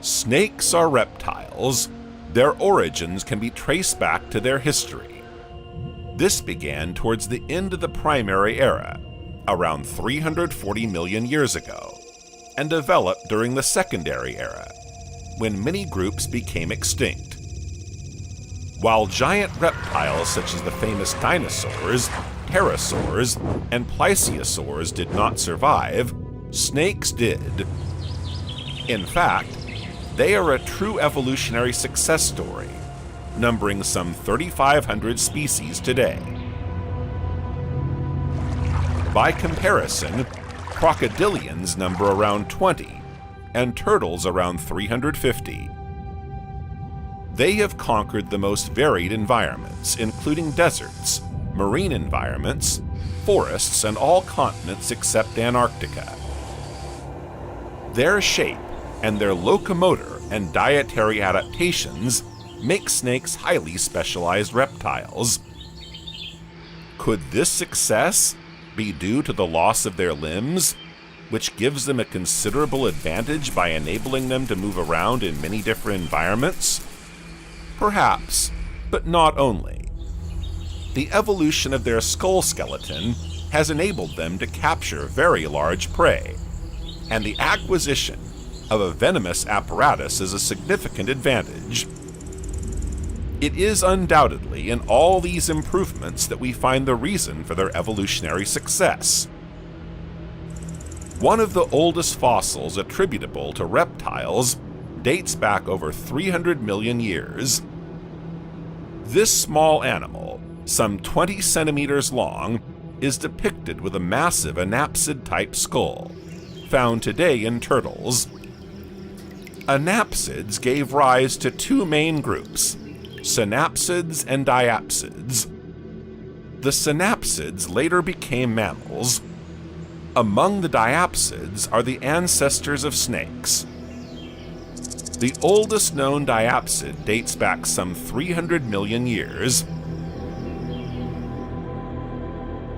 Snakes are reptiles. Their origins can be traced back to their history. This began towards the end of the Primary Era, around 340 million years ago, and developed during the Secondary Era, when many groups became extinct. While giant reptiles such as the famous dinosaurs, pterosaurs, and plesiosaurs did not survive, snakes did. In fact, they are a true evolutionary success story, numbering some 3,500 species today. By comparison, crocodilians number around 20, and turtles around 350. They have conquered the most varied environments, including deserts, marine environments, forests, and all continents except Antarctica. Their shape and their locomotor and dietary adaptations make snakes highly specialized reptiles. Could this success be due to the loss of their limbs, which gives them a considerable advantage by enabling them to move around in many different environments? Perhaps, but not only. The evolution of their skull skeleton has enabled them to capture very large prey, and the acquisition of a venomous apparatus is a significant advantage. It is undoubtedly in all these improvements that we find the reason for their evolutionary success. One of the oldest fossils attributable to reptiles dates back over 300 million years. This small animal, some 20 centimeters long, is depicted with a massive anapsid-type skull, found today in turtles. Anapsids gave rise to two main groups, synapsids and diapsids. The synapsids later became mammals. Among the diapsids are the ancestors of snakes. The oldest known diapsid dates back some 300 million years.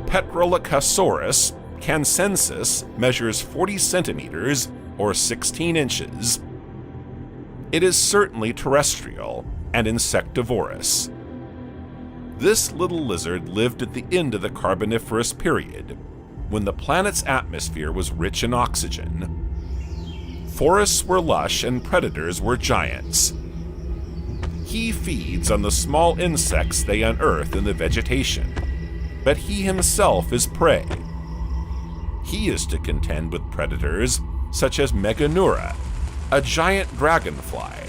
Petrolicosaurus cancensis measures 40 centimeters or 16 inches. It is certainly terrestrial and insectivorous. This little lizard lived at the end of the Carboniferous period, when the planet's atmosphere was rich in oxygen. Forests were lush and predators were giants. He feeds on the small insects they unearth in the vegetation, but he himself is prey. He is to contend with predators such as Meganeura, a giant dragonfly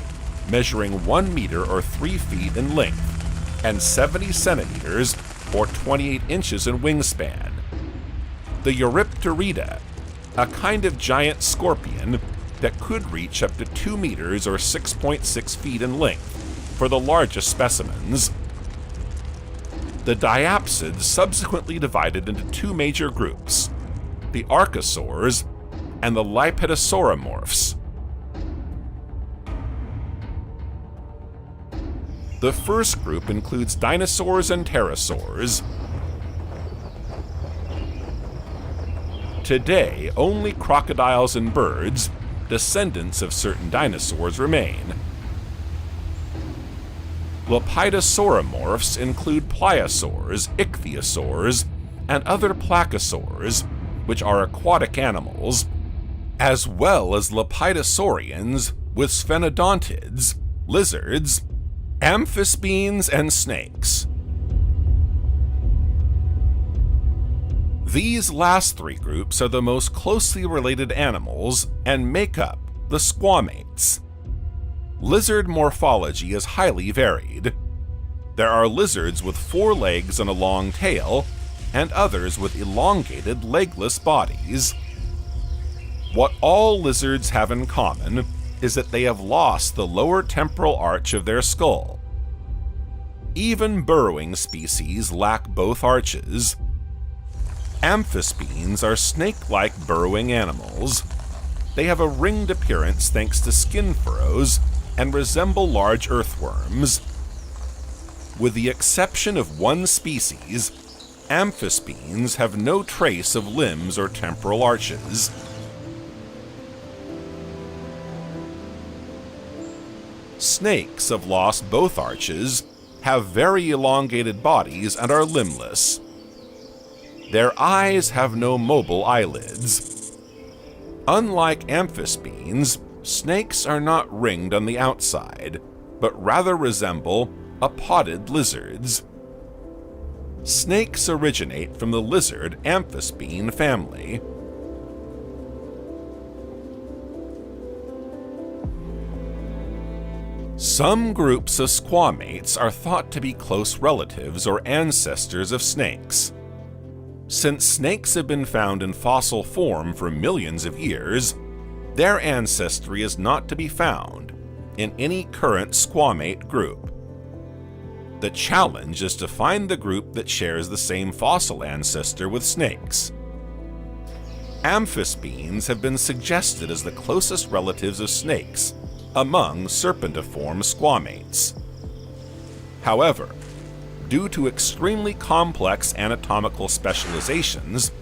measuring 1 meter or 3 feet in length and 70 centimeters or 28 inches in wingspan. The Eurypterida, a kind of giant scorpion that could reach up to 2 meters or 6.6 feet in length for the largest specimens. The diapsids subsequently divided into two major groups, the archosaurs and the lepidosauramorphs. The first group includes dinosaurs and pterosaurs. Today, only crocodiles and birds, descendants of certain dinosaurs, remain. Lepidosauramorphs include pliosaurs, ichthyosaurs, and other placosaurs, which are aquatic animals, as well as lepidosaurians with sphenodontids, lizards, amphisbaenes, and snakes. These last three groups are the most closely related animals and make up the squamates. Lizard morphology is highly varied. There are lizards with 4 legs and a long tail, and others with elongated legless bodies. What all lizards have in common is that they have lost the lower temporal arch of their skull. Even burrowing species lack both arches. Amphisbaenes are snake-like burrowing animals. They have a ringed appearance thanks to skin furrows and resemble large earthworms. With the exception of one species, amphisbaenes have no trace of limbs or temporal arches. Snakes have lost both arches, have very elongated bodies, and are limbless. Their eyes have no mobile eyelids. Unlike amphisbaens, snakes are not ringed on the outside, but rather resemble apodid lizards. Snakes originate from the lizard amphisbaen family. Some groups of squamates are thought to be close relatives or ancestors of snakes. Since snakes have been found in fossil form for millions of years, their ancestry is not to be found in any current squamate group. The challenge is to find the group that shares the same fossil ancestor with snakes. Amphisbaens have been suggested as the closest relatives of snakes among serpentiform squamates. However, due to extremely complex anatomical specializations,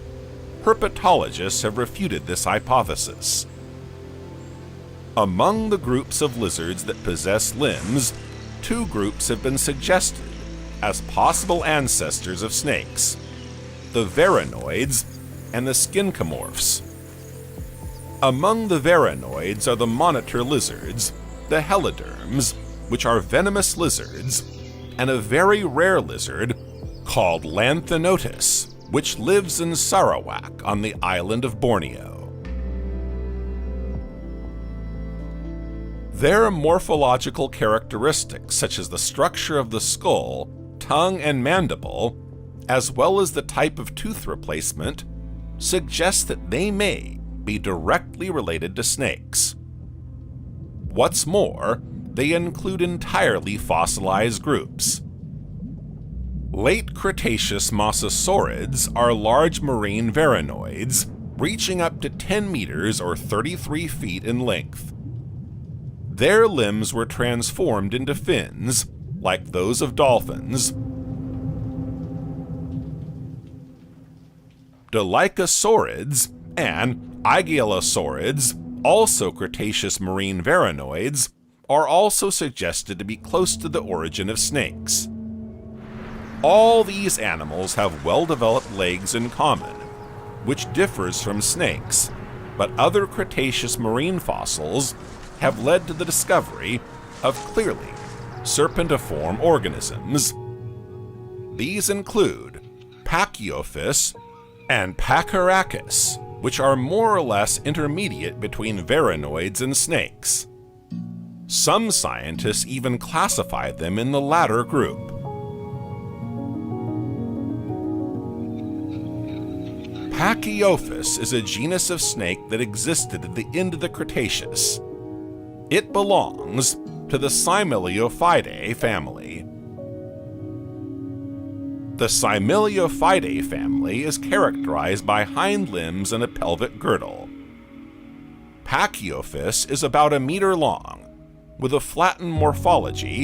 herpetologists have refuted this hypothesis. Among the groups of lizards that possess limbs, two groups have been suggested as possible ancestors of snakes: the varanoids and the skincomorphs. Among the varanoids are the monitor lizards, the heliderms, which are venomous lizards, and a very rare lizard called Lanthanotus, which lives in Sarawak on the island of Borneo. Their morphological characteristics, such as the structure of the skull, tongue, and mandible, as well as the type of tooth replacement, suggest that they may be directly related to snakes. What's more, they include entirely fossilized groups. Late Cretaceous mosasaurids are large marine varanoids, reaching up to 10 meters or 33 feet in length. Their limbs were transformed into fins, like those of dolphins. Dolichosaurids and Aegialosaurids, also Cretaceous marine varanoids, are also suggested to be close to the origin of snakes. All these animals have well-developed legs in common, which differs from snakes, but other Cretaceous marine fossils have led to the discovery of clearly serpentiform organisms. These include Pachyophis and Pachyrhachis, which are more or less intermediate between varanoids and snakes. Some scientists even classify them in the latter group. Pachyophis is a genus of snake that existed at the end of the Cretaceous. It belongs to the Cymeleophidae family. The Cymeleophidae family is characterized by hind limbs and a pelvic girdle. Pachyophis is about a meter long, with a flattened morphology,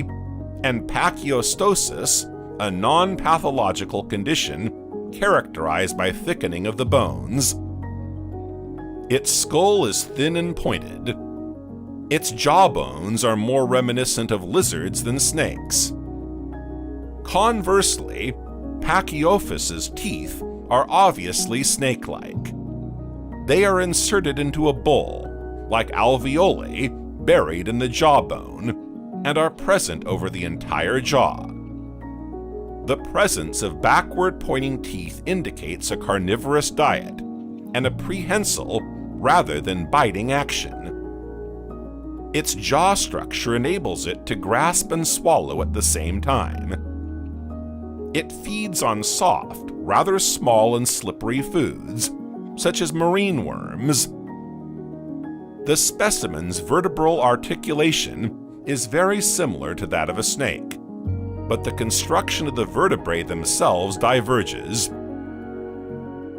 and pachyostosis, a non-pathological condition characterized by thickening of the bones. Its skull is thin and pointed. Its jawbones are more reminiscent of lizards than snakes. Conversely, Pachyophis' teeth are obviously snake-like. They are inserted into a bowl, like alveoli, buried in the jawbone, and are present over the entire jaw. The presence of backward-pointing teeth indicates a carnivorous diet and a prehensile rather than biting action. Its jaw structure enables it to grasp and swallow at the same time. It feeds on soft, rather small and slippery foods, such as marine worms. The specimen's vertebral articulation is very similar to that of a snake, but the construction of the vertebrae themselves diverges.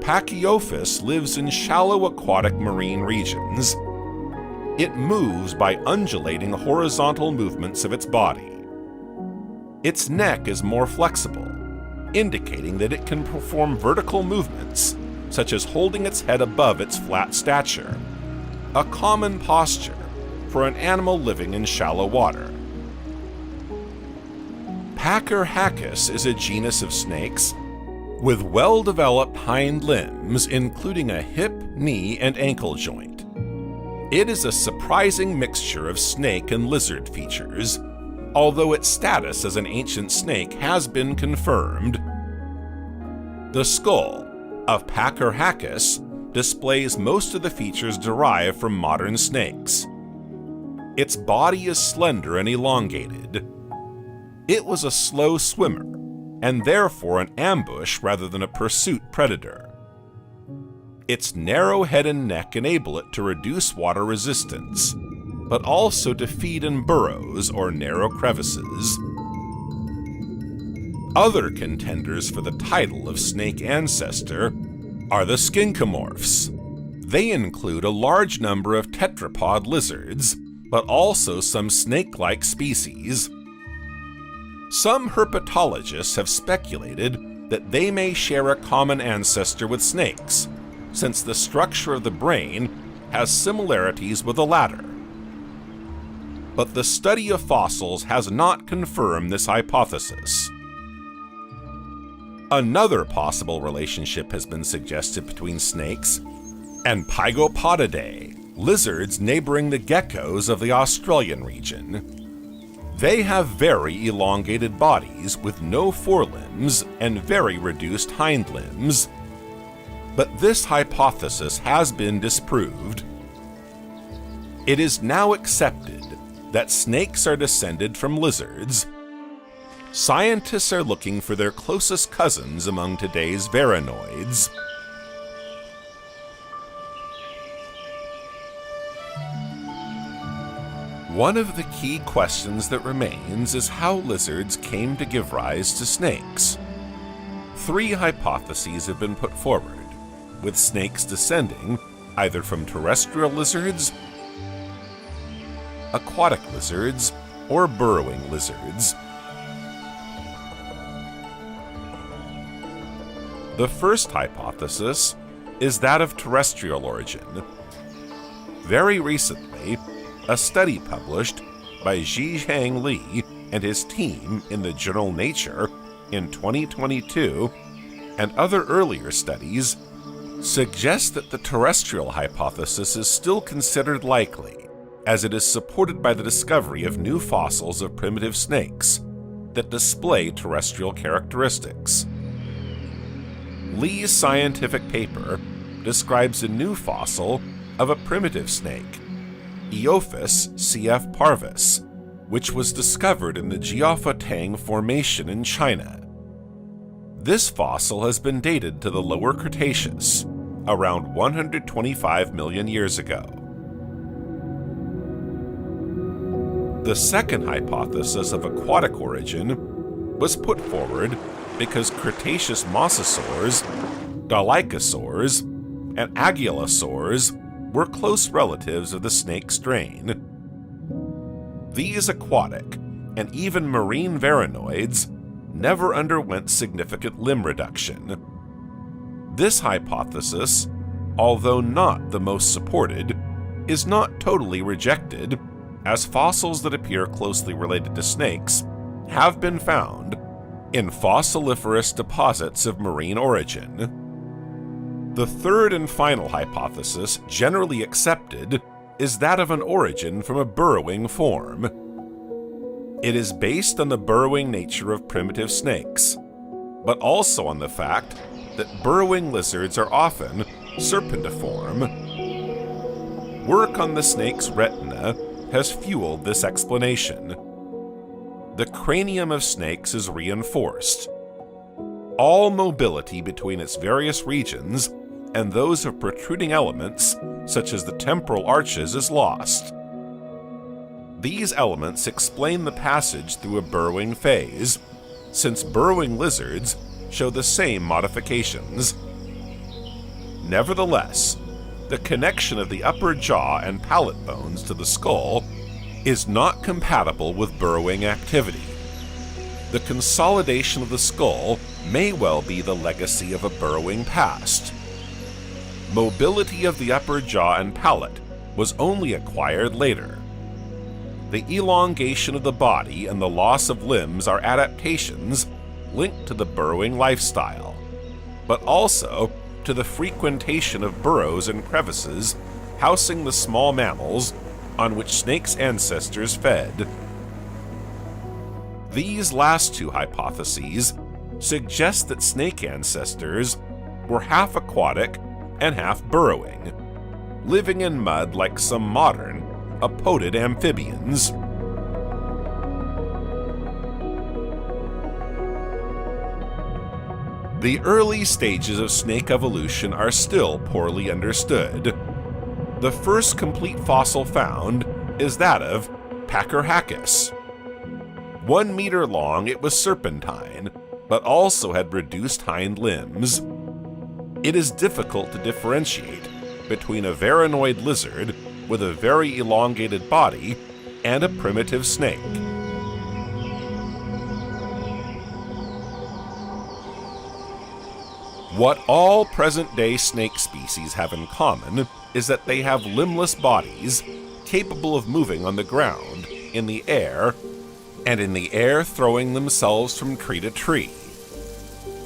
Pachyophis lives in shallow aquatic marine regions. It moves by undulating horizontal movements of its body. Its neck is more flexible, indicating that it can perform vertical movements, such as holding its head above its flat stature, a common posture for an animal living in shallow water. Pachyhacus is a genus of snakes with well-developed hind limbs, including a hip, knee, and ankle joint. It is a surprising mixture of snake and lizard features, although its status as an ancient snake has been confirmed. The skull of Pachyhacus displays most of the features derived from modern snakes. Its body is slender and elongated. It was a slow swimmer, and therefore an ambush rather than a pursuit predator. Its narrow head and neck enable it to reduce water resistance, but also to feed in burrows or narrow crevices. Other contenders for the title of snake ancestor are the skinkomorphs. They include a large number of tetrapod lizards, but also some snake-like species. Some herpetologists have speculated that they may share a common ancestor with snakes, since the structure of the brain has similarities with the latter. But the study of fossils has not confirmed this hypothesis. Another possible relationship has been suggested between snakes and Pygopodidae, lizards neighboring the geckos of the Australian region. They have very elongated bodies with no forelimbs and very reduced hind limbs, but this hypothesis has been disproved. It is now accepted that snakes are descended from lizards. Scientists are looking for their closest cousins among today's varanoids. One of the key questions that remains is how lizards came to give rise to snakes. 3 hypotheses have been put forward, with snakes descending either from terrestrial lizards, aquatic lizards, or burrowing lizards. The first hypothesis is that of terrestrial origin. Very recently, a study published by Zhiheng Li and his team in the journal Nature in 2022, and other earlier studies, suggest that the terrestrial hypothesis is still considered likely, as it is supported by the discovery of new fossils of primitive snakes that display terrestrial characteristics. Li's scientific paper describes a new fossil of a primitive snake, Eophis cf. Parvis, which was discovered in the Jiaotang Formation in China. This fossil has been dated to the Lower Cretaceous, around 125 million years ago. The second hypothesis of aquatic origin was put forward because Cretaceous mosasaurs, dolichosaurs, and aguilosaurs were close relatives of the snake strain. These aquatic and even marine varanoids never underwent significant limb reduction. This hypothesis, although not the most supported, is not totally rejected, as fossils that appear closely related to snakes have been found in fossiliferous deposits of marine origin. The third and final hypothesis, generally accepted, is that of an origin from a burrowing form. It is based on the burrowing nature of primitive snakes, but also on the fact that burrowing lizards are often serpentiform. Work on the snake's retina has fueled this explanation. The cranium of snakes is reinforced. All mobility between its various regions and those of protruding elements, such as the temporal arches, is lost. These elements explain the passage through a burrowing phase, since burrowing lizards show the same modifications. Nevertheless, the connection of the upper jaw and palate bones to the skull is not compatible with burrowing activity. The consolidation of the skull may well be the legacy of a burrowing past. Mobility of the upper jaw and palate was only acquired later. The elongation of the body and the loss of limbs are adaptations linked to the burrowing lifestyle, but also to the frequentation of burrows and crevices housing the small mammals on which snakes' ancestors fed. These last two hypotheses suggest that snake ancestors were half aquatic and half burrowing, living in mud like some modern, apodid amphibians. The early stages of snake evolution are still poorly understood. The first complete fossil found is that of Pacorhacus. 1 meter long, it was serpentine, but also had reduced hind limbs. It is difficult to differentiate between a varanoid lizard with a very elongated body and a primitive snake. What all present-day snake species have in common is that they have limbless bodies capable of moving on the ground, in the air, and in the air throwing themselves from tree to tree.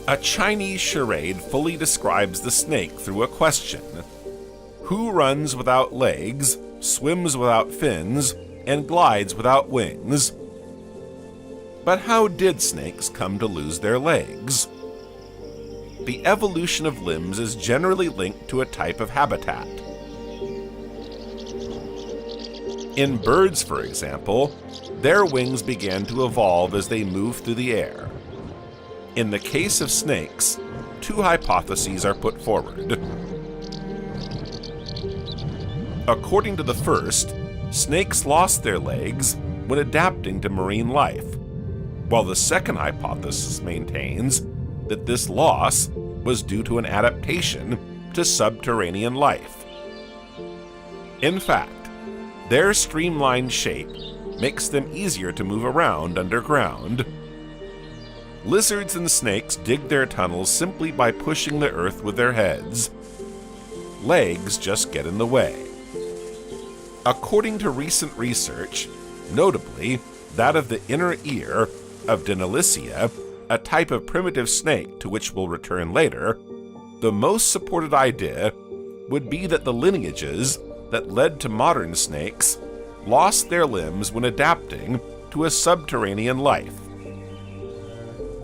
A Chinese charade fully describes the snake through a question: who runs without legs, swims without fins, and glides without wings? But how did snakes come to lose their legs? The evolution of limbs is generally linked to a type of habitat. In birds, for example, their wings began to evolve as they moved through the air. In the case of snakes, two hypotheses are put forward. According to the first, snakes lost their legs when adapting to marine life, while the second hypothesis maintains that this loss was due to an adaptation to subterranean life. In fact, their streamlined shape makes them easier to move around underground. Lizards and snakes dig their tunnels simply by pushing the earth with their heads. Legs just get in the way. According to recent research, notably that of the inner ear of Deinonychia, a type of primitive snake to which we'll return later, the most supported idea would be that the lineages that led to modern snakes lost their limbs when adapting to a subterranean life.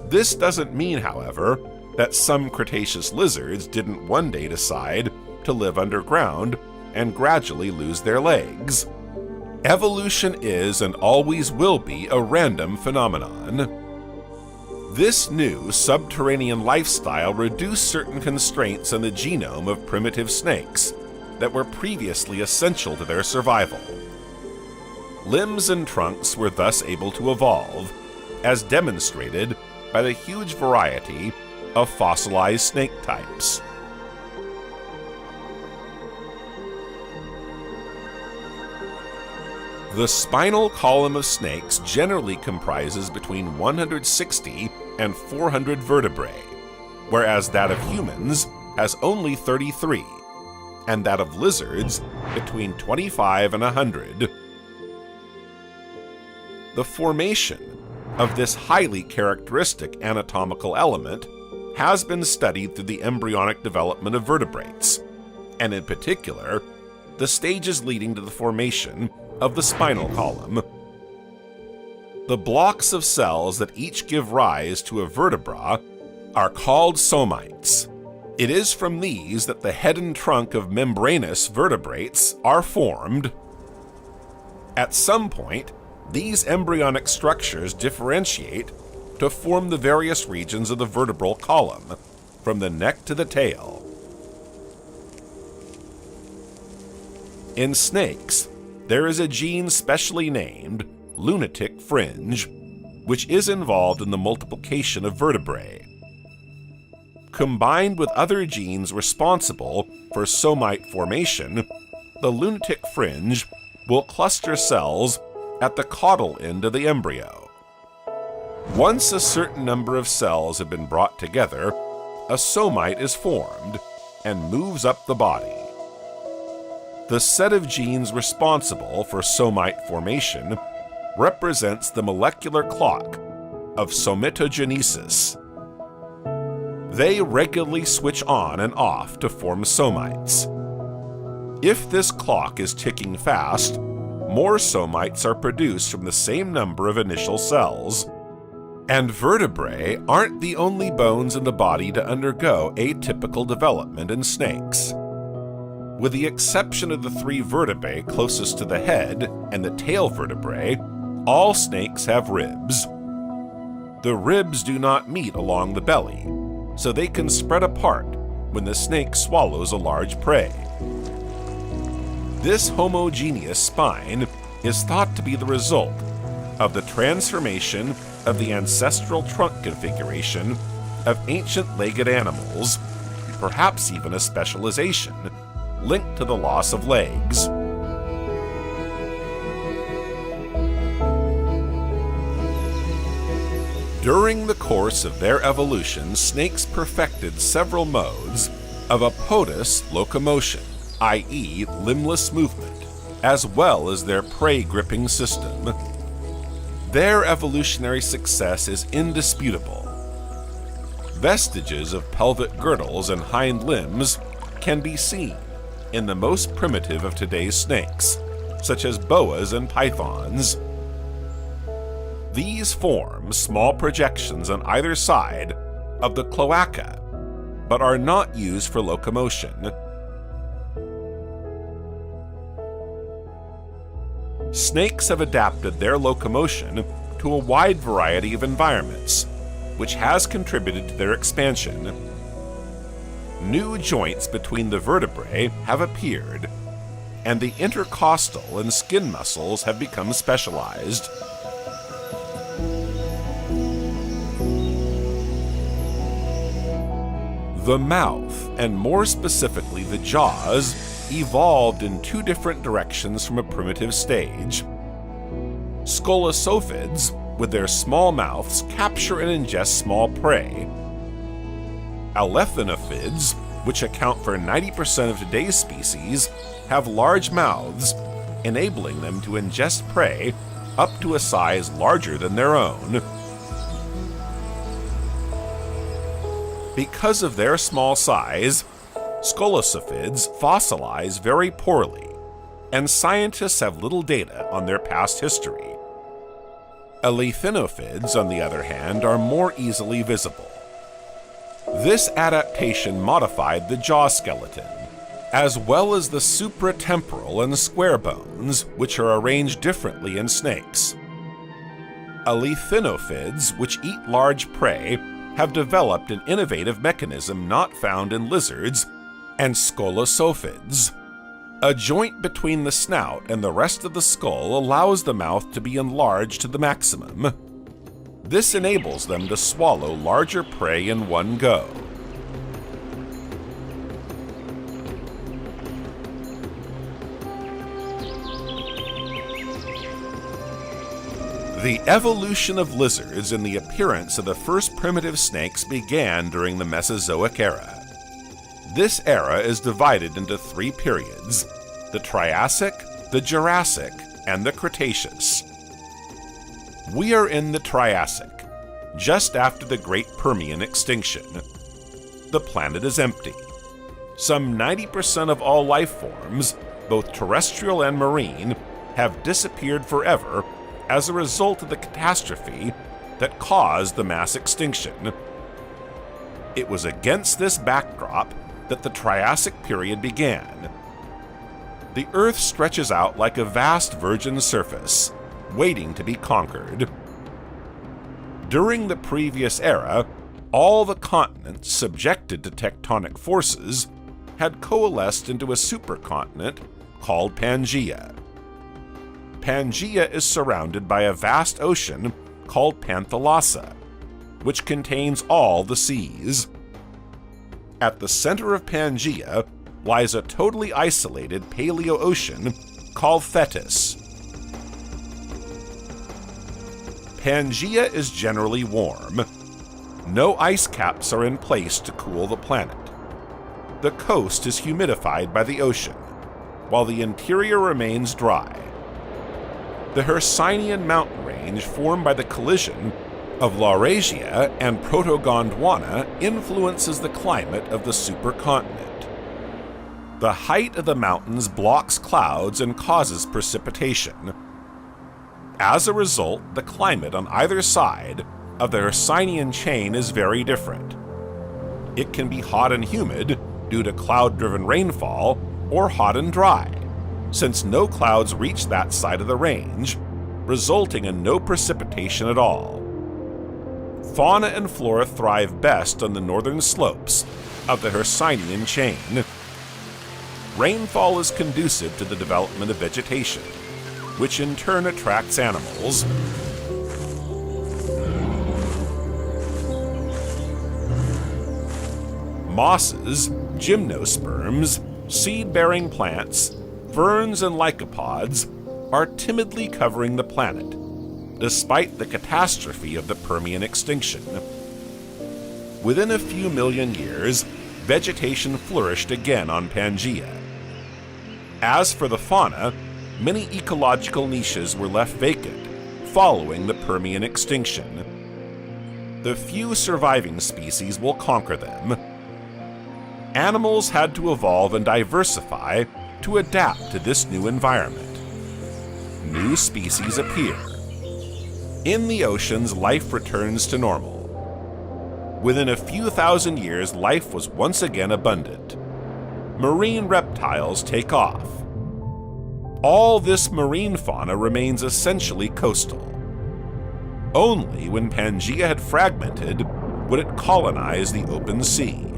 This doesn't mean, however, that some Cretaceous lizards didn't one day decide to live underground and gradually lose their legs. Evolution is and always will be a random phenomenon. This new subterranean lifestyle reduced certain constraints in the genome of primitive snakes that were previously essential to their survival. Limbs and trunks were thus able to evolve, as demonstrated by the huge variety of fossilized snake types. The spinal column of snakes generally comprises between 160 and 400 vertebrae, whereas that of humans has only 33, and that of lizards between 25 and 100. The formation of this highly characteristic anatomical element has been studied through the embryonic development of vertebrates, and in particular, the stages leading to the formation of the spinal column. The blocks of cells that each give rise to a vertebra are called somites. It is from these that the head and trunk of membranous vertebrates are formed. At some point, these embryonic structures differentiate to form the various regions of the vertebral column, from the neck to the tail. In snakes, there is a gene specially named lunatic fringe, which is involved in the multiplication of vertebrae. Combined with other genes responsible for somite formation, the lunatic fringe will cluster cells at the caudal end of the embryo. Once a certain number of cells have been brought together, a somite is formed and moves up the body. The set of genes responsible for somite formation represents the molecular clock of somatogenesis. They regularly switch on and off to form somites. If this clock is ticking fast, more somites are produced from the same number of initial cells. And vertebrae aren't the only bones in the body to undergo atypical development in snakes. With the exception of the 3 vertebrae closest to the head and the tail vertebrae, all snakes have ribs. The ribs do not meet along the belly, so they can spread apart when the snake swallows a large prey. This homogeneous spine is thought to be the result of the transformation of the ancestral trunk configuration of ancient legged animals, perhaps even a specialization linked to the loss of legs. During the course of their evolution, snakes perfected several modes of apodous locomotion, i.e. limbless movement, as well as their prey-gripping system. Their evolutionary success is indisputable. Vestiges of pelvic girdles and hind limbs can be seen in the most primitive of today's snakes, such as boas and pythons. These form small projections on either side of the cloaca, but are not used for locomotion. Snakes have adapted their locomotion to a wide variety of environments, which has contributed to their expansion. New joints between the vertebrae have appeared, and the intercostal and skin muscles have become specialized. The mouth, and more specifically the jaws, evolved in 2 different directions from a primitive stage. Scolosophids, with their small mouths, capture and ingest small prey. Alethinophids, which account for 90% of today's species, have large mouths, enabling them to ingest prey up to a size larger than their own. Because of their small size, scolosophids fossilize very poorly, and scientists have little data on their past history. Alethinophids, on the other hand, are more easily visible. This adaptation modified the jaw skeleton, as well as the supratemporal and square bones, which are arranged differently in snakes. Alethinophids, which eat large prey, have developed an innovative mechanism not found in lizards and scolosophids. A joint between the snout and the rest of the skull allows the mouth to be enlarged to the maximum. This enables them to swallow larger prey in one go. The evolution of lizards and the appearance of the first primitive snakes began during the Mesozoic era. This era is divided into 3 periods: the Triassic, the Jurassic, and the Cretaceous. We are in the Triassic, just after the Great Permian extinction. The planet is empty. Some 90% of all life forms, both terrestrial and marine, have disappeared forever as a result of the catastrophe that caused the mass extinction. It was against this backdrop that the Triassic period began. The Earth stretches out like a vast virgin surface, waiting to be conquered. During the previous era, all the continents subjected to tectonic forces had coalesced into a supercontinent called Pangea. Pangea is surrounded by a vast ocean called Panthalassa, which contains all the seas. At the center of Pangea lies a totally isolated paleo-ocean called Tethys. Pangea is generally warm. No ice caps are in place to cool the planet. The coast is humidified by the ocean, while the interior remains dry. the Hercynian mountain range formed by the collision of Laurasia and Proto-Gondwana influences the climate of the supercontinent. The height of the mountains blocks clouds and causes precipitation. As a result, the climate on either side of the Hercynian chain is very different. It can be hot and humid due to cloud-driven rainfall, or hot and dry, since no clouds reach that side of the range, resulting in no precipitation at all. Fauna and flora thrive best on the northern slopes of the Hercynian chain. Rainfall is conducive to the development of vegetation, which in turn attracts animals. Mosses, gymnosperms, seed-bearing plants, ferns, and lycopods are timidly covering the planet, despite the catastrophe of the Permian extinction. Within a few million years, vegetation flourished again on Pangea. As for the fauna, many ecological niches were left vacant following the Permian extinction. The few surviving species will conquer them. Animals had to evolve and diversify to adapt to this new environment. New species appear. In the oceans, life returns to normal. Within a few thousand years, life was once again abundant. Marine reptiles take off. All this marine fauna remains essentially coastal. Only when Pangea had fragmented would it colonize the open sea.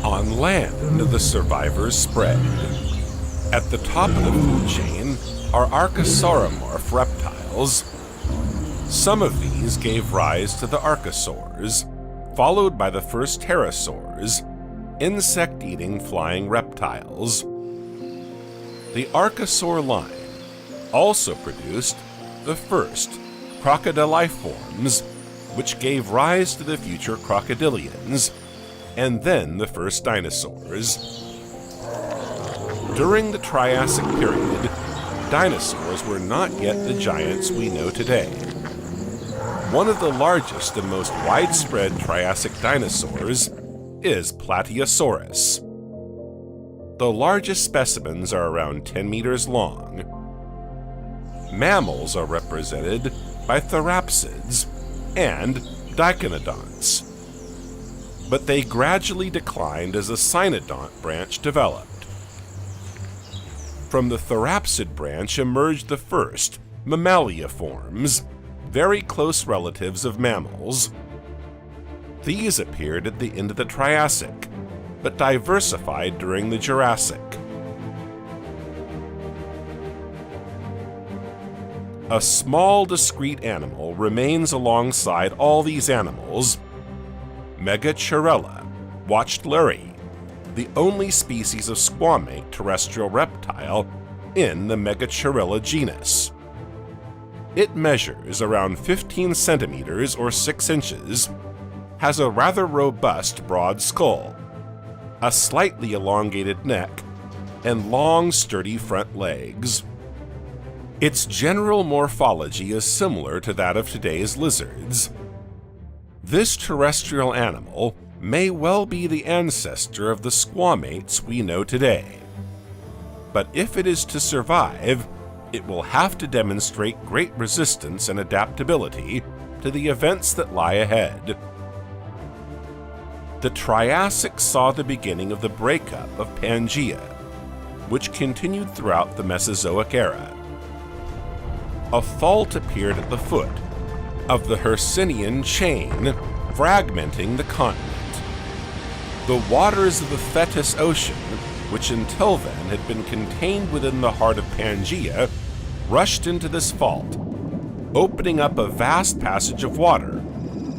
On land, the survivors spread. At the top of the food chain are archosauromorph reptiles. Some of these gave rise to the archosaurs, followed by the first pterosaurs, insect-eating flying reptiles. The archosaur line also produced the first crocodiliforms, which gave rise to the future crocodilians, and then the first dinosaurs. During the Triassic period, dinosaurs were not yet the giants we know today. One of the largest and most widespread Triassic dinosaurs is Plateosaurus. The largest specimens are around 10 meters long. Mammals are represented by therapsids and dicynodonts, but they gradually declined as a cynodont branch developed. From the therapsid branch emerged the first mammaliaforms, very close relatives of mammals. These appeared at the end of the Triassic, but diversified during the Jurassic. A small, discrete animal remains alongside all these animals. Megachirella, watchleri, the only species of squamate terrestrial reptile in the Megachirella genus. It measures around 15 centimeters or 6 inches, has a rather robust broad skull, a slightly elongated neck, and long, sturdy front legs. Its general morphology is similar to that of today's lizards. This terrestrial animal may well be the ancestor of the squamates we know today. But if it is to survive, it will have to demonstrate great resistance and adaptability to the events that lie ahead. The Triassic saw the beginning of the breakup of Pangea, which continued throughout the Mesozoic era. A fault appeared at the foot of the Hercynian chain, fragmenting the continent. The waters of the Tethys Ocean, which until then had been contained within the heart of Pangea, rushed into this fault, opening up a vast passage of water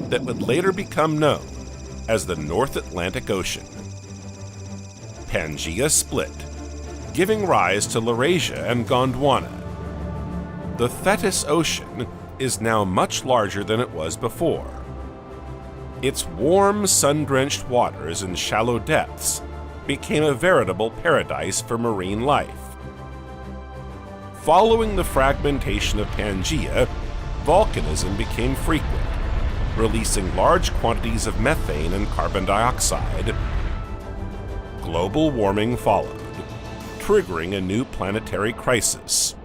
that would later become known as the North Atlantic Ocean. Pangea split, giving rise to Laurasia and Gondwana. The Tethys Ocean is now much larger than it was before. Its warm, sun-drenched waters and shallow depths became a veritable paradise for marine life. Following the fragmentation of Pangea, volcanism became frequent, releasing large quantities of methane and carbon dioxide. Global warming followed, triggering a new planetary crisis.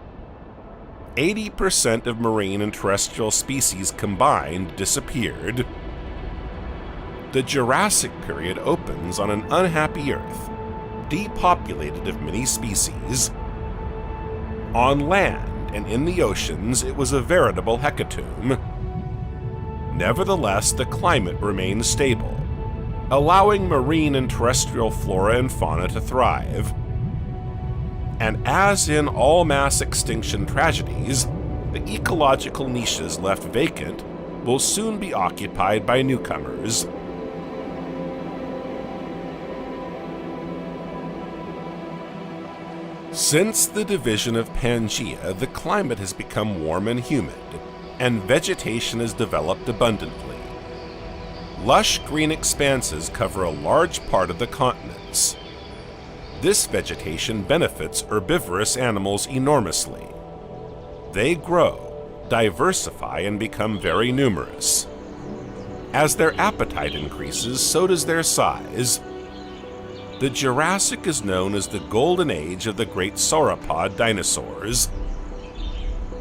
80% of marine and terrestrial species combined disappeared. The Jurassic period opens on an unhappy Earth, depopulated of many species. On land and in the oceans, it was a veritable hecatomb. Nevertheless, the climate remained stable, allowing marine and terrestrial flora and fauna to thrive. And as in all mass extinction tragedies, the ecological niches left vacant will soon be occupied by newcomers. Since the division of Pangea, the climate has become warm and humid, and vegetation has developed abundantly. Lush green expanses cover a large part of the continents. This vegetation benefits herbivorous animals enormously. They grow, diversify, and become very numerous. As their appetite increases, so does their size. The Jurassic is known as the golden age of the great sauropod dinosaurs.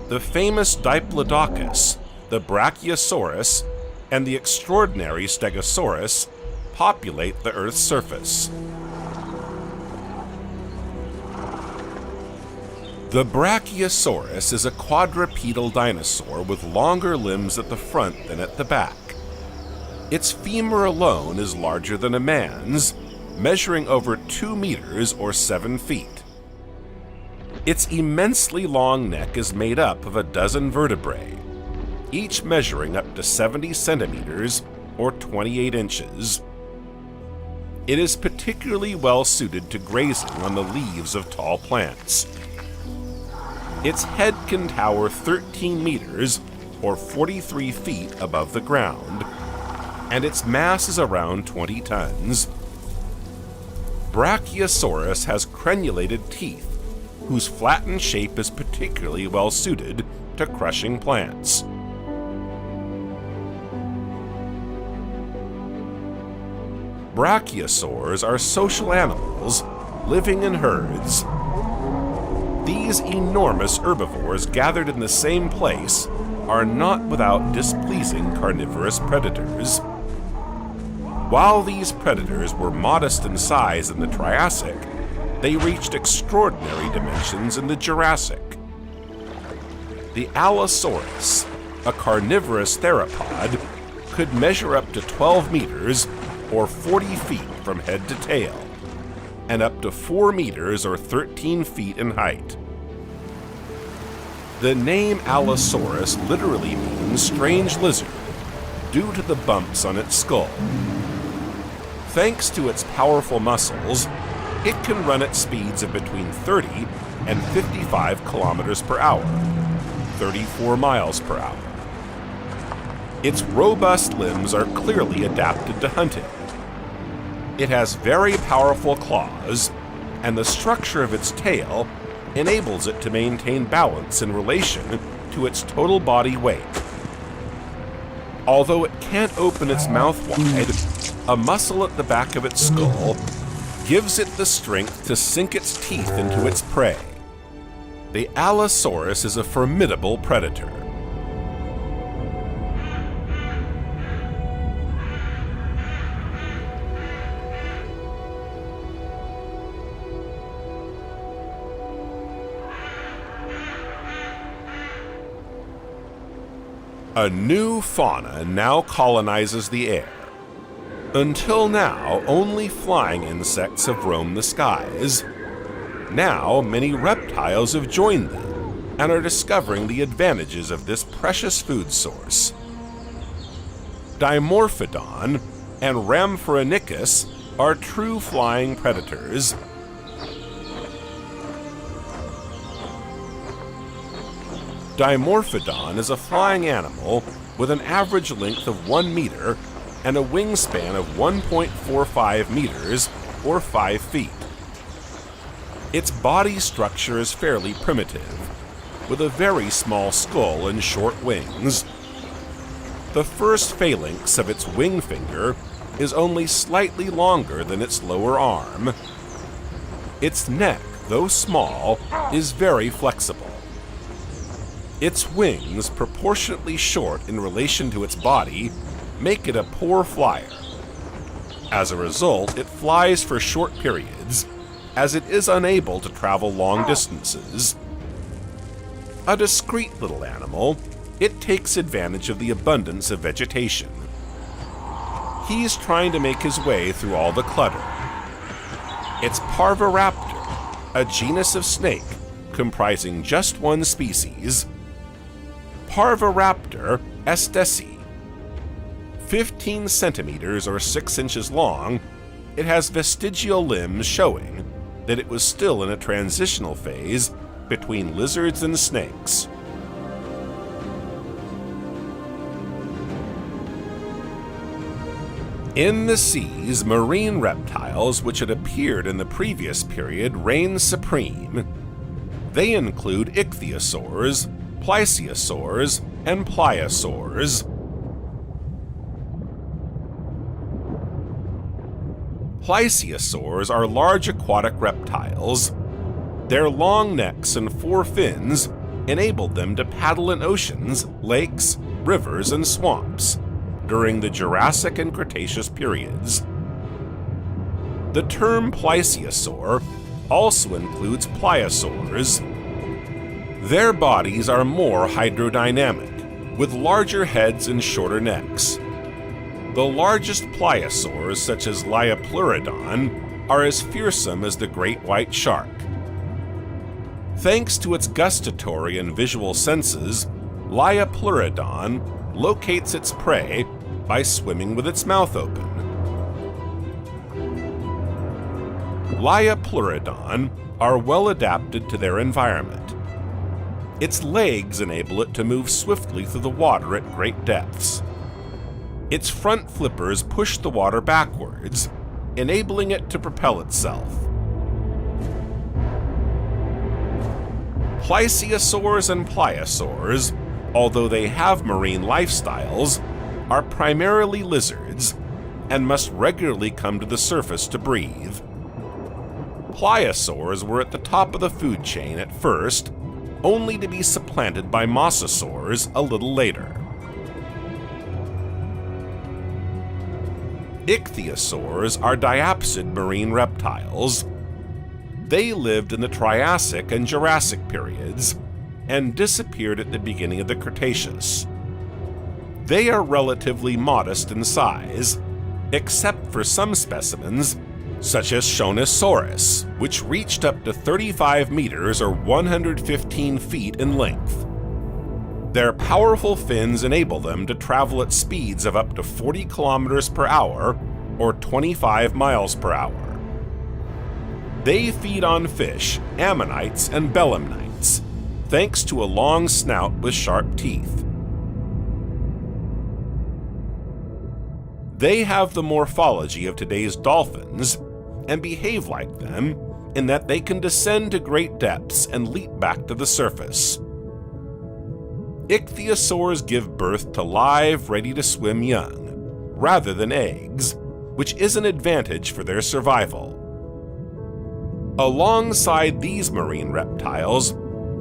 The famous Diplodocus, the Brachiosaurus, and the extraordinary Stegosaurus populate the Earth's surface. The Brachiosaurus is a quadrupedal dinosaur with longer limbs at the front than at the back. Its femur alone is larger than a man's, measuring over 2 meters or 7 feet. Its immensely long neck is made up of a dozen vertebrae, each measuring up to 70 centimeters or 28 inches. It is particularly well suited to grazing on the leaves of tall plants. Its head can tower 13 meters or 43 feet above the ground, and its mass is around 20 tons. Brachiosaurus has crenulated teeth, whose flattened shape is particularly well suited to crushing plants. Brachiosaurs are social animals, living in herds. These enormous herbivores gathered in the same place are not without displeasing carnivorous predators. While these predators were modest in size in the Triassic, they reached extraordinary dimensions in the Jurassic. The Allosaurus, a carnivorous theropod, could measure up to 12 meters or 40 feet from head to tail, and up to 4 meters or 13 feet in height. The name Allosaurus literally means strange lizard, due to the bumps on its skull. Thanks to its powerful muscles, it can run at speeds of between 30 and 55 kilometers per hour, 34 miles per hour. Its robust limbs are clearly adapted to hunting. It has very powerful claws, and the structure of its tail enables it to maintain balance in relation to its total body weight. Although it can't open its mouth wide, a muscle at the back of its skull gives it the strength to sink its teeth into its prey. The Allosaurus is a formidable predator. A new fauna now colonizes the air. Until now, only flying insects have roamed the skies. Now, many reptiles have joined them and are discovering the advantages of this precious food source. Dimorphodon and Rhamphorhynchus are true flying predators. Dimorphodon is a flying animal with an average length of 1 meter and a wingspan of 1.45 meters or 5 feet. Its body structure is fairly primitive, with a very small skull and short wings. The first phalanx of its wing finger is only slightly longer than its lower arm. Its neck, though small, is very flexible. Its wings, proportionately short in relation to its body, make it a poor flyer. As a result, it flies for short periods, as it is unable to travel long distances. A discreet little animal, it takes advantage of the abundance of vegetation. He's trying to make his way through all the clutter. It's Parvoraptor, a genus of snake comprising just one species, Parvoraptor estesi. 15 centimeters or 6 inches long, it has vestigial limbs showing that it was still in a transitional phase between lizards and snakes. In the seas, marine reptiles which had appeared in the previous period reign supreme. They include ichthyosaurs, plesiosaurs, and pliosaurs. Plesiosaurs are large aquatic reptiles. Their long necks and 4 fins enabled them to paddle in oceans, lakes, rivers, and swamps during the Jurassic and Cretaceous periods. The term plesiosaur also includes pliosaurs. Their bodies are more hydrodynamic, with larger heads and shorter necks. The largest pliosaurs, such as Liopleurodon, are as fearsome as the great white shark. Thanks to its gustatory and visual senses, Liopleurodon locates its prey by swimming with its mouth open. Liopleurodon are well adapted to their environment. Its legs enable it to move swiftly through the water at great depths. Its front flippers push the water backwards, enabling it to propel itself. Plesiosaurs and pliosaurs, although they have marine lifestyles, are primarily lizards and must regularly come to the surface to breathe. Pliosaurs were at the top of the food chain at first, only to be supplanted by mosasaurs a little later. Ichthyosaurs are diapsid marine reptiles. They lived in the Triassic and Jurassic periods and disappeared at the beginning of the Cretaceous. They are relatively modest in size, except for some specimens, such as Shonisaurus, which reached up to 35 meters or 115 feet in length. Their powerful fins enable them to travel at speeds of up to 40 kilometers per hour or 25 miles per hour. They feed on fish, ammonites, and belemnites, thanks to a long snout with sharp teeth. They have the morphology of today's dolphins and behave like them in that they can descend to great depths and leap back to the surface. Ichthyosaurs give birth to live, ready-to-swim young, rather than eggs, which is an advantage for their survival. Alongside these marine reptiles,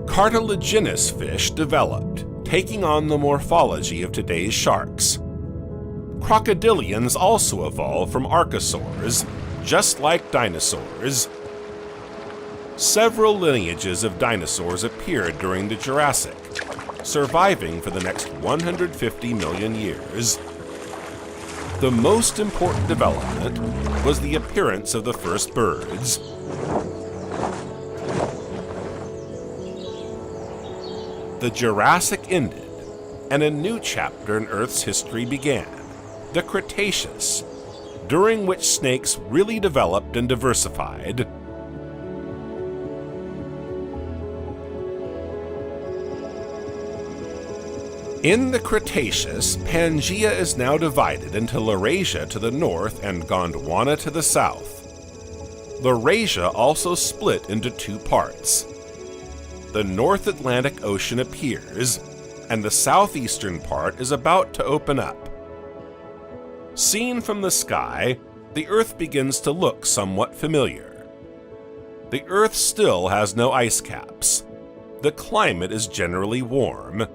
cartilaginous fish developed, taking on the morphology of today's sharks. Crocodilians also evolved from archosaurs, just like dinosaurs. Several lineages of dinosaurs appeared during the Jurassic, surviving for the next 150 million years. The most important development was the appearance of the first birds. The Jurassic ended, and a new chapter in Earth's history began, the Cretaceous, during which snakes really developed and diversified. In the Cretaceous, Pangea is now divided into Laurasia to the north and Gondwana to the south. Laurasia also split into two parts. The North Atlantic Ocean appears, and the southeastern part is about to open up. Seen from the sky, the Earth begins to look somewhat familiar. The Earth still has no ice caps. The climate is generally warm.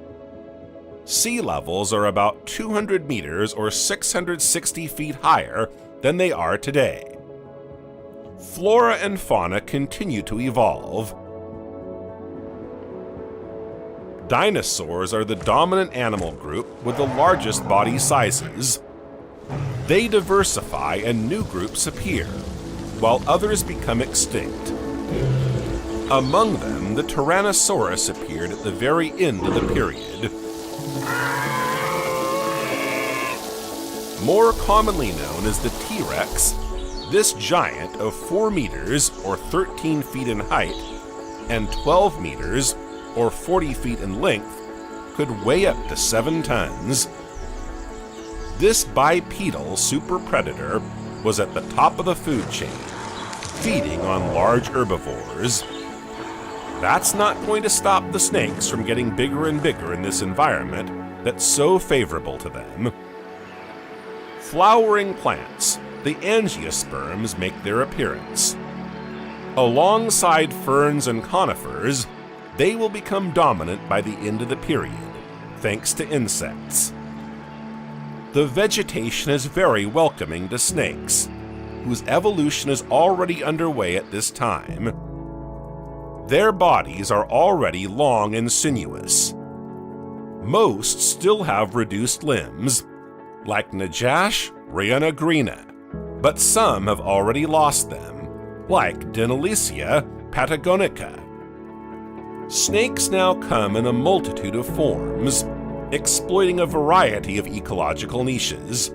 Sea levels are about 200 meters or 660 feet higher than they are today. Flora and fauna continue to evolve. Dinosaurs are the dominant animal group with the largest body sizes. They diversify and new groups appear, while others become extinct. Among them, the Tyrannosaurus appeared at the very end of the period. More commonly known as the T-Rex, this giant of 4 meters or 13 feet in height and 12 meters or 40 feet in length could weigh up to 7 tons. This bipedal super predator was at the top of the food chain, feeding on large herbivores. That's not going to stop the snakes from getting bigger and bigger in this environment that's so favorable to them. Flowering plants, the angiosperms, make their appearance. Alongside ferns and conifers, they will become dominant by the end of the period, thanks to insects. The vegetation is very welcoming to snakes, whose evolution is already underway at this time. Their bodies are already long and sinuous. Most still have reduced limbs, like Najash rheanagrina, but some have already lost them, like Deinonychia patagonica. Snakes now come in a multitude of forms, exploiting a variety of ecological niches.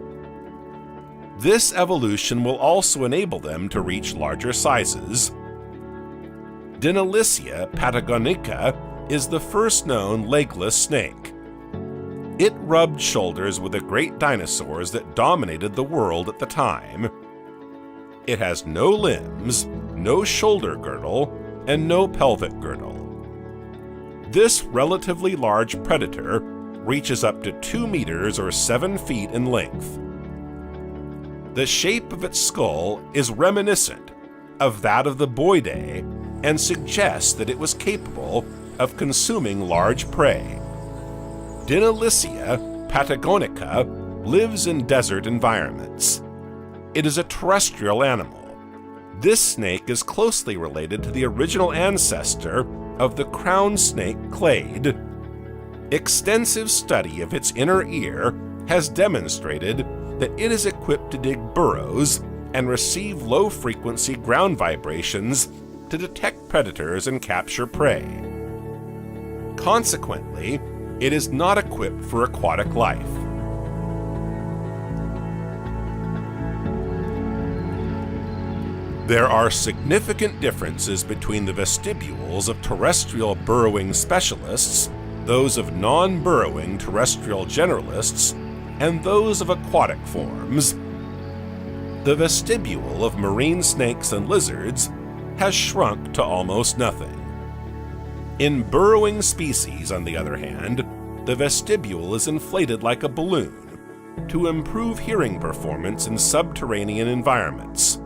This evolution will also enable them to reach larger sizes. Deinonychia patagonica is the first known legless snake. It rubbed shoulders with the great dinosaurs that dominated the world at the time. It has no limbs, no shoulder girdle, and no pelvic girdle. This relatively large predator reaches up to 2 meters or 7 feet in length. The shape of its skull is reminiscent of that of the boidae and suggests that it was capable of consuming large prey. Deinonychia patagonica lives in desert environments. It is a terrestrial animal. This snake is closely related to the original ancestor of the crowned snake clade. Extensive study of its inner ear has demonstrated that it is equipped to dig burrows and receive low-frequency ground vibrations to detect predators and capture prey. Consequently, it is not equipped for aquatic life. There are significant differences between the vestibules of terrestrial burrowing specialists, those of non-burrowing terrestrial generalists, and those of aquatic forms. The vestibule of marine snakes and lizards has shrunk to almost nothing. In burrowing species, on the other hand, the vestibule is inflated like a balloon to improve hearing performance in subterranean environments.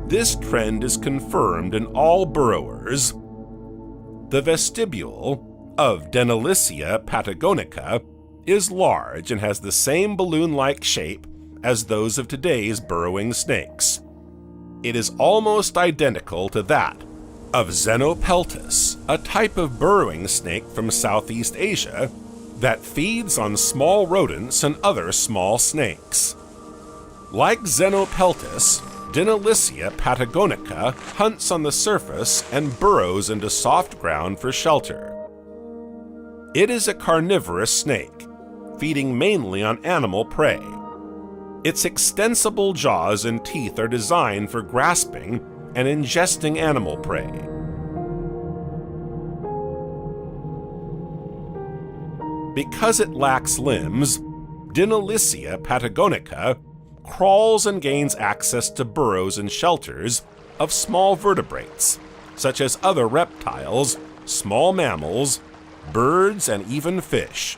This trend is confirmed in all burrowers. The vestibule of Deinonychia patagonica is large and has the same balloon-like shape as those of today's burrowing snakes. It is almost identical to that of Xenopeltis, a type of burrowing snake from Southeast Asia that feeds on small rodents and other small snakes. Like Xenopeltis, Deinonychia patagonica hunts on the surface and burrows into soft ground for shelter. It is a carnivorous snake, feeding mainly on animal prey. Its extensible jaws and teeth are designed for grasping and ingesting animal prey. Because it lacks limbs, Dinolysia patagonica crawls and gains access to burrows and shelters of small vertebrates, such as other reptiles, small mammals, birds, and even fish.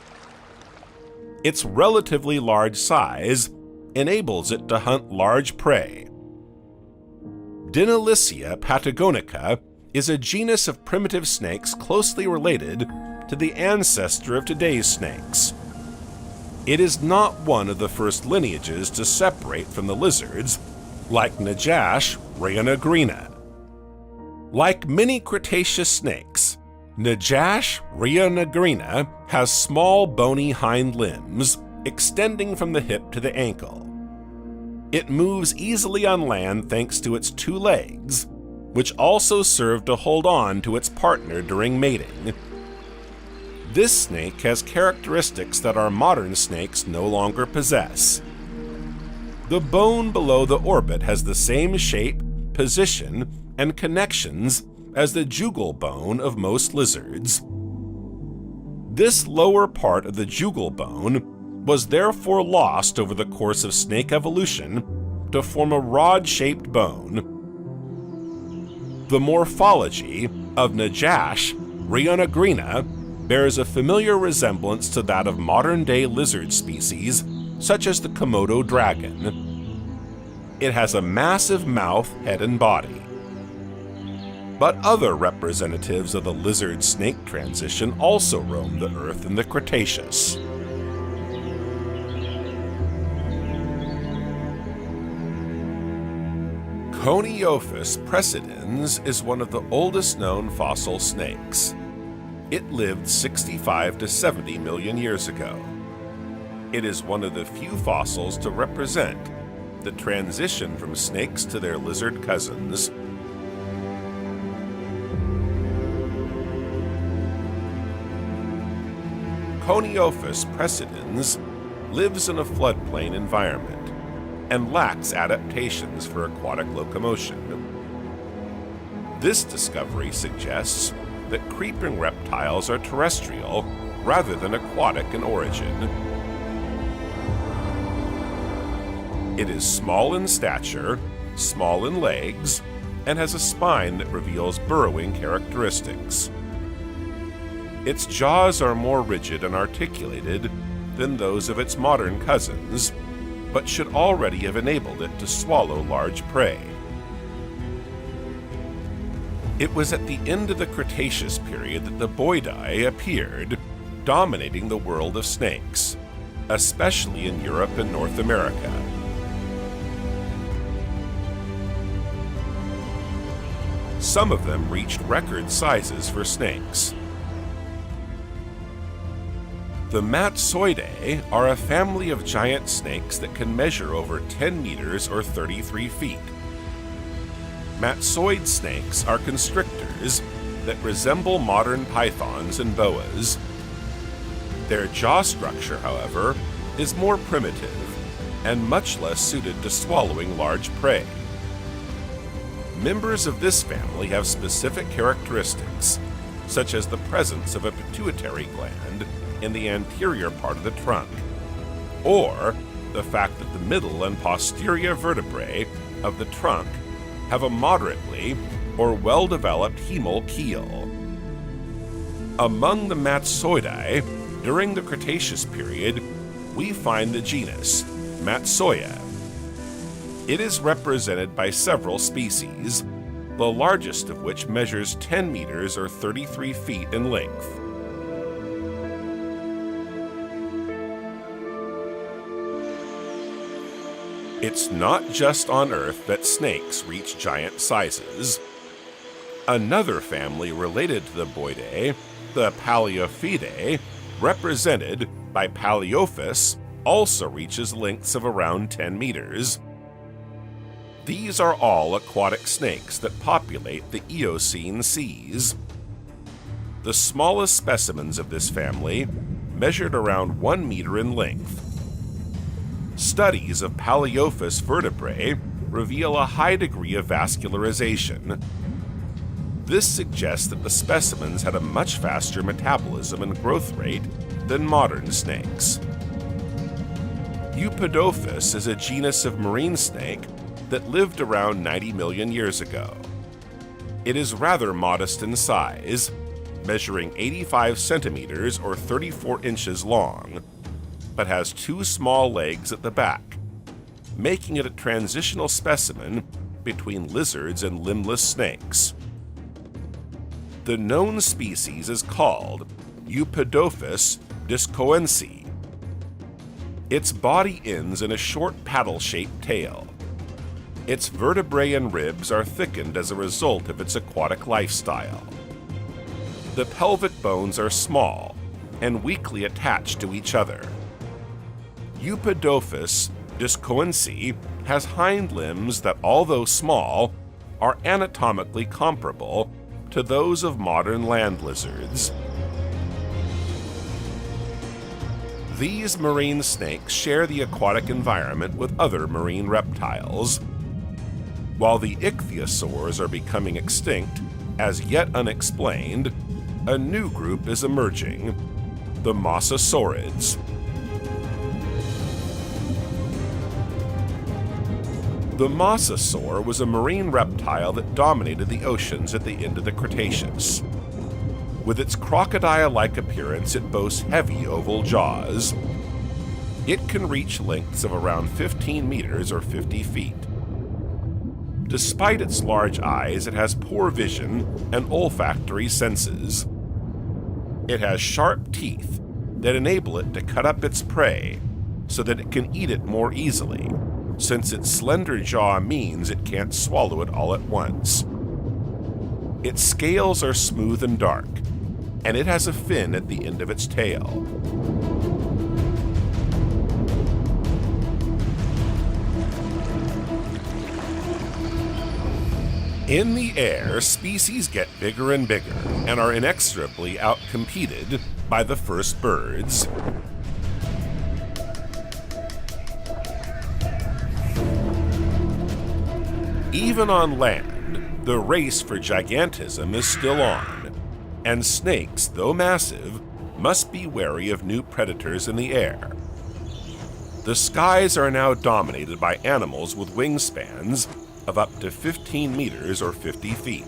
Its relatively large size enables it to hunt large prey. Dinolysia patagonica is a genus of primitive snakes closely related to the ancestor of today's snakes. It is not one of the first lineages to separate from the lizards, like Najash rheonegrina. Like many Cretaceous snakes, Najash rheonegrina has small bony hind limbs extending from the hip to the ankle. It moves easily on land thanks to its 2 legs, which also serve to hold on to its partner during mating. This snake has characteristics that our modern snakes no longer possess. The bone below the orbit has the same shape, position, and connections as the jugal bone of most lizards. This lower part of the jugal bone was therefore lost over the course of snake evolution to form a rod-shaped bone. The morphology of Najash rheonegrina bears a familiar resemblance to that of modern-day lizard species, such as the Komodo dragon. It has a massive mouth, head, and body. But other representatives of the lizard-snake transition also roamed the Earth in the Cretaceous. Coniophis precedens is one of the oldest known fossil snakes. It lived 65 to 70 million years ago. It is one of the few fossils to represent the transition from snakes to their lizard cousins. Coniophis precedens lives in a floodplain environment and lacks adaptations for aquatic locomotion. This discovery suggests that creeping reptiles are terrestrial rather than aquatic in origin. It is small in stature, small in legs, and has a spine that reveals burrowing characteristics. Its jaws are more rigid and articulated than those of its modern cousins, but should already have enabled it to swallow large prey. It was at the end of the Cretaceous period that the Boidae appeared, dominating the world of snakes, especially in Europe and North America. Some of them reached record sizes for snakes. The Matsoidae are a family of giant snakes that can measure over 10 meters or 33 feet. Matsoid snakes are constrictors that resemble modern pythons and boas. Their jaw structure, however, is more primitive and much less suited to swallowing large prey. Members of this family have specific characteristics, such as the presence of a pituitary gland in the anterior part of the trunk, or the fact that the middle and posterior vertebrae of the trunk have a moderately or well-developed hemal keel. Among the Matsoidae, during the Cretaceous period, we find the genus Matsoia. It is represented by several species, the largest of which measures 10 meters or 33 feet in length. It's not just on Earth that snakes reach giant sizes. Another family related to the Boidae, the Paleophidae, represented by Paleophis, also reaches lengths of around 10 meters. These are all aquatic snakes that populate the Eocene seas. The smallest specimens of this family measured around 1 meter in length. Studies of Paleophis vertebrae reveal a high degree of vascularization. This suggests that the specimens had a much faster metabolism and growth rate than modern snakes. Eupodophus is a genus of marine snake that lived around 90 million years ago. It is rather modest in size, measuring 85 centimeters or 34 inches long, but has two small legs at the back, making it a transitional specimen between lizards and limbless snakes. The known species is called Eupodophus discoense. Its body ends in a short paddle-shaped tail. Its vertebrae and ribs are thickened as a result of its aquatic lifestyle. The pelvic bones are small and weakly attached to each other. Eupodophus discoense has hind limbs that, although small, are anatomically comparable to those of modern land lizards. These marine snakes share the aquatic environment with other marine reptiles. While the ichthyosaurs are becoming extinct, as yet unexplained, a new group is emerging, the mosasaurids. The mosasaur was a marine reptile that dominated the oceans at the end of the Cretaceous. With its crocodile-like appearance, it boasts heavy oval jaws. It can reach lengths of around 15 meters or 50 feet. Despite its large eyes, it has poor vision and olfactory senses. It has sharp teeth that enable it to cut up its prey so that it can eat it more easily, since its slender jaw means it can't swallow it all at once. Its scales are smooth and dark, and it has a fin at the end of its tail. In the air, species get bigger and bigger and are inexorably outcompeted by the first birds. Even on land, the race for gigantism is still on, and snakes, though massive, must be wary of new predators in the air. The skies are now dominated by animals with wingspans of up to 15 meters or 50 feet.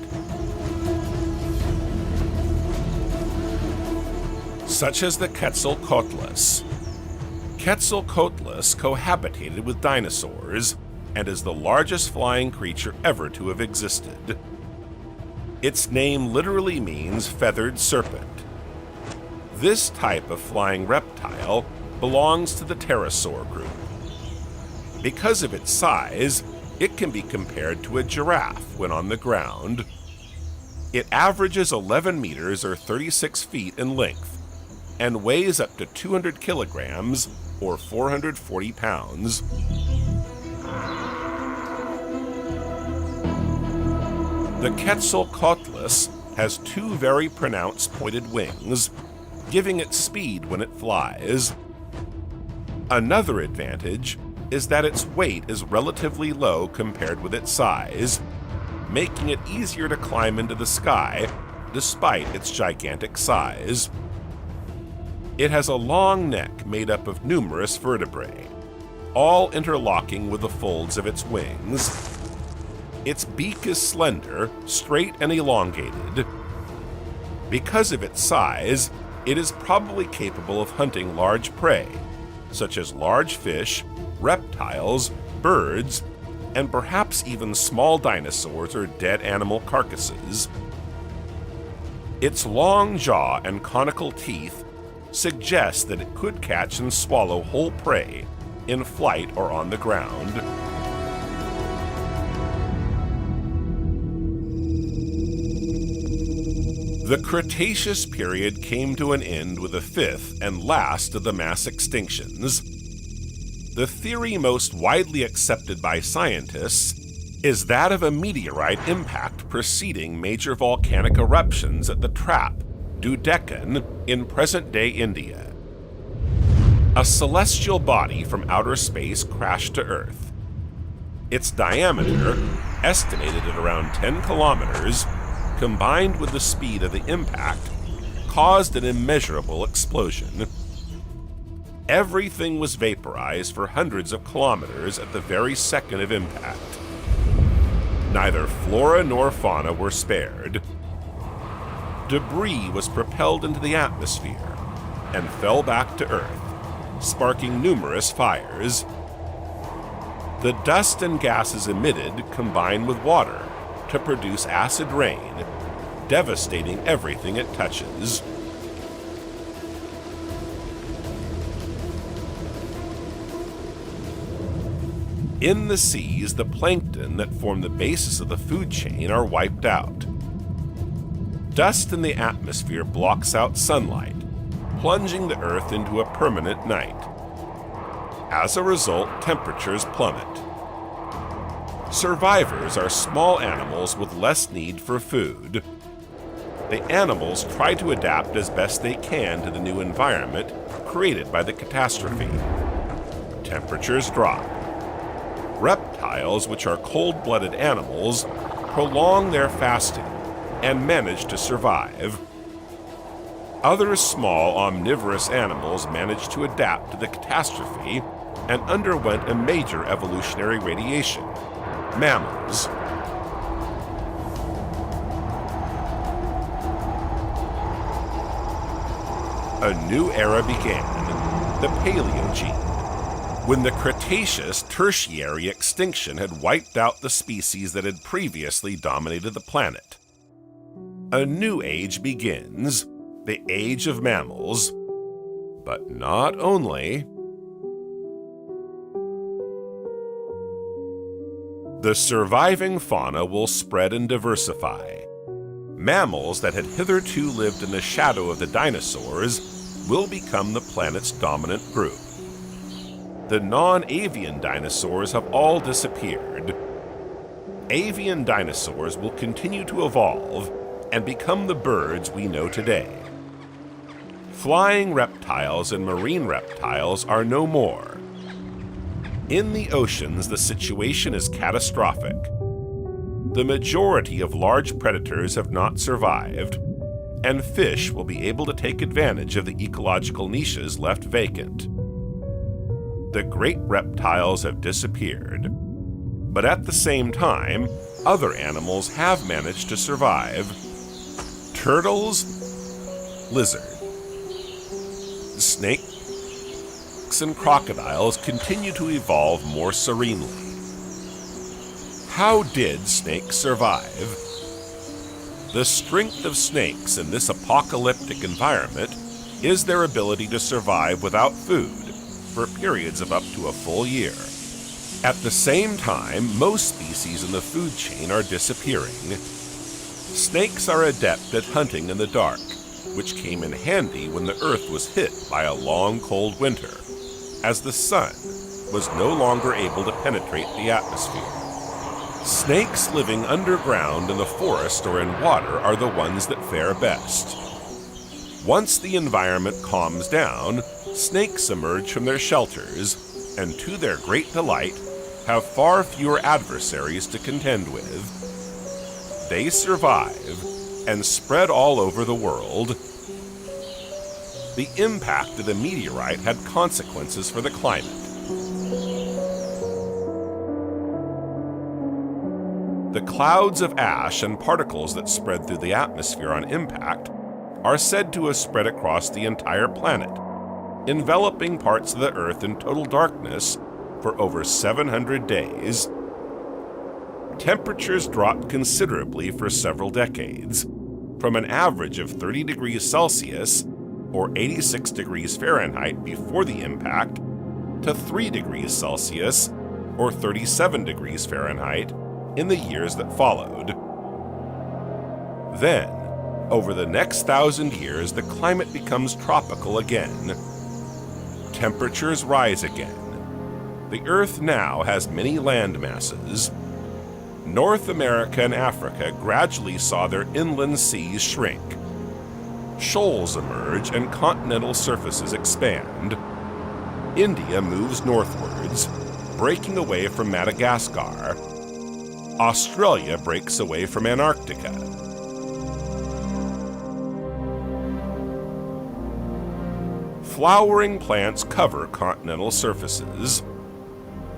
Such as the Quetzalcoatlus. Quetzalcoatlus cohabitated with dinosaurs and is the largest flying creature ever to have existed. Its name literally means feathered serpent. This type of flying reptile belongs to the pterosaur group. Because of its size, it can be compared to a giraffe when on the ground. It averages 11 meters or 36 feet in length and weighs up to 200 kilograms or 440 pounds. The Quetzalcoatlus has two very pronounced pointed wings, giving it speed when it flies. Another advantage is that its weight is relatively low compared with its size, making it easier to climb into the sky despite its gigantic size. It has a long neck made up of numerous vertebrae, all interlocking with the folds of its wings. Its beak is slender, straight, and elongated. Because of its size, it is probably capable of hunting large prey, such as large fish, reptiles, birds, and perhaps even small dinosaurs or dead animal carcasses. Its long jaw and conical teeth suggest that it could catch and swallow whole prey in flight or on the ground. The Cretaceous period came to an end with the fifth and last of the mass extinctions. The theory most widely accepted by scientists is that of a meteorite impact preceding major volcanic eruptions at the Trap, Deccan, in present-day India. A celestial body from outer space crashed to Earth. Its diameter, estimated at around 10 kilometers, combined with the speed of the impact, caused an immeasurable explosion, Everything was vaporized for hundreds of kilometers at the very second of impact. Neither flora nor fauna were spared. Debris was propelled into the atmosphere and fell back to Earth, sparking numerous fires. The dust and gases emitted combine with water to produce acid rain, devastating everything it touches. In the seas, the plankton that form the basis of the food chain are wiped out. Dust in the atmosphere blocks out sunlight, plunging the Earth into a permanent night. As a result, temperatures plummet. Survivors are small animals with less need for food. The animals try to adapt as best they can to the new environment created by the catastrophe. Temperatures drop. Reptiles, which are cold-blooded animals, prolong their fasting and manage to survive. Other small omnivorous animals managed to adapt to the catastrophe and underwent a major evolutionary radiation: mammals. A new era began, the Paleogene, when the Cretaceous-Tertiary extinction had wiped out the species that had previously dominated the planet. A new age begins, the age of mammals, but not only. The surviving fauna will spread and diversify. Mammals that had hitherto lived in the shadow of the dinosaurs will become the planet's dominant group. The non-avian dinosaurs have all disappeared. Avian dinosaurs will continue to evolve and become the birds we know today. Flying reptiles and marine reptiles are no more. In the oceans, the situation is catastrophic. The majority of large predators have not survived, and fish will be able to take advantage of the ecological niches left vacant. The great reptiles have disappeared, but at the same time, other animals have managed to survive. Turtles, lizards, snakes, and crocodiles continue to evolve more serenely. How did snakes survive? The strength of snakes in this apocalyptic environment is their ability to survive without food for periods of up to a full year. At the same time, most species in the food chain are disappearing. Snakes are adept at hunting in the dark, which came in handy when the Earth was hit by a long, cold winter, as the sun was no longer able to penetrate the atmosphere. Snakes living underground in the forest or in water are the ones that fare best. Once the environment calms down, snakes emerge from their shelters and, to their great delight, have far fewer adversaries to contend with. They survive and spread all over the world. The impact of the meteorite had consequences for the climate. The clouds of ash and particles that spread through the atmosphere on impact are said to have spread across the entire planet, enveloping parts of the Earth in total darkness for over 700 days. Temperatures dropped considerably for several decades, from an average of 30 degrees Celsius or 86 degrees Fahrenheit before the impact to 3 degrees Celsius or 37 degrees Fahrenheit in the years that followed. Then, over the next 1,000 years, the climate becomes tropical again. Temperatures rise again. The Earth now has many land masses. North America and Africa gradually saw their inland seas shrink. Shoals emerge and continental surfaces expand. India moves northwards, breaking away from Madagascar. Australia breaks away from Antarctica. Flowering plants cover continental surfaces.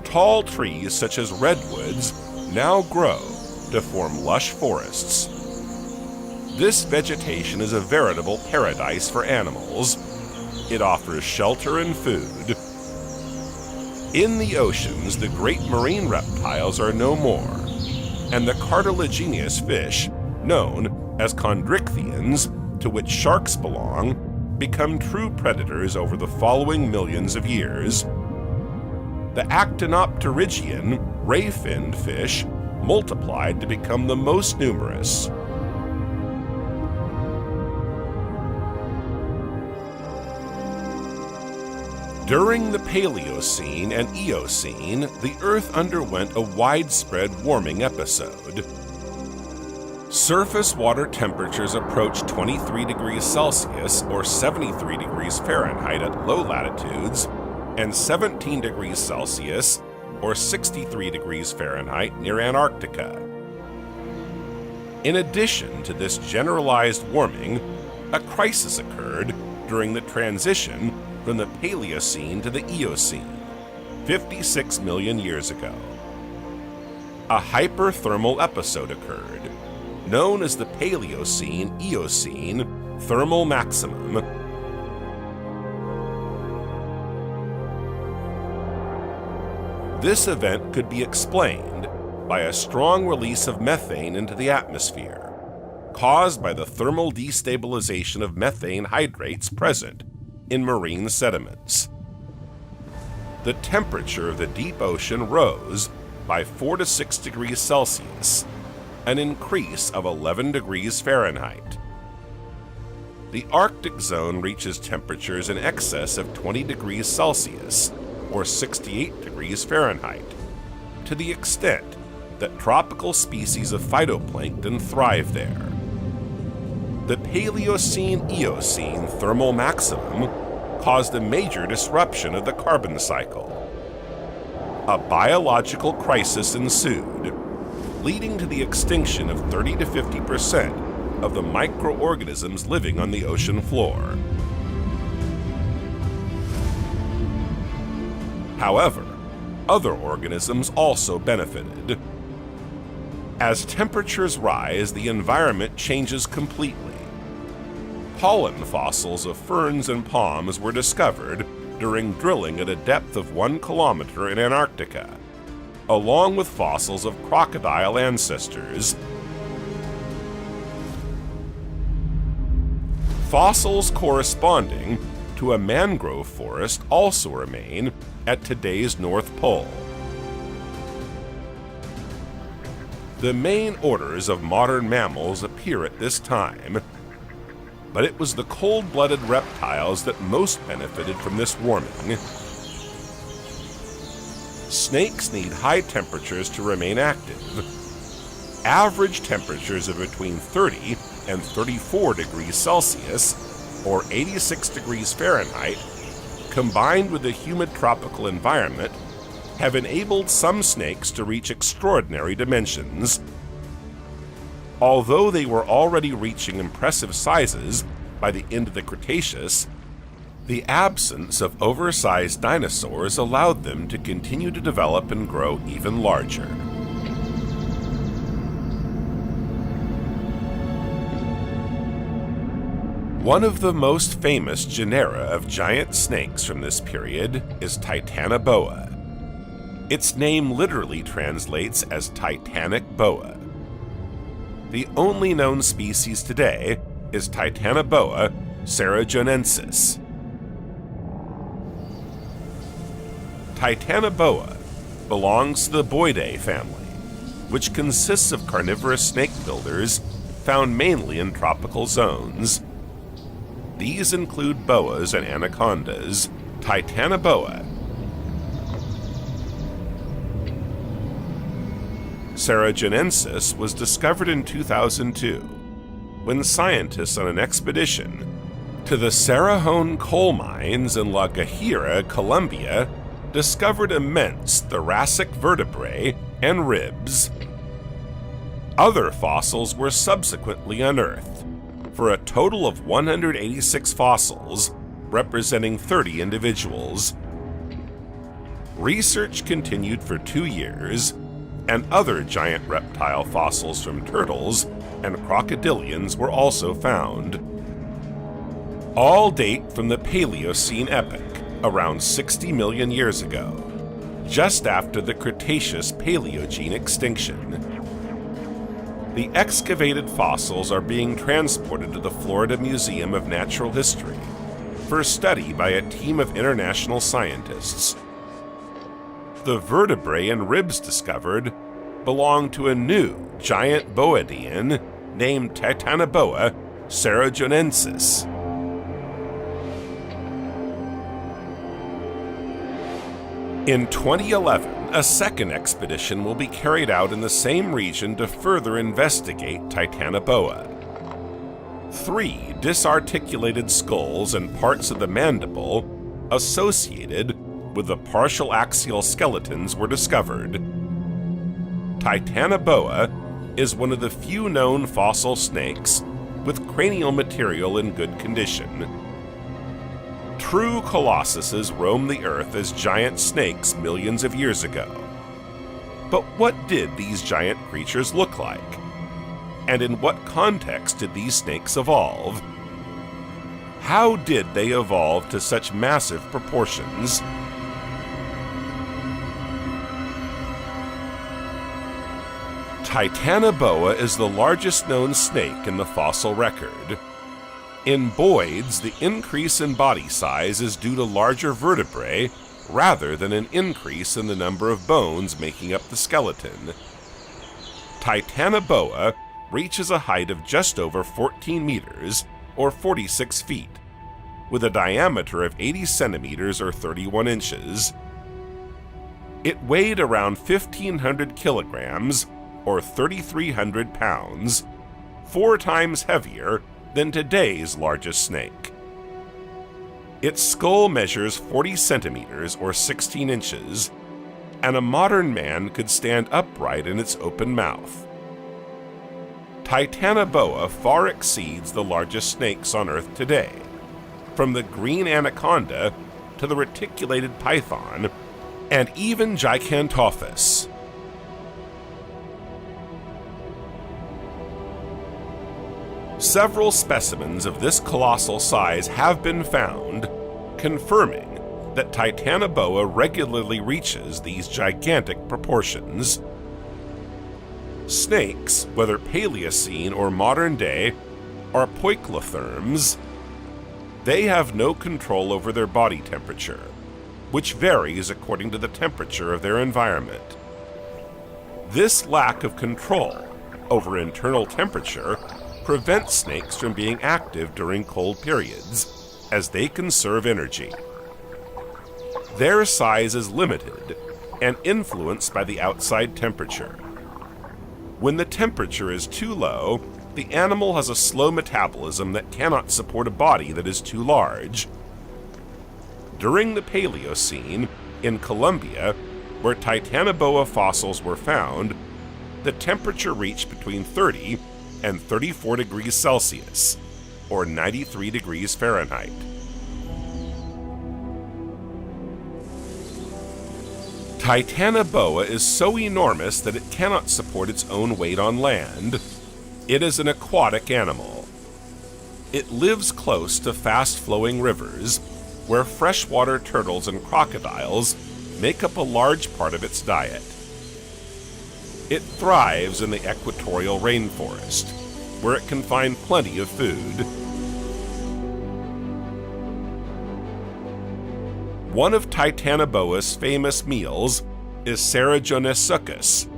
Tall trees such as redwoods now grow to form lush forests. This vegetation is a veritable paradise for animals. It offers shelter and food. In the oceans, the great marine reptiles are no more, and the cartilaginous fish, known as chondrichthyans, to which sharks belong, become true predators over the following millions of years. The actinopterygian, ray-finned fish multiplied to become the most numerous. During the Paleocene and Eocene, the Earth underwent a widespread warming episode. Surface water temperatures approached 23 degrees Celsius or 73 degrees Fahrenheit at low latitudes, and 17 degrees Celsius or 63 degrees Fahrenheit near Antarctica. In addition to this generalized warming, a crisis occurred during the transition from the Paleocene to the Eocene, 56 million years ago. A hyperthermal episode occurred, known as the Paleocene-Eocene thermal maximum. This event could be explained by a strong release of methane into the atmosphere, caused by the thermal destabilization of methane hydrates present in marine sediments. The temperature of the deep ocean rose by 4 to 6 degrees Celsius, an increase of 11 degrees Fahrenheit. The Arctic zone reaches temperatures in excess of 20 degrees Celsius, or 68 degrees Fahrenheit, to the extent that tropical species of phytoplankton thrive there. The Paleocene-Eocene thermal maximum caused a major disruption of the carbon cycle. A biological crisis ensued, leading to the extinction of 30 to 50% of the microorganisms living on the ocean floor. However, other organisms also benefited. As temperatures rise, the environment changes completely. Pollen fossils of ferns and palms were discovered during drilling at a depth of 1 kilometer in Antarctica, along with fossils of crocodile ancestors. Fossils corresponding to a mangrove forest also remain at today's North Pole. The main orders of modern mammals appear at this time, but it was the cold-blooded reptiles that most benefited from this warming. Snakes need high temperatures to remain active. Average temperatures of between 30 and 34 degrees Celsius, or 86 degrees Fahrenheit, combined with a humid tropical environment, have enabled some snakes to reach extraordinary dimensions. Although they were already reaching impressive sizes by the end of the Cretaceous, the absence of oversized dinosaurs allowed them to continue to develop and grow even larger. One of the most famous genera of giant snakes from this period is Titanoboa. Its name literally translates as Titanic boa. The only known species today is Titanoboa cerrejonensis. Titanoboa belongs to the Boidae family, which consists of carnivorous snake builders found mainly in tropical zones. These include boas and anacondas. Titanoboa cerrejonensis was discovered in 2002 when scientists on an expedition to the Cerrejón coal mines in La Guajira, Colombia, discovered immense thoracic vertebrae and ribs. Other fossils were subsequently unearthed. For a total of 186 fossils, representing 30 individuals. Research continued for 2 years, and other giant reptile fossils from turtles and crocodilians were also found. All date from the Paleocene epoch, around 60 million years ago, just after the Cretaceous-Paleogene extinction. The excavated fossils are being transported to the Florida Museum of Natural History for study by a team of international scientists. The vertebrae and ribs discovered belong to a new giant boidian named Titanoboa cerrejonensis. In 2011, a second expedition will be carried out in the same region to further investigate Titanoboa. 3 disarticulated skulls and parts of the mandible associated with the partial axial skeletons were discovered. Titanoboa is one of the few known fossil snakes with cranial material in good condition. True colossuses roamed the earth as giant snakes millions of years ago. But what did these giant creatures look like? And in what context did these snakes evolve? How did they evolve to such massive proportions? Titanoboa is the largest known snake in the fossil record. In boids, the increase in body size is due to larger vertebrae rather than an increase in the number of bones making up the skeleton. Titanoboa reaches a height of just over 14 meters, or 46 feet, with a diameter of 80 centimeters or 31 inches. It weighed around 1,500 kilograms, or 3,300 pounds, 4 times heavier than today's largest snake. Its skull measures 40 centimeters or 16 inches, and a modern man could stand upright in its open mouth. Titanoboa far exceeds the largest snakes on Earth today, from the green anaconda to the reticulated python, and even Gigantophis. Several specimens of this colossal size have been found, confirming that Titanoboa regularly reaches these gigantic proportions. Snakes, whether Paleocene or modern day, are poikilotherms. They have no control over their body temperature, which varies according to the temperature of their environment. This lack of control over internal temperature prevents snakes from being active during cold periods, as they conserve energy. Their size is limited and influenced by the outside temperature. When the temperature is too low, the animal has a slow metabolism that cannot support a body that is too large. During the Paleocene, in Colombia, where Titanoboa fossils were found, the temperature reached between 30 and 34 degrees Celsius, or 93 degrees Fahrenheit. Titanoboa is so enormous that it cannot support its own weight on land. It is an aquatic animal. It lives close to fast-flowing rivers, where freshwater turtles and crocodiles make up a large part of its diet. It thrives in the equatorial rainforest, where it can find plenty of food. One of Titanoboa's famous meals is Cerrejonensis.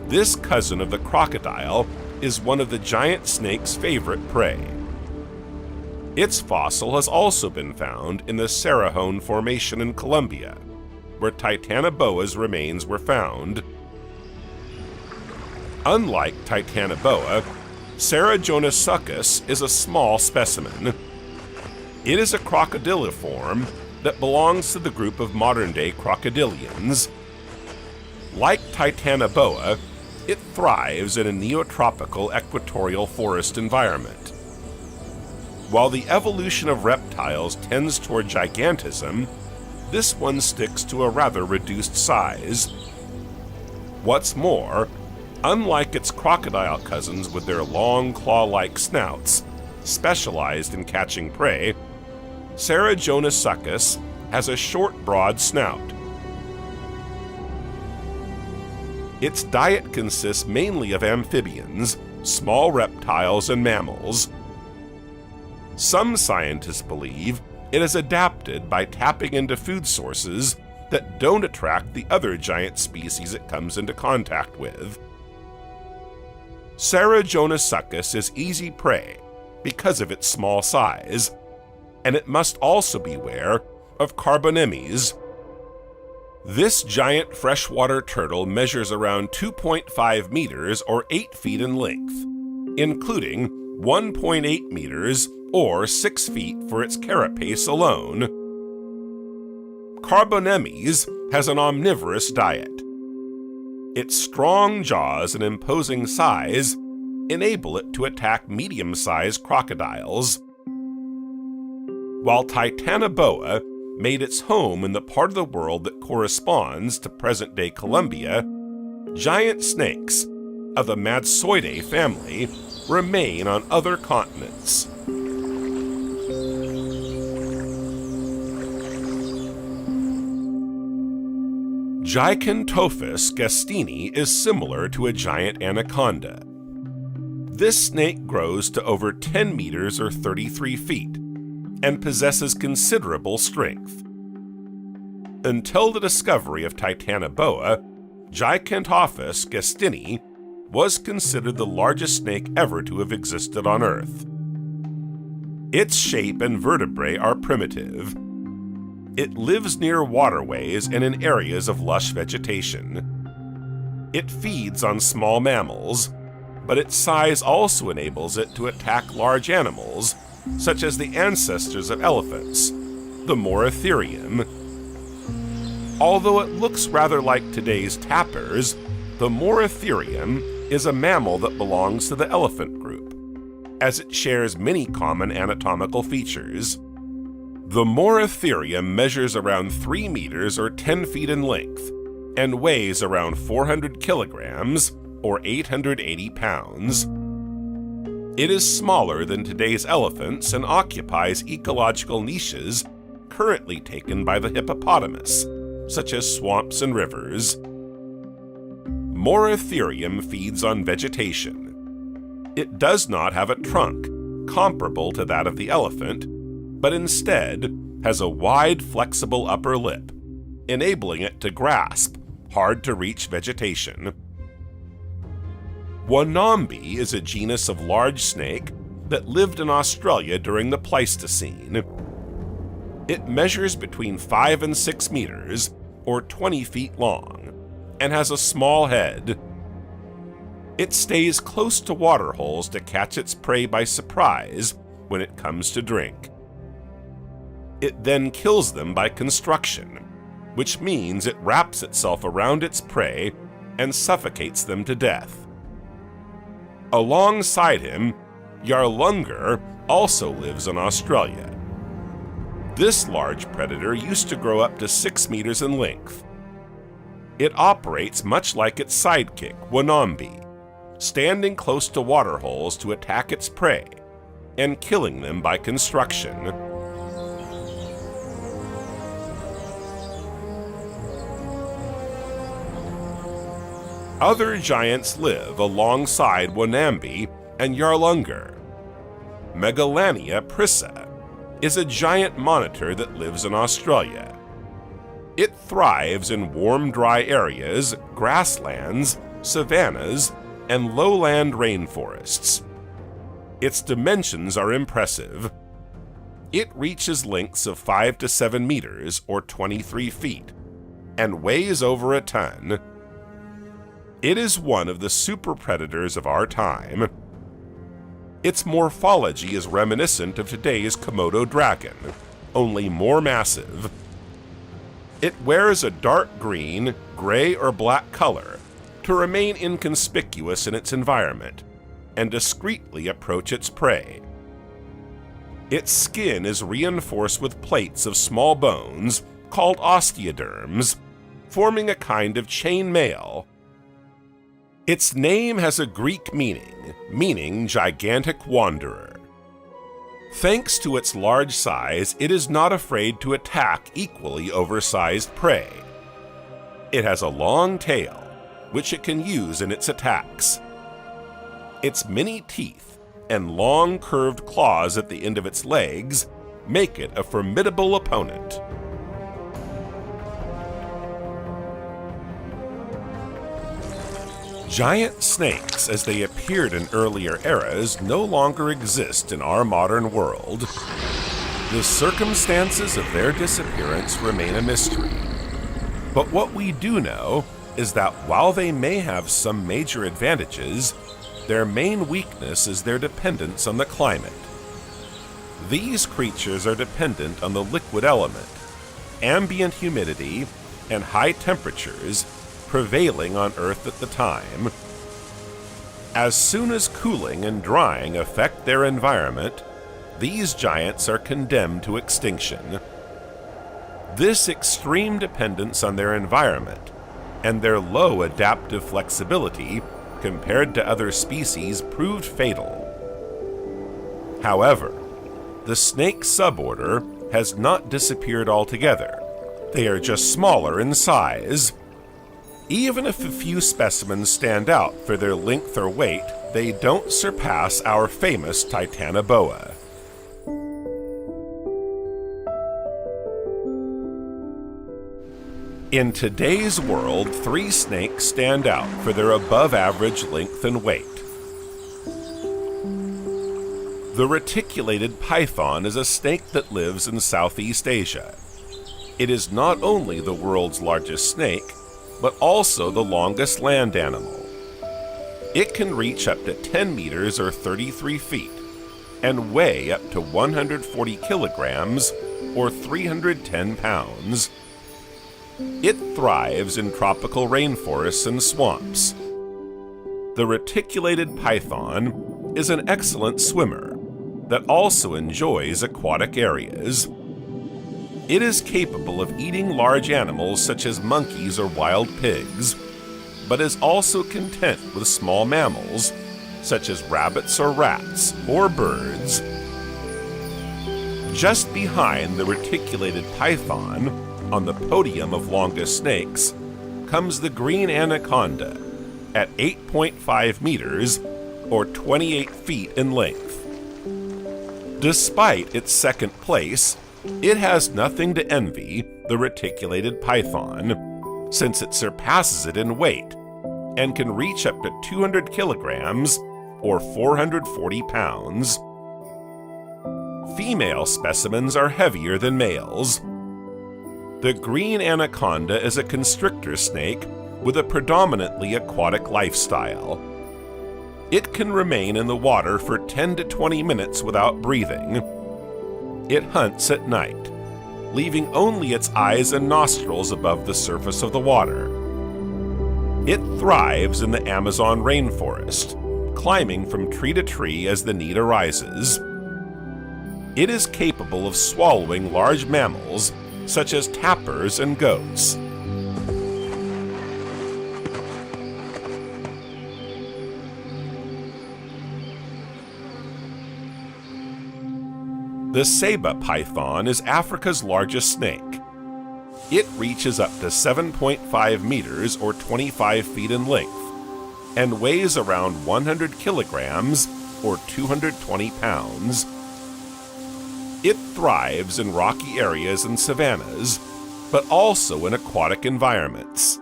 This cousin of the crocodile is one of the giant snake's favorite prey. Its fossil has also been found in the Cerrejón Formation in Colombia, where Titanoboa's remains were found. Unlike Titanoboa, Cerrejonensis is a small specimen. It is a crocodiliform that belongs to the group of modern-day crocodilians. Like Titanoboa, it thrives in a neotropical equatorial forest environment. While the evolution of reptiles tends toward gigantism, this one sticks to a rather reduced size. What's more, unlike its crocodile cousins with their long claw-like snouts, specialized in catching prey, Ceratosaurus has a short, broad snout. Its diet consists mainly of amphibians, small reptiles, and mammals. Some scientists believe it is adapted by tapping into food sources that don't attract the other giant species it comes into contact with. Ceratosaurus is easy prey because of its small size, and it must also beware of carbonemes. This giant freshwater turtle measures around 2.5 meters or 8 feet in length, including 1.8 meters or 6 feet for its carapace alone. Carbonemes has an omnivorous diet. Its strong jaws and imposing size enable it to attack medium-sized crocodiles. While Titanoboa made its home in the part of the world that corresponds to present-day Colombia, giant snakes of the Madsoidae family remain on other continents. Gigantophis gastini is similar to a giant anaconda. This snake grows to over 10 meters or 33 feet and possesses considerable strength. Until the discovery of Titanoboa, Gigantophis gastini was considered the largest snake ever to have existed on Earth. Its shape and vertebrae are primitive. It lives near waterways and in areas of lush vegetation. It feeds on small mammals, but its size also enables it to attack large animals, such as the ancestors of elephants, the Moratherium. Although it looks rather like today's tapirs, the Moratherium is a mammal that belongs to the elephant group, as it shares many common anatomical features. The Moratherium measures around 3 meters or 10 feet in length and weighs around 400 kilograms or 880 pounds. It is smaller than today's elephants and occupies ecological niches currently taken by the hippopotamus, such as swamps and rivers. Moratherium feeds on vegetation. It does not have a trunk comparable to that of the elephant, but instead has a wide, flexible upper lip, enabling it to grasp hard-to-reach vegetation. Wanambi is a genus of large snake that lived in Australia during the Pleistocene. It measures between 5 and 6 meters, or 20 feet long, and has a small head. It stays close to water holes to catch its prey by surprise when it comes to drink. It then kills them by constriction, which means it wraps itself around its prey and suffocates them to death. Alongside him, Yarlungar also lives in Australia. This large predator used to grow up to 6 meters in length. It operates much like its sidekick, Wanambi, standing close to water holes to attack its prey and killing them by constriction. Other giants live alongside Wanambi and Yarlungar. Megalania prissa is a giant monitor that lives in Australia. It thrives in warm, dry areas, grasslands, savannas, and lowland rainforests. Its dimensions are impressive. It reaches lengths of 5 to 7 meters, or 23 feet, and weighs over a ton. It is one of the super predators of our time. Its morphology is reminiscent of today's Komodo dragon, only more massive. It wears a dark green, gray, or black color to remain inconspicuous in its environment and discreetly approach its prey. Its skin is reinforced with plates of small bones called osteoderms, forming a kind of chain mail. Its name has a Greek meaning gigantic wanderer. Thanks to its large size, it is not afraid to attack equally oversized prey. It has a long tail, which it can use in its attacks. Its many teeth and long curved claws at the end of its legs make it a formidable opponent. Giant snakes, as they appeared in earlier eras, no longer exist in our modern world. The circumstances of their disappearance remain a mystery. But what we do know is that while they may have some major advantages, their main weakness is their dependence on the climate. These creatures are dependent on the liquid element, ambient humidity, and high temperatures prevailing on Earth at the time. As soon as cooling and drying affect their environment, these giants are condemned to extinction. This extreme dependence on their environment and their low adaptive flexibility compared to other species proved fatal. However, the snake suborder has not disappeared altogether. They are just smaller in size. Even if a few specimens stand out for their length or weight, they don't surpass our famous Titanoboa. In today's world, 3 snakes stand out for their above-average length and weight. The reticulated python is a snake that lives in Southeast Asia. It is not only the world's largest snake, but also the longest land animal. It can reach up to 10 meters or 33 feet and weigh up to 140 kilograms or 310 pounds. It thrives in tropical rainforests and swamps. The reticulated python is an excellent swimmer that also enjoys aquatic areas. It is capable of eating large animals such as monkeys or wild pigs, but is also content with small mammals such as rabbits or rats or birds. Just behind the reticulated python, on the podium of longest snakes, comes the green anaconda at 8.5 meters or 28 feet in length. Despite its second place, it has nothing to envy the reticulated python, since it surpasses it in weight and can reach up to 200 kilograms or 440 pounds. Female specimens are heavier than males. The green anaconda is a constrictor snake with a predominantly aquatic lifestyle. It can remain in the water for 10 to 20 minutes without breathing. It hunts at night, leaving only its eyes and nostrils above the surface of the water. It thrives in the Amazon rainforest, climbing from tree to tree as the need arises. It is capable of swallowing large mammals such as tapirs and goats. The Saba python is Africa's largest snake. It reaches up to 7.5 meters or 25 feet in length and weighs around 100 kilograms or 220 pounds. It thrives in rocky areas and savannas, but also in aquatic environments.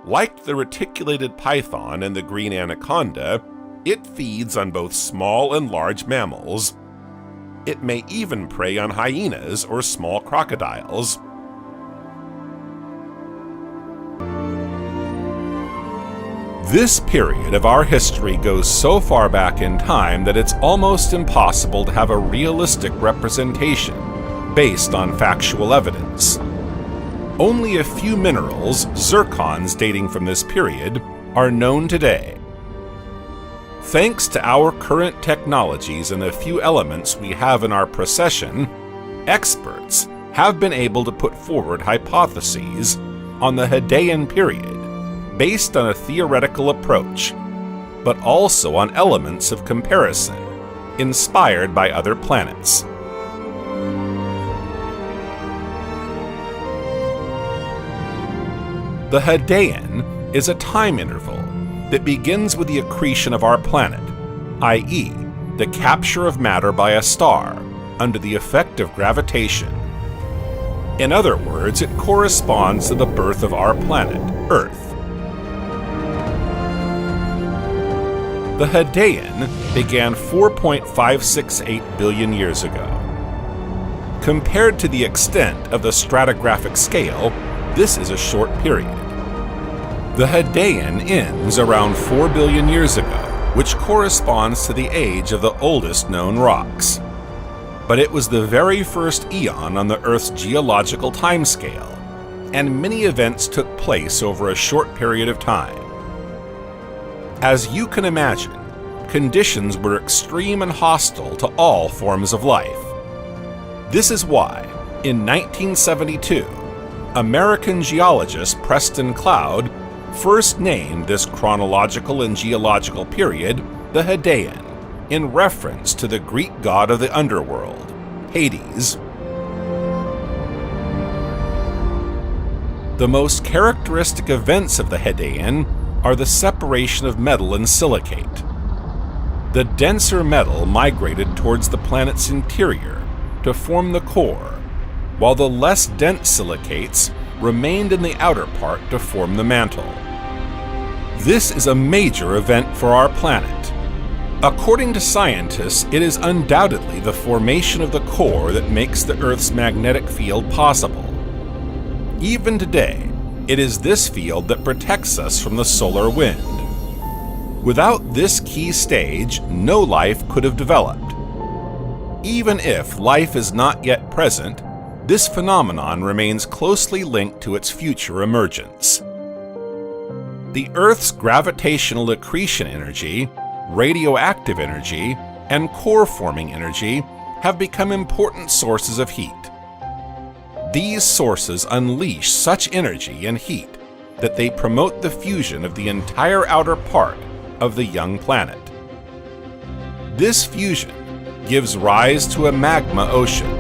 Like the reticulated python and the green anaconda, it feeds on both small and large mammals. It may even prey on hyenas or small crocodiles. This period of our history goes so far back in time that it's almost impossible to have a realistic representation based on factual evidence. Only a few minerals, zircons dating from this period, are known today. Thanks to our current technologies and the few elements we have in our procession, experts have been able to put forward hypotheses on the Hadean period based on a theoretical approach, but also on elements of comparison inspired by other planets. The Hadean is a time interval that begins with the accretion of our planet, i.e., the capture of matter by a star under the effect of gravitation. In other words, it corresponds to the birth of our planet, Earth. The Hadean began 4.568 billion years ago. Compared to the extent of the stratigraphic scale, this is a short period. The Hadean ends around 4 billion years ago, which corresponds to the age of the oldest known rocks. But it was the very first eon on the Earth's geological timescale, and many events took place over a short period of time. As you can imagine, conditions were extreme and hostile to all forms of life. This is why, in 1972, American geologist Preston Cloud first named this chronological and geological period the Hadean, in reference to the Greek god of the underworld, Hades. The most characteristic events of the Hadean are the separation of metal and silicate. The denser metal migrated towards the planet's interior to form the core, while the less dense silicates remained in the outer part to form the mantle. This is a major event for our planet. According to scientists, it is undoubtedly the formation of the core that makes the Earth's magnetic field possible. Even today, it is this field that protects us from the solar wind. Without this key stage, no life could have developed. Even if life is not yet present, this phenomenon remains closely linked to its future emergence. The Earth's gravitational accretion energy, radioactive energy, and core-forming energy have become important sources of heat. These sources unleash such energy and heat that they promote the fusion of the entire outer part of the young planet. This fusion gives rise to a magma ocean.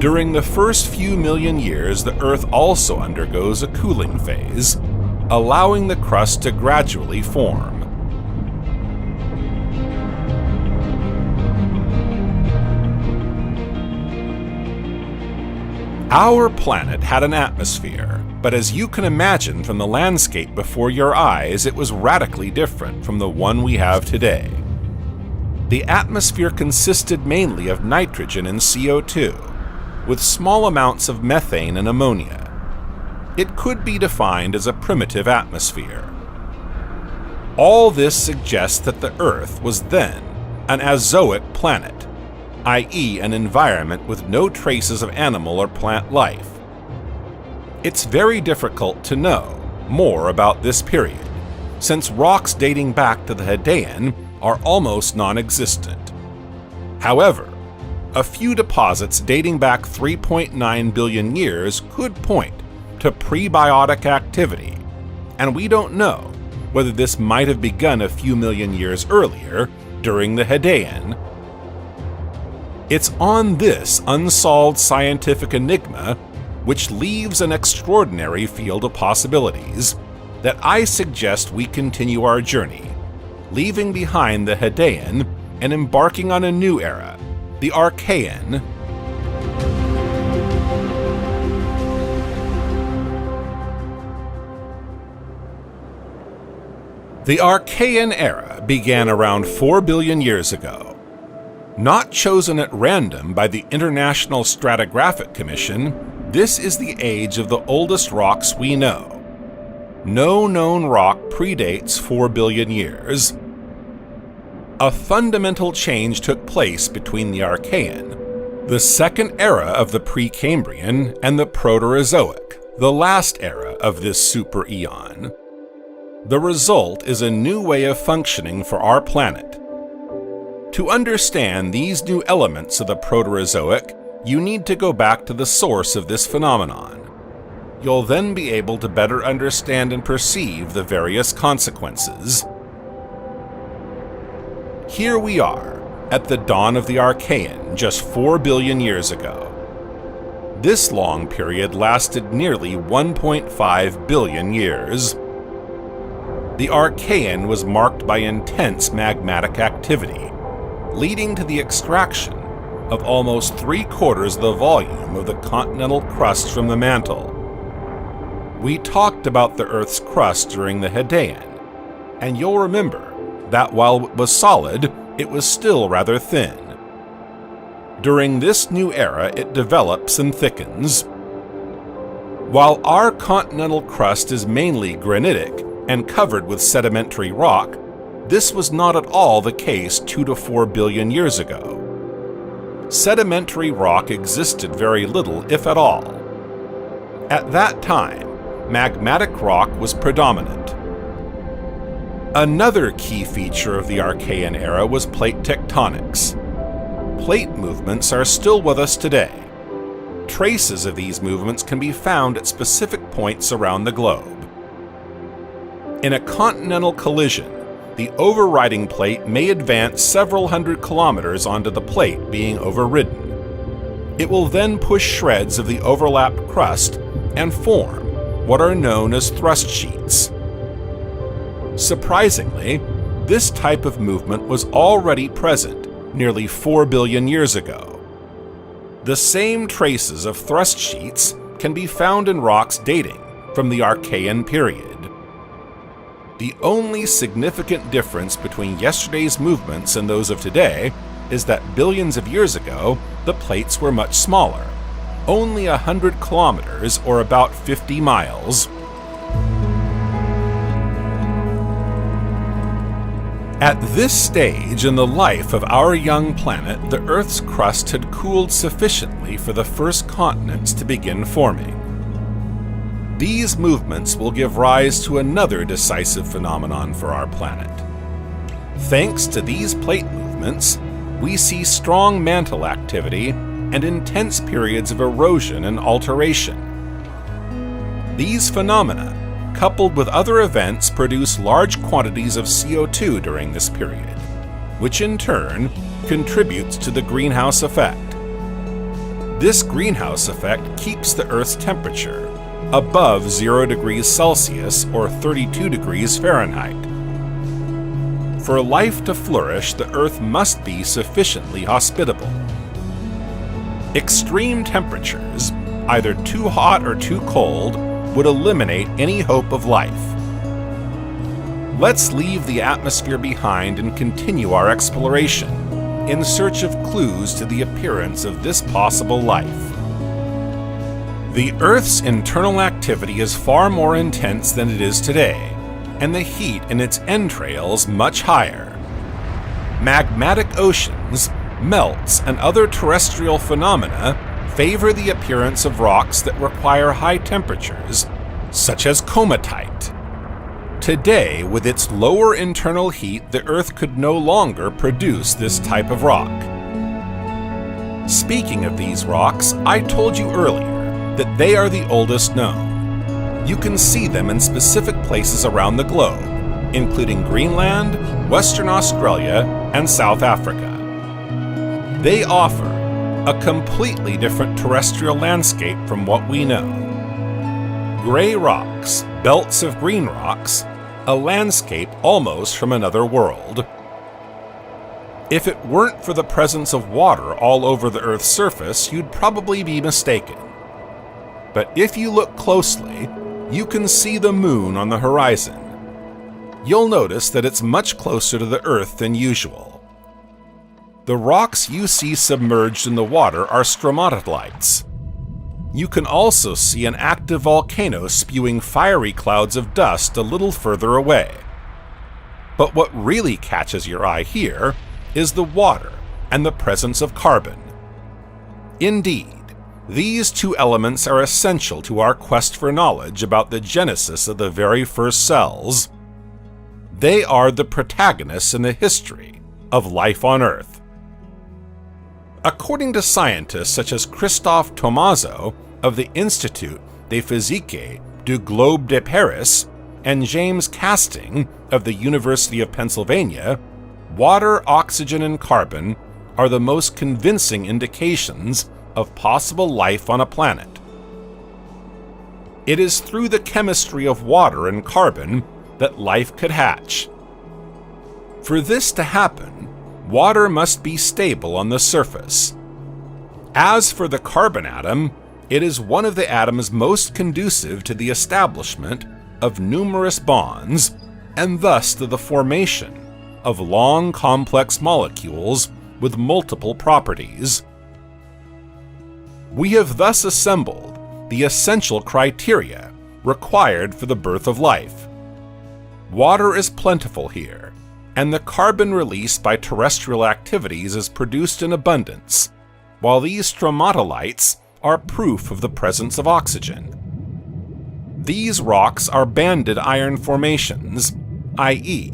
During the first few million years, the Earth also undergoes a cooling phase, allowing the crust to gradually form. Our planet had an atmosphere, but as you can imagine from the landscape before your eyes, it was radically different from the one we have today. The atmosphere consisted mainly of nitrogen and CO2, with small amounts of methane and ammonia. It could be defined as a primitive atmosphere. All this suggests that the Earth was then an azoic planet, i.e., an environment with no traces of animal or plant life. It's very difficult to know more about this period, since rocks dating back to the Hadean are almost non-existent. However, a few deposits dating back 3.9 billion years could point to prebiotic activity, and we don't know whether this might have begun a few million years earlier during the Hadean. It's on this unsolved scientific enigma, which leaves an extraordinary field of possibilities, that I suggest we continue our journey, leaving behind the Hadean and embarking on a new era, the Archean. The Archean era began around 4 billion years ago. Not chosen at random by the International Stratigraphic Commission, this is the age of the oldest rocks we know. No known rock predates 4 billion years. A fundamental change took place between the Archean, the second era of the Precambrian, and the Proterozoic, the last era of this super eon. The result is a new way of functioning for our planet. To understand these new elements of the Proterozoic, you need to go back to the source of this phenomenon. You'll then be able to better understand and perceive the various consequences. Here we are, at the dawn of the Archean, just 4 billion years ago. This long period lasted nearly 1.5 billion years. The Archean was marked by intense magmatic activity, leading to the extraction of almost 3/4 of the volume of the continental crust from the mantle. We talked about the Earth's crust during the Hadean, and you'll remember that while it was solid, it was still rather thin. During this new era, it develops and thickens. While our continental crust is mainly granitic and covered with sedimentary rock, this was not at all the case 2 to 4 billion years ago. Sedimentary rock existed very little, if at all. At that time, magmatic rock was predominant. Another key feature of the Archean era was plate tectonics. Plate movements are still with us today. Traces of these movements can be found at specific points around the globe. In a continental collision, the overriding plate may advance several hundred kilometers onto the plate being overridden. It will then push shreds of the overlapped crust and form what are known as thrust sheets. Surprisingly, this type of movement was already present nearly 4 billion years ago. The same traces of thrust sheets can be found in rocks dating from the Archean period. The only significant difference between yesterday's movements and those of today is that billions of years ago, the plates were much smaller, only 100 kilometers or about 50 miles. At this stage in the life of our young planet, the Earth's crust had cooled sufficiently for the first continents to begin forming. These movements will give rise to another decisive phenomenon for our planet. Thanks to these plate movements, we see strong mantle activity and intense periods of erosion and alteration. These phenomena, coupled with other events, produce large quantities of CO2 during this period, which in turn contributes to the greenhouse effect. This greenhouse effect keeps the Earth's temperature above 0 degrees Celsius or 32 degrees Fahrenheit. For life to flourish, the Earth must be sufficiently hospitable. Extreme temperatures, either too hot or too cold, would eliminate any hope of life. Let's leave the atmosphere behind and continue our exploration in search of clues to the appearance of this possible life. The Earth's internal activity is far more intense than it is today, and the heat in its entrails much higher. Magmatic oceans, melts, and other terrestrial phenomena favor the appearance of rocks that require high temperatures, such as comatite. Today, with its lower internal heat, the Earth could no longer produce this type of rock. Speaking of these rocks, I told you earlier that they are the oldest known. You can see them in specific places around the globe, including Greenland, Western Australia, and South Africa. They offer a completely different terrestrial landscape from what we know. Gray rocks, belts of green rocks, a landscape almost from another world. If it weren't for the presence of water all over the Earth's surface, you'd probably be mistaken. But if you look closely, you can see the moon on the horizon. You'll notice that it's much closer to the Earth than usual. The rocks you see submerged in the water are stromatolites. You can also see an active volcano spewing fiery clouds of dust a little further away. But what really catches your eye here is the water and the presence of carbon. Indeed, these two elements are essential to our quest for knowledge about the genesis of the very first cells They are the protagonists in the history of life on Earth. According to scientists such as Christophe Tomaso of the Institut de Physique du Globe de Paris and James Casting of the University of Pennsylvania, water, oxygen, and carbon are the most convincing indications of possible life on a planet. It is through the chemistry of water and carbon that life could hatch. For this to happen, water must be stable on the surface. As for the carbon atom, it is one of the atoms most conducive to the establishment of numerous bonds, and thus to the formation of long, complex molecules with multiple properties. We have thus assembled the essential criteria required for the birth of life. Water is plentiful here, and the carbon released by terrestrial activities is produced in abundance, while these stromatolites are proof of the presence of oxygen. These rocks are banded iron formations, i.e.,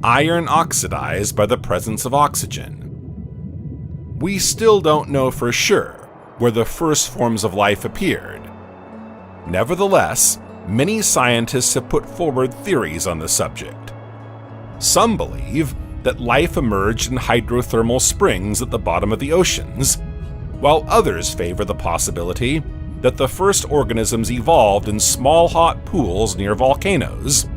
iron oxidized by the presence of oxygen. We still don't know for sure where the first forms of life appeared. Nevertheless, many scientists have put forward theories on the subject. Some believe that life emerged in hydrothermal springs at the bottom of the oceans, while others favor the possibility that the first organisms evolved in small hot pools near volcanoes.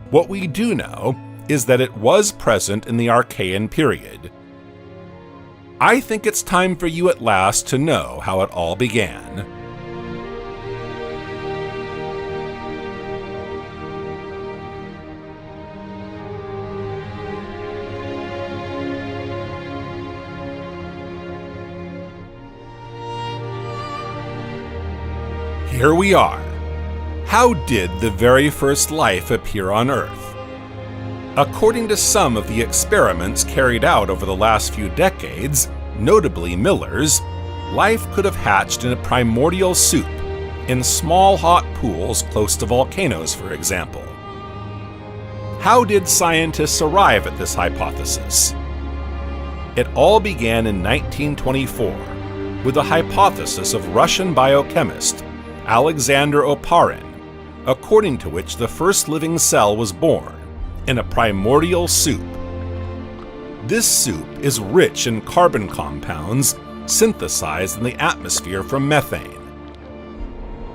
What we do know is that it was present in the Archean period. I think it's time for you at last to know how it all began. Here we are. How did the very first life appear on Earth? According to some of the experiments carried out over the last few decades, notably Miller's, life could have hatched in a primordial soup, in small hot pools close to volcanoes, for example. How did scientists arrive at this hypothesis? It all began in 1924 with the hypothesis of Russian biochemist Alexander Oparin, according to which the first living cell was born in a primordial soup. This soup is rich in carbon compounds synthesized in the atmosphere from methane.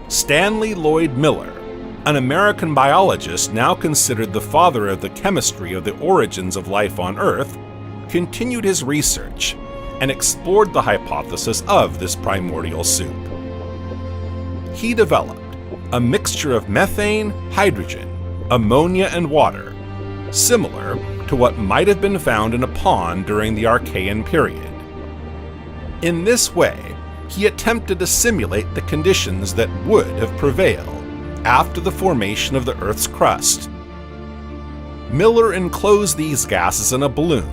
Stanley Lloyd Miller, an American biologist now considered the father of the chemistry of the origins of life on Earth, continued his research and explored the hypothesis of this primordial soup. He developed a mixture of methane, hydrogen, ammonia, and water, similar to what might have been found in a pond during the Archean period. In this way, he attempted to simulate the conditions that would have prevailed after the formation of the Earth's crust. Miller enclosed these gases in a balloon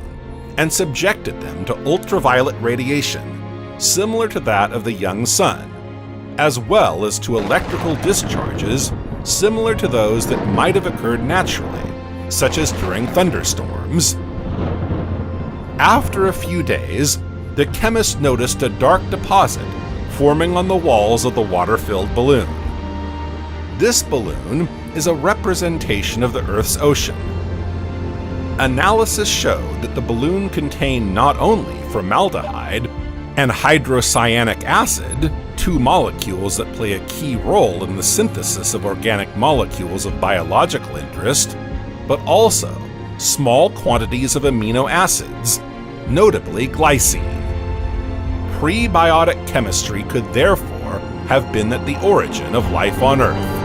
and subjected them to ultraviolet radiation, similar to that of the young sun, as well as to electrical discharges similar to those that might have occurred naturally, such as during thunderstorms. After a few days, the chemist noticed a dark deposit forming on the walls of the water-filled balloon. This balloon is a representation of the Earth's ocean. Analysis showed that the balloon contained not only formaldehyde and hydrocyanic acid, two molecules that play a key role in the synthesis of organic molecules of biological interest, but also small quantities of amino acids, notably glycine. Prebiotic chemistry could therefore have been at the origin of life on Earth.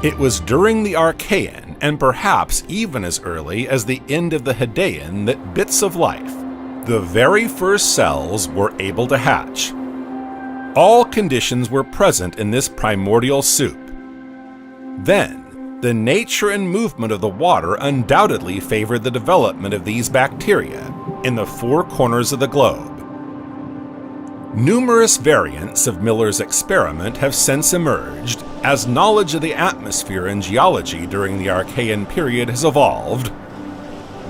It was during the Archean, and perhaps even as early as the end of the Hadean, that bits of life, the very first cells, were able to hatch. All conditions were present in this primordial soup. Then, the nature and movement of the water undoubtedly favored the development of these bacteria in the four corners of the globe. Numerous variants of Miller's experiment have since emerged as knowledge of the atmosphere and geology during the Archean period has evolved.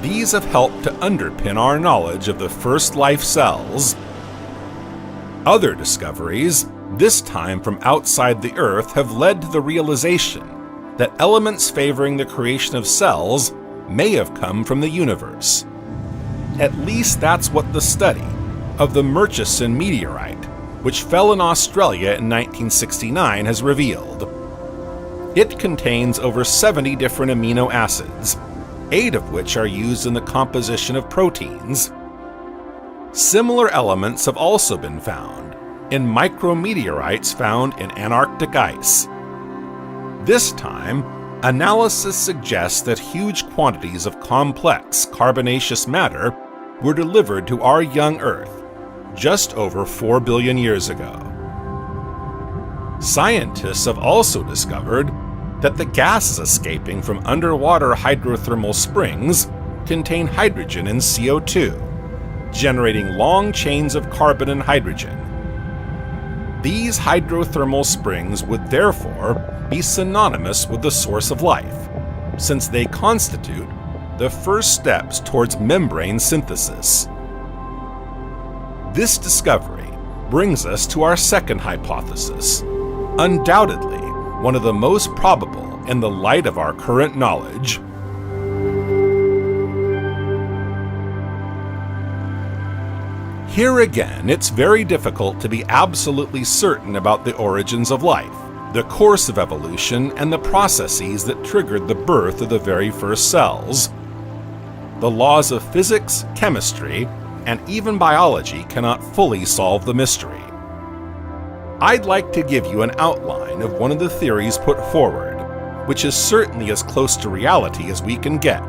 These have helped to underpin our knowledge of the first life cells. Other discoveries, this time from outside the Earth, have led to the realization that elements favoring the creation of cells may have come from the universe. At least that's what the study of the Murchison meteorite, which fell in Australia in 1969, has revealed. It contains over 70 different amino acids, 8 of which are used in the composition of proteins. Similar elements have also been found in micrometeorites found in Antarctic ice. This time, analysis suggests that huge quantities of complex carbonaceous matter were delivered to our young Earth just over 4 billion years ago. Scientists have also discovered that the gases escaping from underwater hydrothermal springs contain hydrogen and CO2, generating long chains of carbon and hydrogen. These hydrothermal springs would therefore be synonymous with the source of life, since they constitute the first steps towards membrane synthesis. This discovery brings us to our second hypothesis, undoubtedly one of the most probable in the light of our current knowledge. Here again, it's very difficult to be absolutely certain about the origins of life, the course of evolution, and the processes that triggered the birth of the very first cells. The laws of physics, chemistry, and even biology cannot fully solve the mystery. I'd like to give you an outline of one of the theories put forward, which is certainly as close to reality as we can get,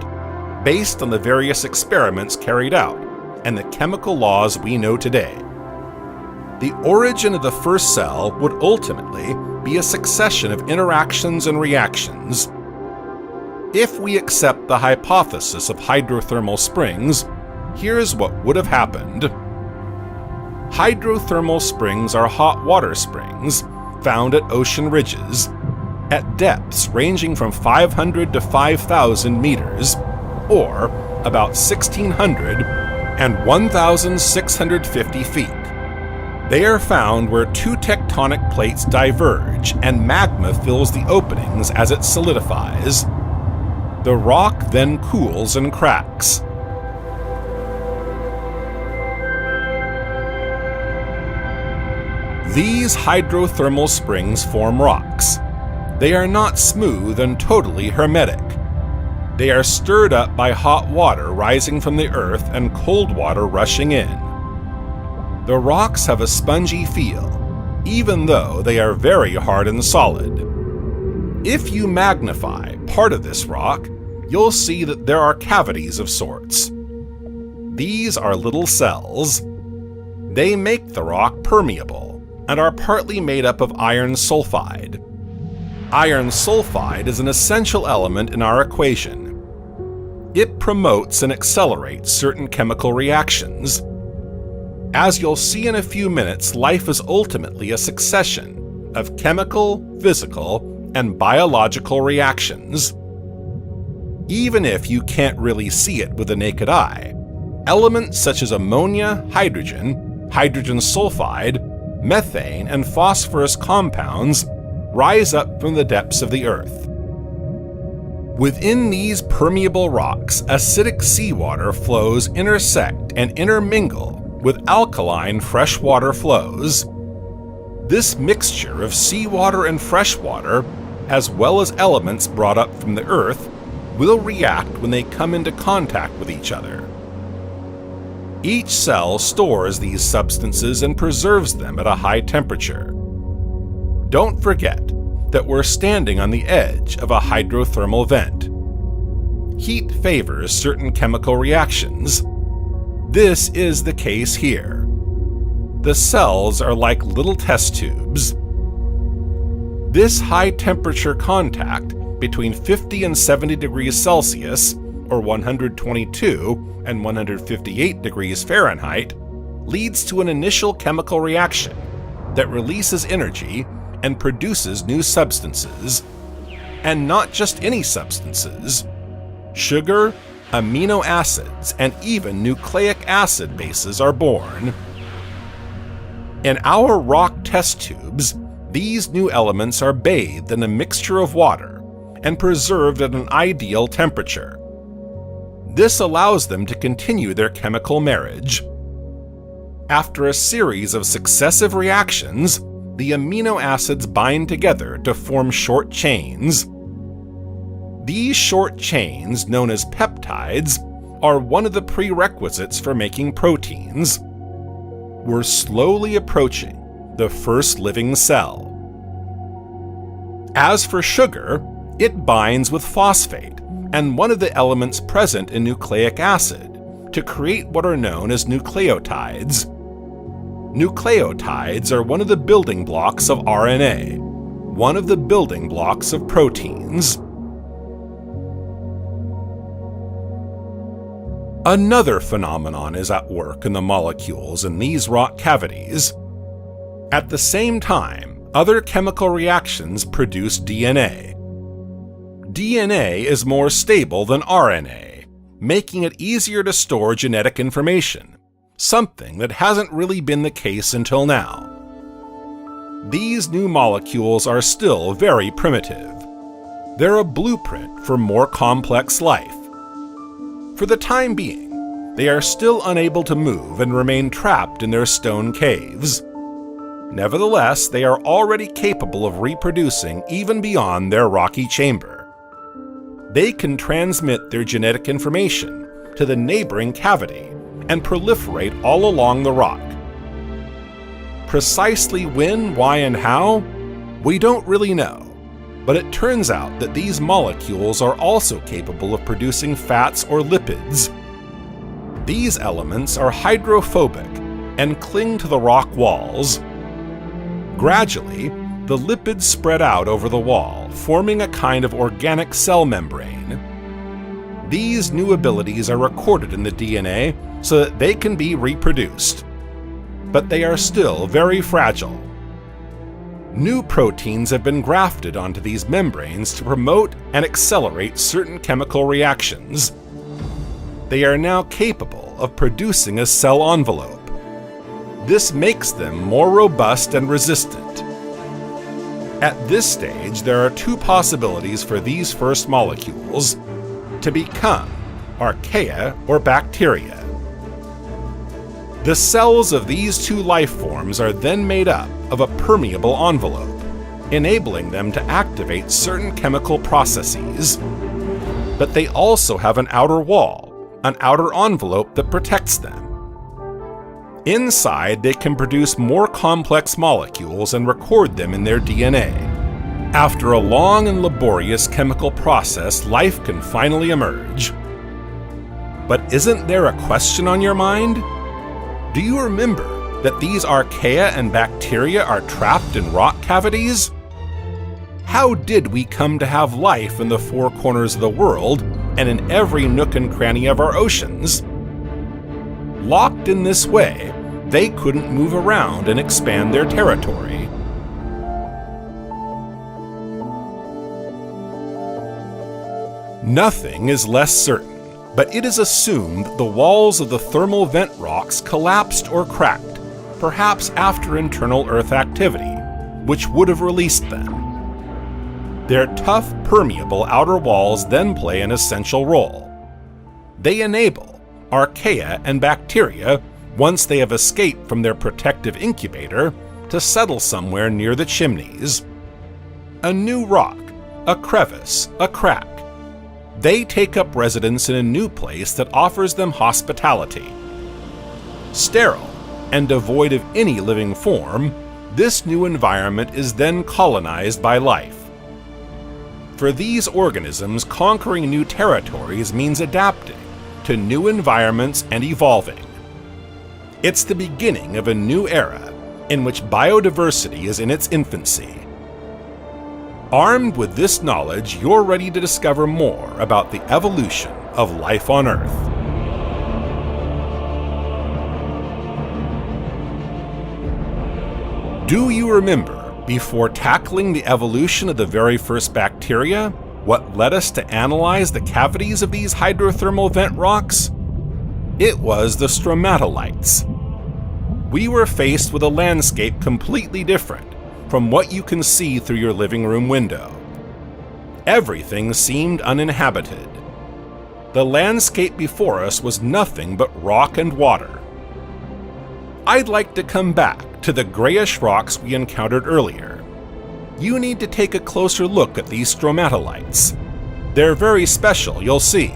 based on the various experiments carried out and the chemical laws we know today. The origin of the first cell would ultimately be a succession of interactions and reactions. If we accept the hypothesis of hydrothermal springs, here's what would have happened. Hydrothermal springs are hot water springs found at ocean ridges, at depths ranging from 500 to 5,000 meters, or about 1,600 and 1,650 feet. They are found where two tectonic plates diverge and magma fills the openings as it solidifies. The rock then cools and cracks. These hydrothermal springs form rocks. They are not smooth and totally hermetic. They are stirred up by hot water rising from the earth and cold water rushing in. The rocks have a spongy feel, even though they are very hard and solid. If you magnify part of this rock, you'll see that there are cavities of sorts. These are little cells. They make the rock permeable and are partly made up of iron sulfide. Iron sulfide is an essential element in our equation. It promotes and accelerates certain chemical reactions. As you'll see in a few minutes, life is ultimately a succession of chemical, physical, and biological reactions. Even if you can't really see it with the naked eye, elements such as ammonia, hydrogen, hydrogen sulfide, methane, and phosphorus compounds rise up from the depths of the earth. Within these permeable rocks, acidic seawater flows intersect and intermingle with alkaline freshwater flows. This mixture of seawater and freshwater, as well as elements brought up from the earth, will react when they come into contact with each other. Each cell stores these substances and preserves them at a high temperature. Don't forget that we're standing on the edge of a hydrothermal vent. Heat favors certain chemical reactions. This is the case here. The cells are like little test tubes. This high-temperature contact between 50 and 70 degrees Celsius, or 122 and 158 degrees Fahrenheit, leads to an initial chemical reaction that releases energy and produces new substances. And not just any substances. Sugar, amino acids, and even nucleic acid bases are born. In our rock test tubes, these new elements are bathed in a mixture of water and preserved at an ideal temperature. This allows them to continue their chemical marriage. After a series of successive reactions, the amino acids bind together to form short chains. These short chains, known as peptides, are one of the prerequisites for making proteins. We're slowly approaching the first living cell. As for sugar, it binds with phosphate and one of the elements present in nucleic acid to create what are known as nucleotides. Nucleotides are one of the building blocks of RNA, one of the building blocks of proteins. Another phenomenon is at work in the molecules in these rock cavities. At the same time, other chemical reactions produce DNA. DNA is more stable than RNA, making it easier to store genetic information, something that hasn't really been the case until now. These new molecules are still very primitive. They're a blueprint for more complex life. For the time being, they are still unable to move and remain trapped in their stone caves. Nevertheless, they are already capable of reproducing even beyond their rocky chamber. They can transmit their genetic information to the neighboring cavity and proliferate all along the rock. Precisely when, why, and how? We don't really know. But it turns out that these molecules are also capable of producing fats or lipids. These elements are hydrophobic and cling to the rock walls. Gradually, the lipids spread out over the wall, forming a kind of organic cell membrane. These new abilities are recorded in the DNA so that they can be reproduced. But they are still very fragile. New proteins have been grafted onto these membranes to promote and accelerate certain chemical reactions. They are now capable of producing a cell envelope. This makes them more robust and resistant. At this stage, there are two possibilities for these first molecules to become archaea or bacteria. The cells of these two life forms are then made up of a permeable envelope, enabling them to activate certain chemical processes. But they also have an outer wall, an outer envelope that protects them. Inside, they can produce more complex molecules and record them in their DNA. After a long and laborious chemical process, life can finally emerge. But isn't there a question on your mind? Do you remember that these archaea and bacteria are trapped in rock cavities? How did we come to have life in the four corners of the world and in every nook and cranny of our oceans? Locked in this way, they couldn't move around and expand their territory. Nothing is less certain. But it is assumed the walls of the thermal vent rocks collapsed or cracked, perhaps after internal Earth activity, which would have released them. Their tough, permeable outer walls then play an essential role. They enable archaea and bacteria, once they have escaped from their protective incubator, to settle somewhere near the chimneys. A new rock, a crevice, a crack. They take up residence in a new place that offers them hospitality. Sterile and devoid of any living form, this new environment is then colonized by life. For these organisms, conquering new territories means adapting to new environments and evolving. It's the beginning of a new era in which biodiversity is in its infancy. Armed with this knowledge, you're ready to discover more about the evolution of life on Earth. Do you remember, before tackling the evolution of the very first bacteria, what led us to analyze the cavities of these hydrothermal vent rocks? It was the stromatolites. We were faced with a landscape completely different from what you can see through your living room window. Everything seemed uninhabited. The landscape before us was nothing but rock and water. I'd like to come back to the grayish rocks we encountered earlier. You need to take a closer look at these stromatolites. They're very special, you'll see.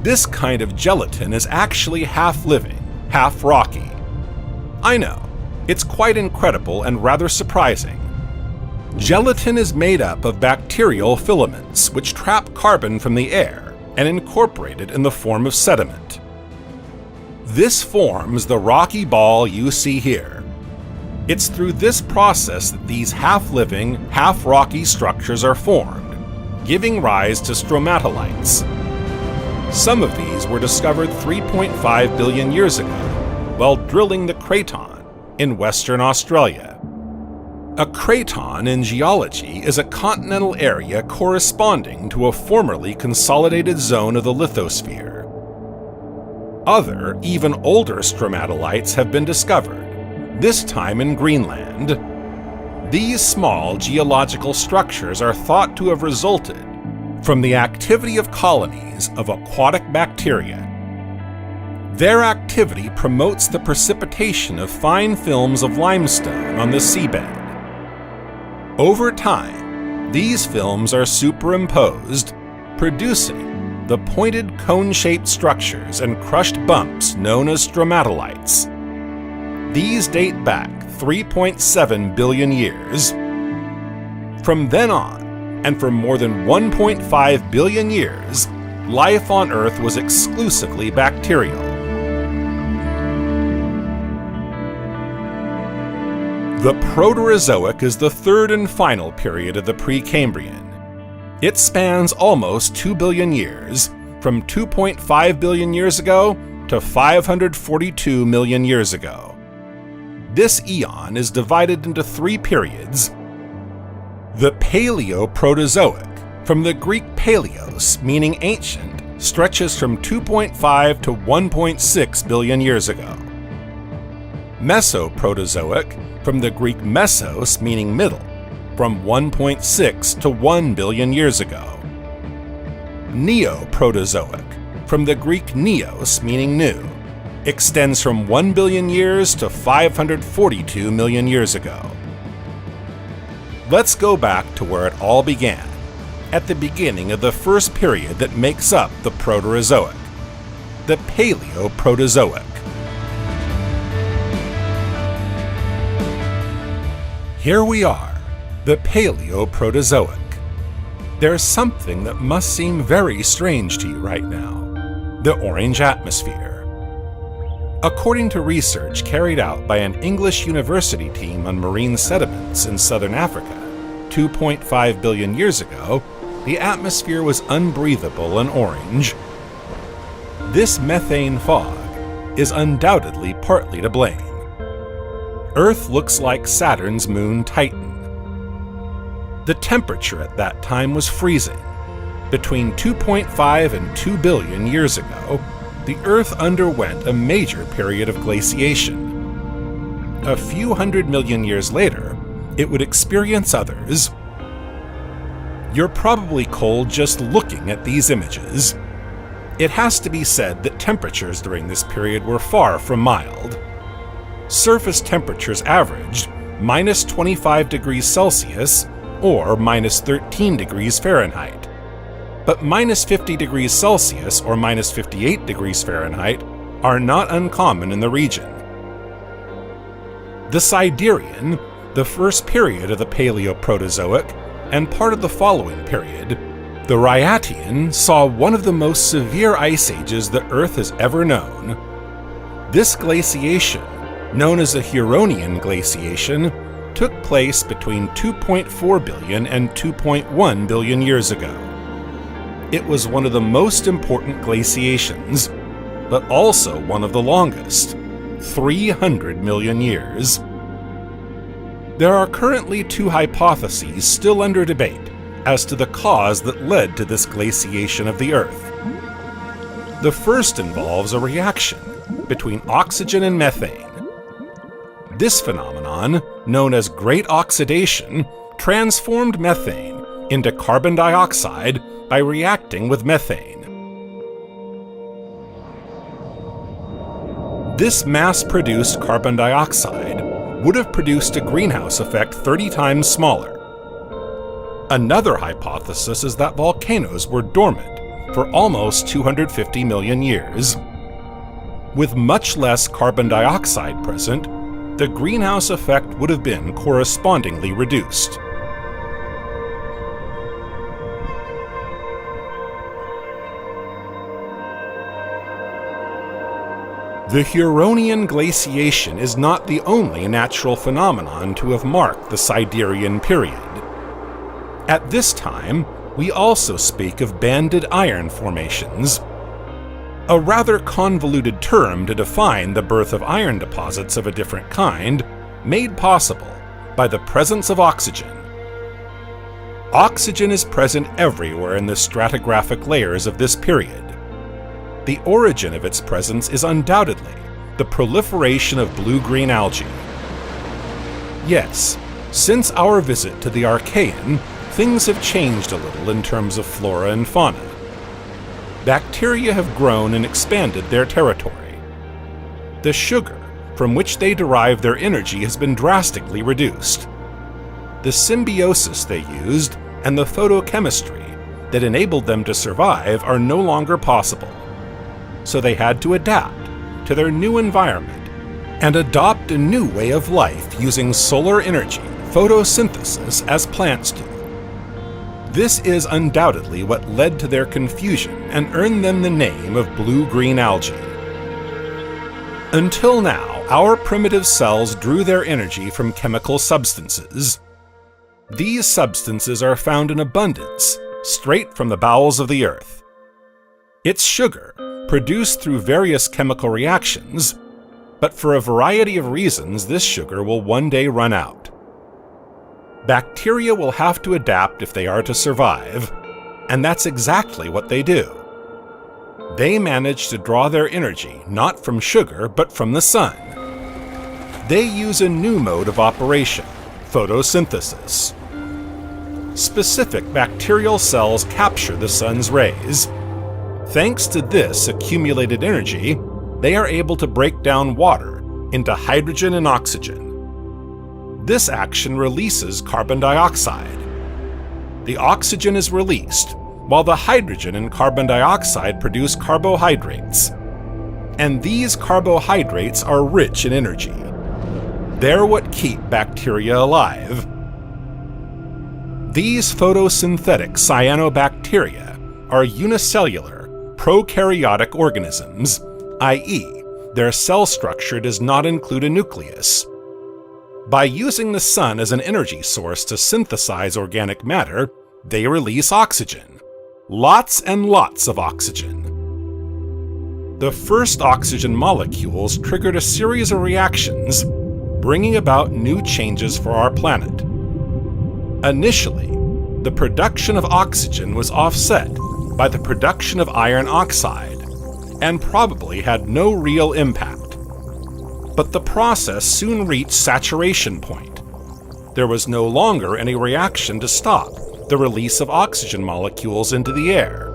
This kind of gelatin is actually half living, half rocky. I know, it's quite incredible and rather surprising. Gelatin is made up of bacterial filaments which trap carbon from the air and incorporate it in the form of sediment. This forms the rocky ball you see here. It's through this process that these half-living, half-rocky structures are formed, giving rise to stromatolites. Some of these were discovered 3.5 billion years ago while drilling the Craton in Western Australia. A craton in geology is a continental area corresponding to a formerly consolidated zone of the lithosphere. Other, even older stromatolites have been discovered, this time in Greenland. These small geological structures are thought to have resulted from the activity of colonies of aquatic bacteria. Their activity promotes the precipitation of fine films of limestone on the seabed. Over time, these films are superimposed, producing the pointed cone-shaped structures and crushed bumps known as stromatolites. These date back 3.7 billion years. From then on, and for more than 1.5 billion years, life on Earth was exclusively bacterial. The Proterozoic is the third and final period of the Precambrian. It spans almost 2 billion years, from 2.5 billion years ago to 542 million years ago. This eon is divided into three periods. The Paleoproterozoic, from the Greek paleos, meaning ancient, stretches from 2.5 to 1.6 billion years ago. Mesoproterozoic, from the Greek mesos, meaning middle, from 1.6 to 1 billion years ago. Neoproterozoic, from the Greek neos, meaning new, extends from 1 billion years to 542 million years ago. Let's go back to where it all began, at the beginning of the first period that makes up the Proterozoic, the Paleoproterozoic. Here we are, the Paleoproterozoic. There's something that must seem very strange to you right now: the orange atmosphere. According to research carried out by an English university team on marine sediments in southern Africa, 2.5 billion years ago, the atmosphere was unbreathable and orange. This methane fog is undoubtedly partly to blame. Earth looks like Saturn's moon Titan. The temperature at that time was freezing. Between 2.5 and 2 billion years ago, the Earth underwent a major period of glaciation. A few hundred million years later, it would experience others. You're probably cold just looking at these images. It has to be said that temperatures during this period were far from mild. Surface temperatures averaged minus 25 degrees Celsius or minus 13 degrees Fahrenheit. But minus 50 degrees Celsius or minus 58 degrees Fahrenheit are not uncommon in the region. The Siderean, the first period of the Paleoproterozoic, and part of the following period, the Rhyatian, saw one of the most severe ice ages the Earth has ever known. This glaciation, known as the Huronian glaciation, took place between 2.4 billion and 2.1 billion years ago. It was one of the most important glaciations, but also one of the longest, 300 million years. There are currently two hypotheses still under debate as to the cause that led to this glaciation of the Earth. The first involves a reaction between oxygen and methane. This phenomenon, known as great oxidation, transformed methane into carbon dioxide by reacting with methane. This mass-produced carbon dioxide would have produced a greenhouse effect 30 times smaller. Another hypothesis is that volcanoes were dormant for almost 250 million years. With much less carbon dioxide present, the greenhouse effect would have been correspondingly reduced. The Huronian glaciation is not the only natural phenomenon to have marked the Siderean period. At this time, we also speak of banded iron formations, a rather convoluted term to define the birth of iron deposits of a different kind, made possible by the presence of oxygen. Oxygen is present everywhere in the stratigraphic layers of this period. The origin of its presence is undoubtedly the proliferation of blue-green algae. Yes, since our visit to the Archean, things have changed a little in terms of flora and fauna. Bacteria have grown and expanded their territory. The sugar from which they derive their energy has been drastically reduced. The symbiosis they used and the photochemistry that enabled them to survive are no longer possible. So they had to adapt to their new environment and adopt a new way of life using solar energy, photosynthesis, as plants do. This is undoubtedly what led to their confusion and earned them the name of blue-green algae. Until now, our primitive cells drew their energy from chemical substances. These substances are found in abundance, straight from the bowels of the Earth. It's sugar, produced through various chemical reactions, but for a variety of reasons this sugar will one day run out. Bacteria will have to adapt if they are to survive, and that's exactly what they do. They manage to draw their energy not from sugar but from the sun. They use a new mode of operation, photosynthesis. Specific bacterial cells capture the sun's rays. Thanks to this accumulated energy, they are able to break down water into hydrogen and oxygen. This action releases carbon dioxide. The oxygen is released, while the hydrogen and carbon dioxide produce carbohydrates. And these carbohydrates are rich in energy. They're what keep bacteria alive. These photosynthetic cyanobacteria are unicellular, prokaryotic organisms, i.e., their cell structure does not include a nucleus. By using the sun as an energy source to synthesize organic matter, they release oxygen. Lots and lots of oxygen. The first oxygen molecules triggered a series of reactions, bringing about new changes for our planet. Initially, the production of oxygen was offset by the production of iron oxide, and probably had no real impact. But the process soon reached saturation point. There was no longer any reaction to stop the release of oxygen molecules into the air.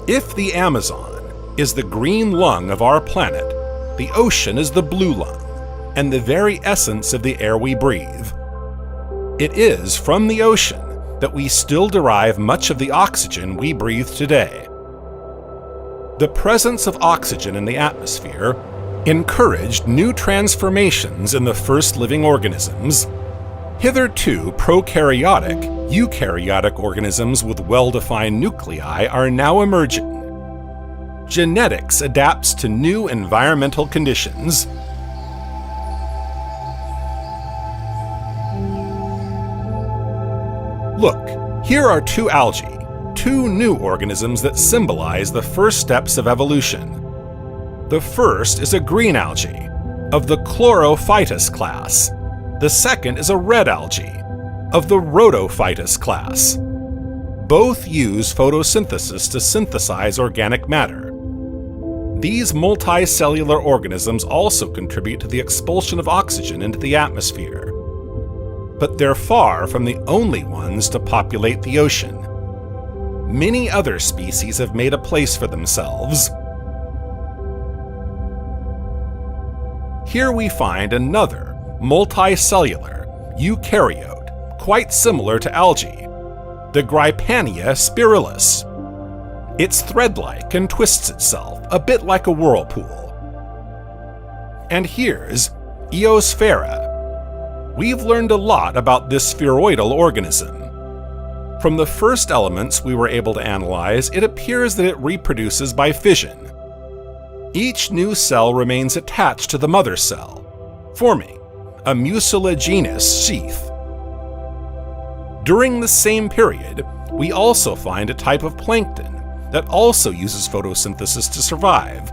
If the Amazon is the green lung of our planet, the ocean is the blue lung, and the very essence of the air we breathe. It is from the ocean that we still derive much of the oxygen we breathe today. The presence of oxygen in the atmosphere encouraged new transformations in the first living organisms. Hitherto prokaryotic, eukaryotic organisms with well-defined nuclei are now emerging. Genetics adapts to new environmental conditions. Look, here are two algae, two new organisms that symbolize the first steps of evolution. The first is a green algae, of the chlorophytus class, The second is a red algae, of the Rhodophytus class. Both use photosynthesis to synthesize organic matter. These multicellular organisms also contribute to the expulsion of oxygen into the atmosphere. But they're far from the only ones to populate the ocean. Many other species have made a place for themselves. Here we find another multicellular eukaryote, quite similar to algae, the Grypania spiralis. It's thread-like and twists itself, a bit like a whirlpool. And here's Eosphera. We've learned a lot about this spheroidal organism. From the first elements we were able to analyze, it appears that it reproduces by fission. Each new cell remains attached to the mother cell, forming a mucilaginous sheath. During the same period, we also find a type of plankton that also uses photosynthesis to survive,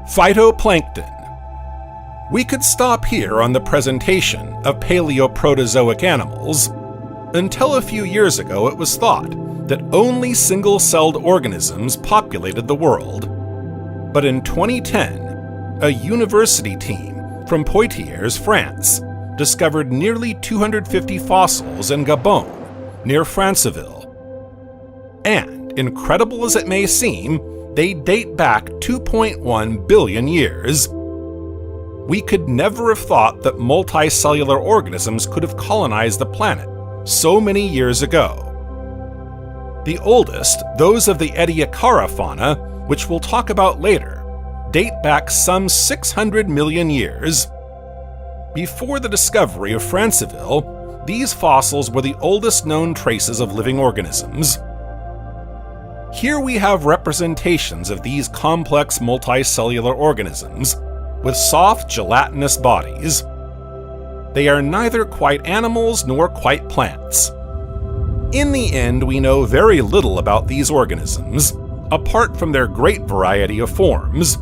phytoplankton. We could stop here on the presentation of paleoproterozoic animals. Until a few years ago, it was thought that only single-celled organisms populated the world. But in 2010, a university team from Poitiers, France, discovered nearly 250 fossils in Gabon, near Franceville. And, incredible as it may seem, they date back 2.1 billion years. We could never have thought that multicellular organisms could have colonized the planet so many years ago. The oldest, those of the Ediacaran fauna, which we'll talk about later, date back some 600 million years. Before the discovery of Franceville, these fossils were the oldest known traces of living organisms. Here we have representations of these complex multicellular organisms with soft, gelatinous bodies. They are neither quite animals nor quite plants. In the end, we know very little about these organisms, apart from their great variety of forms.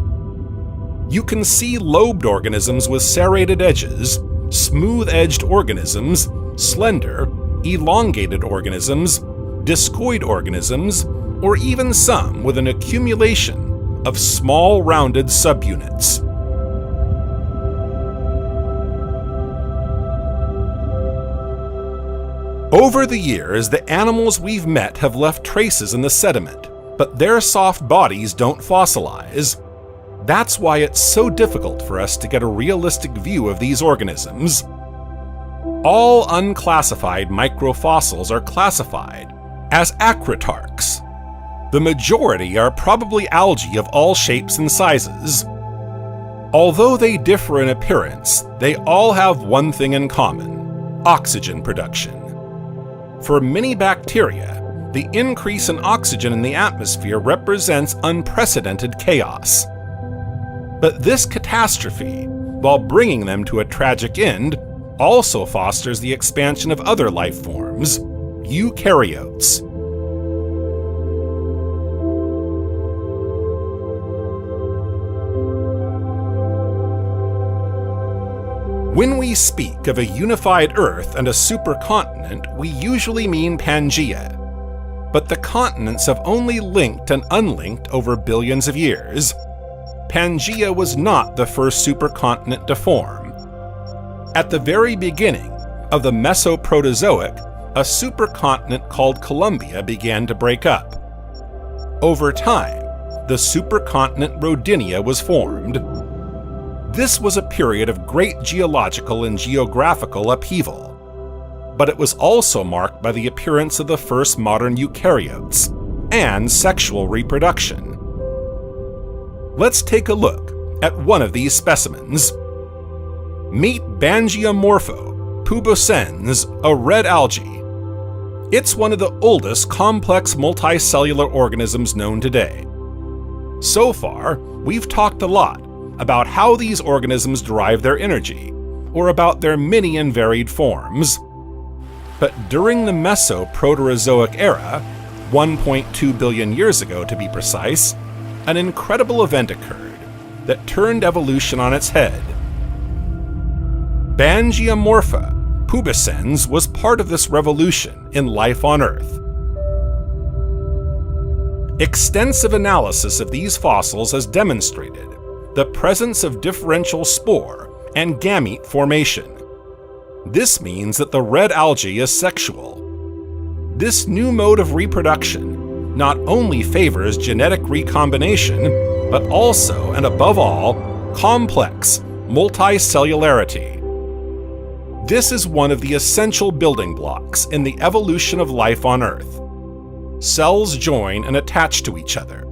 You can see lobed organisms with serrated edges, smooth-edged organisms, slender, elongated organisms, discoid organisms, or even some with an accumulation of small rounded subunits. Over the years, the animals we've met have left traces in the sediment, but their soft bodies don't fossilize. That's why it's so difficult for us to get a realistic view of these organisms. All unclassified microfossils are classified as acritarchs. The majority are probably algae of all shapes and sizes. Although they differ in appearance, they all have one thing in common: oxygen production. For many bacteria, the increase in oxygen in the atmosphere represents unprecedented chaos. But this catastrophe, while bringing them to a tragic end, also fosters the expansion of other life forms, eukaryotes. When we speak of a unified Earth and a supercontinent, we usually mean Pangea. But the continents have only linked and unlinked over billions of years. Pangea was not the first supercontinent to form. At the very beginning of the Mesoproterozoic, a supercontinent called Columbia began to break up. Over time, the supercontinent Rodinia was formed. This was a period of great geological and geographical upheaval, but it was also marked by the appearance of the first modern eukaryotes and sexual reproduction. Let's take a look at one of these specimens. Meet Bangiamorpho pubescens, a red algae. It's one of the oldest complex multicellular organisms known today. So far, we've talked a lot about how these organisms derive their energy, or about their many and varied forms. But during the Mesoproterozoic era, 1.2 billion years ago to be precise, an incredible event occurred that turned evolution on its head. Bangiamorpha pubescens was part of this revolution in life on Earth. Extensive analysis of these fossils has demonstrated the presence of differential spore and gamete formation. This means that the red algae is sexual. This new mode of reproduction not only favors genetic recombination, but also, and above all, complex multicellularity. This is one of the essential building blocks in the evolution of life on Earth. Cells join and attach to each other.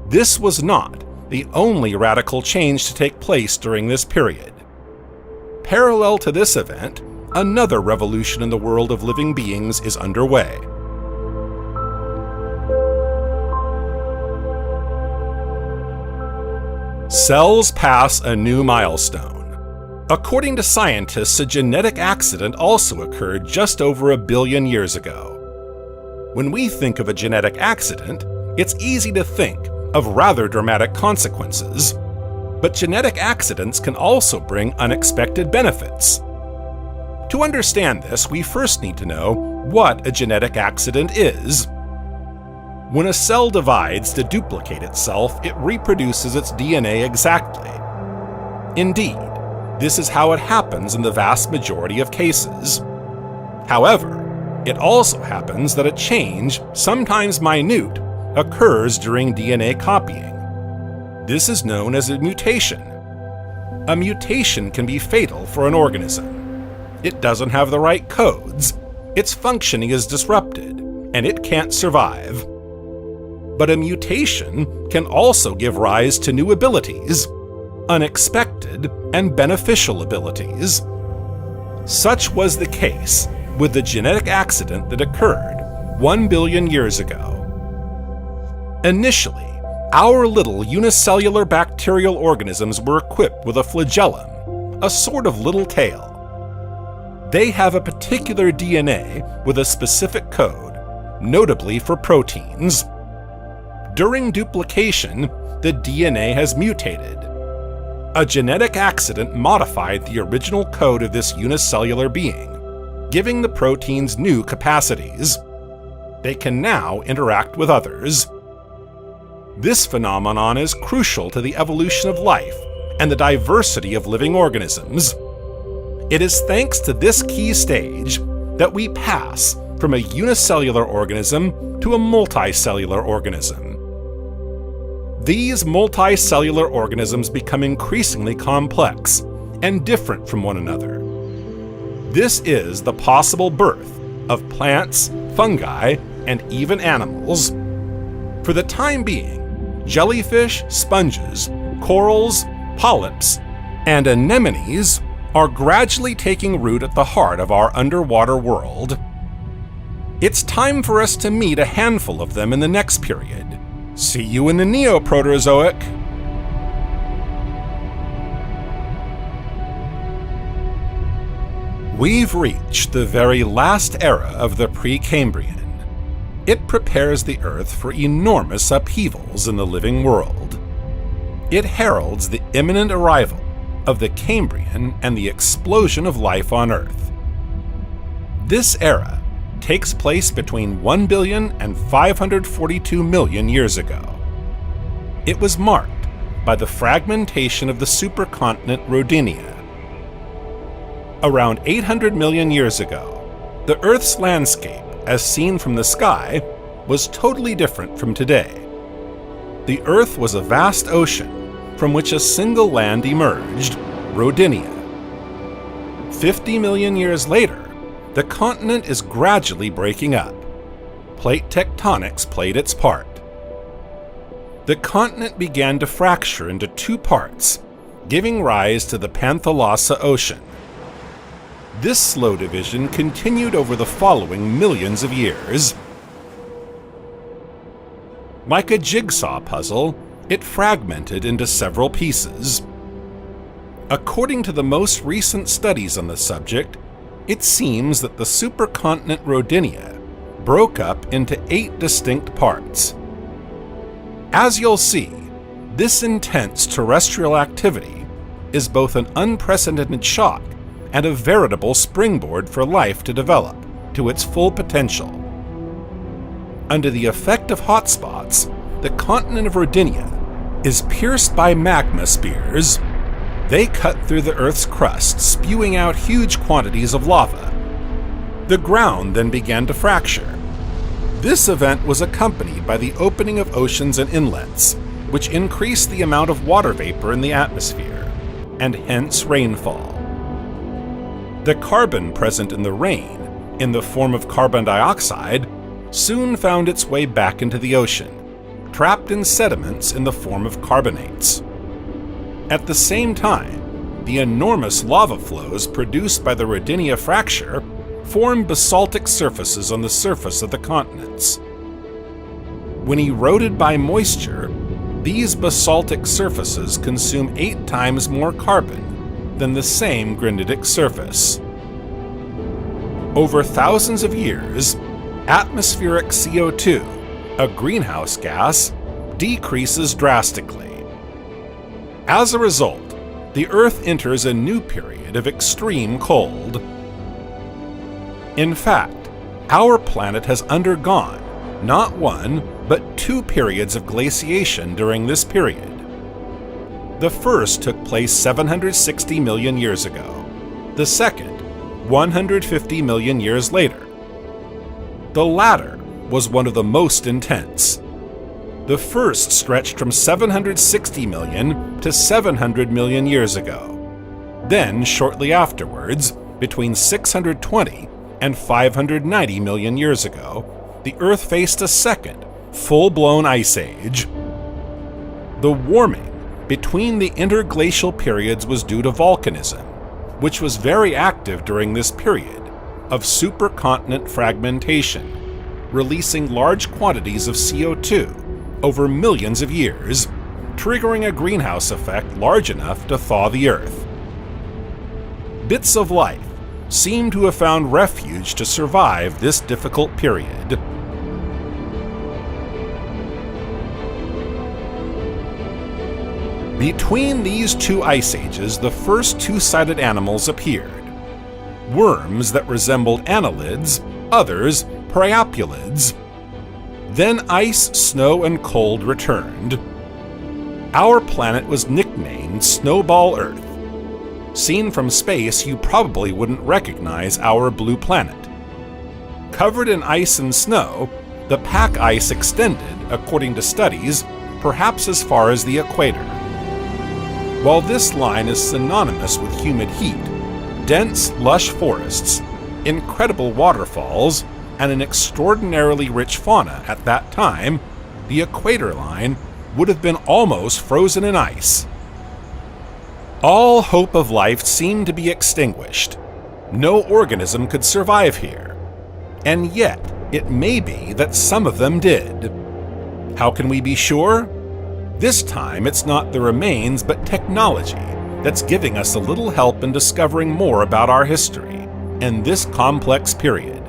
This was not the only radical change to take place during this period. Parallel to this event, another revolution in the world of living beings is underway. Cells pass a new milestone. According to scientists, a genetic accident also occurred just over 1 billion years ago. When we think of a genetic accident, it's easy to think of rather dramatic consequences. But genetic accidents can also bring unexpected benefits. To understand this, we first need to know what a genetic accident is. When a cell divides to duplicate itself, it reproduces its DNA exactly. Indeed, this is how it happens in the vast majority of cases. However, it also happens that a change, sometimes minute, occurs during DNA copying. This is known as a mutation. A mutation can be fatal for an organism. It doesn't have the right codes, its functioning is disrupted, and it can't survive. But a mutation can also give rise to new abilities, unexpected and beneficial abilities. Such was the case with the genetic accident that occurred 1 billion years ago. Initially, our little unicellular bacterial organisms were equipped with a flagellum, a sort of little tail. They have a particular DNA with a specific code, notably for proteins. During duplication, the DNA has mutated. A genetic accident modified the original code of this unicellular being, giving the proteins new capacities. They can now interact with others. This phenomenon is crucial to the evolution of life and the diversity of living organisms. It is thanks to this key stage that we pass from a unicellular organism to a multicellular organism. These multicellular organisms become increasingly complex and different from one another. This is the possible birth of plants, fungi, and even animals. For the time being, jellyfish, sponges, corals, polyps, and anemones are gradually taking root at the heart of our underwater world. It's time for us to meet a handful of them in the next period. See you in the Neo-Proterozoic! We've reached the very last era of the Precambrian. It prepares the Earth for enormous upheavals in the living world. It heralds the imminent arrival of the Cambrian and the explosion of life on Earth. This era takes place between 1 billion and 542 million years ago. It was marked by the fragmentation of the supercontinent Rodinia. Around 800 million years ago, the Earth's landscape, as seen from the sky, was totally different from today. The Earth was a vast ocean from which a single land emerged, Rodinia. 50 million years later, the continent is gradually breaking up. Plate tectonics played its part. The continent began to fracture into 2 parts, giving rise to the Panthalassa Ocean. This slow division continued over the following millions of years. Like a jigsaw puzzle, it fragmented into several pieces. According to the most recent studies on the subject, it seems that the supercontinent Rodinia broke up into 8 distinct parts. As you'll see, this intense terrestrial activity is both an unprecedented shock and a veritable springboard for life to develop to its full potential. Under the effect of hotspots, the continent of Rodinia is pierced by magma spears. They cut through the Earth's crust, spewing out huge quantities of lava. The ground then began to fracture. This event was accompanied by the opening of oceans and inlets, which increased the amount of water vapor in the atmosphere, and hence rainfall. The carbon present in the rain, in the form of carbon dioxide, soon found its way back into the ocean, trapped in sediments in the form of carbonates. At the same time, the enormous lava flows produced by the Rodinia fracture formed basaltic surfaces on the surface of the continents. When eroded by moisture, these basaltic surfaces consume 8 times more carbon than the same granitic surface. Over thousands of years, atmospheric CO2, a greenhouse gas, decreases drastically. As a result, the Earth enters a new period of extreme cold. In fact, our planet has undergone not one, but 2 periods of glaciation during this period. The first took place 760 million years ago, the second 150 million years later. The latter was one of the most intense. The first stretched from 760 million to 700 million years ago. Then, shortly afterwards, between 620 and 590 million years ago, the Earth faced a second, full-blown ice age. The warming between the interglacial periods was due to volcanism, which was very active during this period of supercontinent fragmentation, releasing large quantities of CO2 over millions of years, triggering a greenhouse effect large enough to thaw the Earth. Bits of life seem to have found refuge to survive this difficult period. Between these 2 ice ages, the first 2-sided animals appeared. Worms that resembled annelids, others priapulids. Then ice, snow, and cold returned. Our planet was nicknamed Snowball Earth. Seen from space, you probably wouldn't recognize our blue planet. Covered in ice and snow, the pack ice extended, according to studies, perhaps as far as the equator. While this line is synonymous with humid heat, dense, lush forests, incredible waterfalls, and an extraordinarily rich fauna at that time, the equator line would have been almost frozen in ice. All hope of life seemed to be extinguished. No organism could survive here. And yet, it may be that some of them did. How can we be sure? This time, it's not the remains, but technology that's giving us a little help in discovering more about our history and this complex period.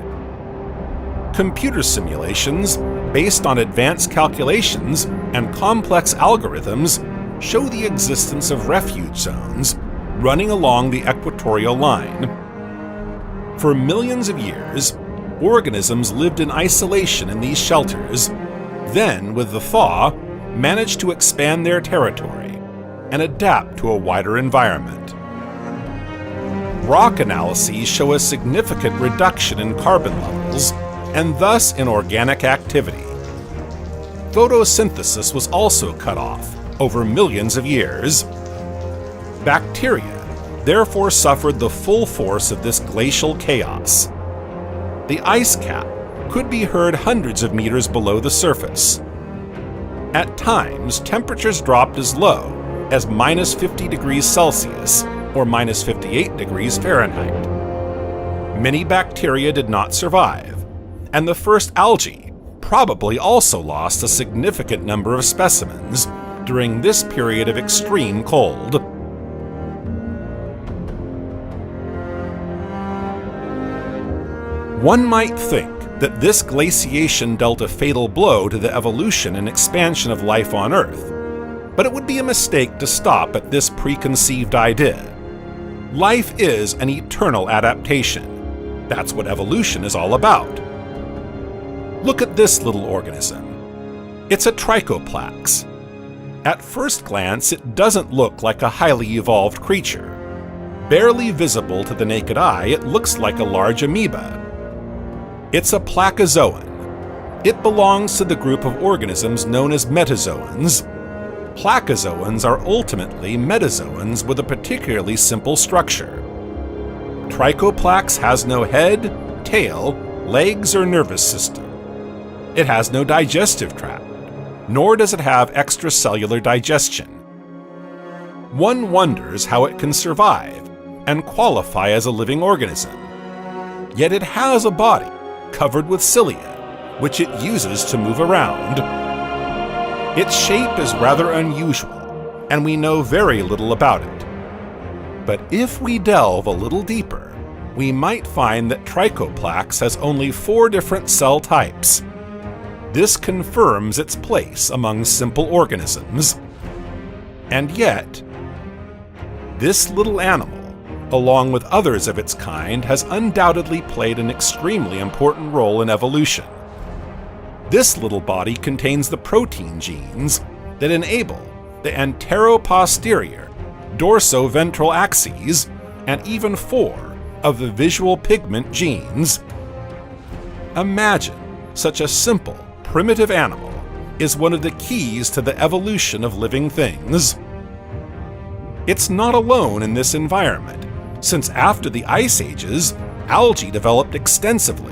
Computer simulations, based on advanced calculations and complex algorithms, show the existence of refuge zones running along the equatorial line. For millions of years, organisms lived in isolation in these shelters, then, with the thaw, managed to expand their territory and adapt to a wider environment. Rock analyses show a significant reduction in carbon levels and thus in organic activity. Photosynthesis was also cut off over millions of years. Bacteria therefore suffered the full force of this glacial chaos. The ice cap could be heard hundreds of meters below the surface. At times, temperatures dropped as low as -50 degrees Celsius or -58 degrees Fahrenheit. Many bacteria did not survive, and the first algae probably also lost a significant number of specimens during this period of extreme cold. One might think that this glaciation dealt a fatal blow to the evolution and expansion of life on Earth, but it would be a mistake to stop at this preconceived idea. Life is an eternal adaptation. That's what evolution is all about. Look at this little organism. It's a trichoplax. At first glance, it doesn't look like a highly evolved creature. Barely visible to the naked eye, it looks like a large amoeba. It's a placozoan. It belongs to the group of organisms known as metazoans. Placozoans are ultimately metazoans with a particularly simple structure. Trichoplax has no head, tail, legs, or nervous system. It has no digestive tract, nor does it have extracellular digestion. One wonders how it can survive and qualify as a living organism. Yet it has a body covered with cilia, which it uses to move around. Its shape is rather unusual, and we know very little about it. But if we delve a little deeper, we might find that Trichoplax has only 4 different cell types. This confirms its place among simple organisms. And yet, this little animal, along with others of its kind, has undoubtedly played an extremely important role in evolution. This little body contains the protein genes that enable the antero-posterior, dorso-ventral axes, and even 4 of the visual pigment genes. Imagine such a simple, primitive animal is one of the keys to the evolution of living things. It's not alone in this environment, since after the ice ages, algae developed extensively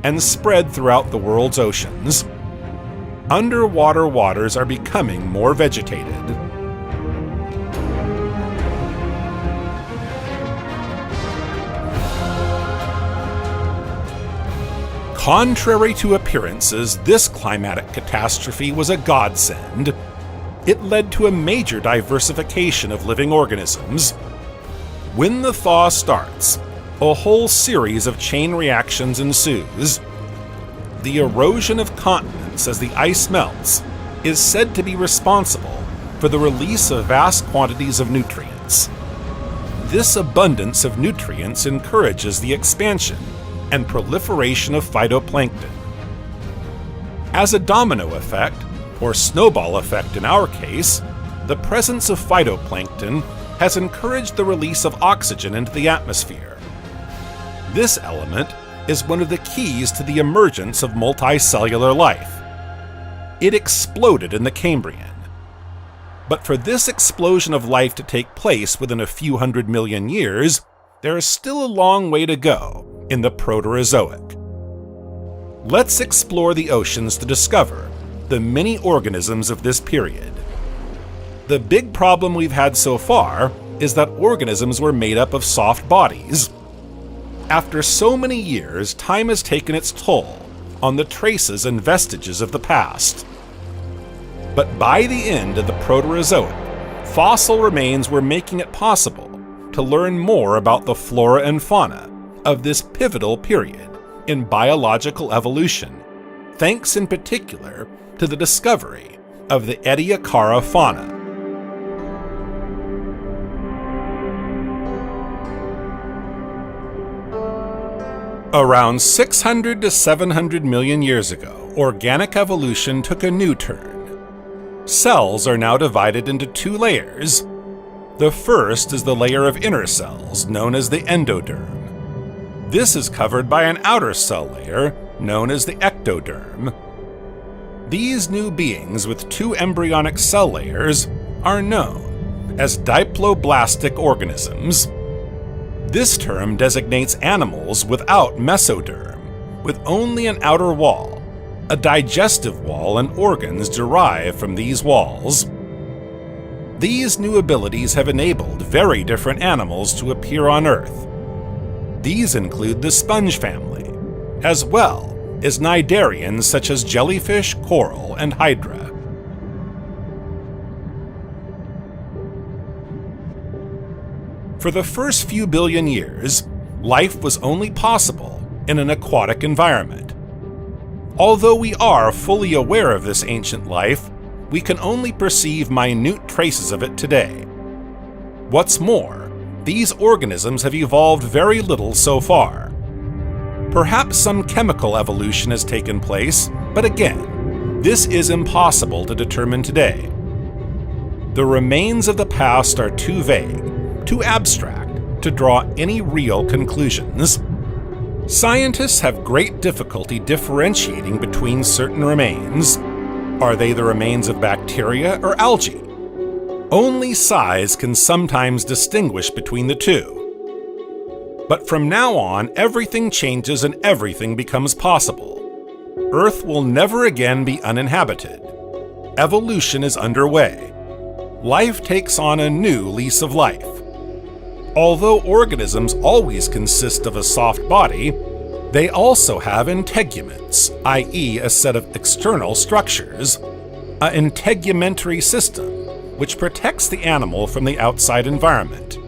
and spread throughout the world's oceans. Underwater waters are becoming more vegetated. Contrary to appearances, this climatic catastrophe was a godsend. It led to a major diversification of living organisms. When the thaw starts, a whole series of chain reactions ensues. The erosion of continents as the ice melts is said to be responsible for the release of vast quantities of nutrients. This abundance of nutrients encourages the expansion and proliferation of phytoplankton. As a domino effect, or snowball effect in our case, the presence of phytoplankton has encouraged the release of oxygen into the atmosphere. This element is one of the keys to the emergence of multicellular life. It exploded in the Cambrian. But for this explosion of life to take place within a few 100 million years, there is still a long way to go in the Proterozoic. Let's explore the oceans to discover the many organisms of this period. The big problem we've had so far is that organisms were made up of soft bodies. After so many years, time has taken its toll on the traces and vestiges of the past. But by the end of the Proterozoic, fossil remains were making it possible to learn more about the flora and fauna of this pivotal period in biological evolution, thanks in particular to the discovery of the Ediacaran fauna. Around 600 to 700 million years ago, organic evolution took a new turn. Cells are now divided into 2 layers. The first is the layer of inner cells, known as the endoderm. This is covered by an outer cell layer, known as the ectoderm. These new beings with 2 embryonic cell layers are known as diploblastic organisms. This term designates animals without mesoderm, with only an outer wall, a digestive wall, and organs derived from these walls. These new abilities have enabled very different animals to appear on Earth. These include the sponge family, as well as cnidarians such as jellyfish, coral, and hydra. For the first few billion years, life was only possible in an aquatic environment. Although we are fully aware of this ancient life, we can only perceive minute traces of it today. What's more, these organisms have evolved very little so far. Perhaps some chemical evolution has taken place, but again, this is impossible to determine today. The remains of the past are too vague, too abstract, to draw any real conclusions. Scientists have great difficulty differentiating between certain remains. Are they the remains of bacteria or algae? Only size can sometimes distinguish between the two. But from now on, everything changes and everything becomes possible. Earth will never again be uninhabited. Evolution is underway. Life takes on a new lease of life. Although organisms always consist of a soft body, they also have integuments, i.e. a set of external structures, an integumentary system, which protects the animal from the outside environment.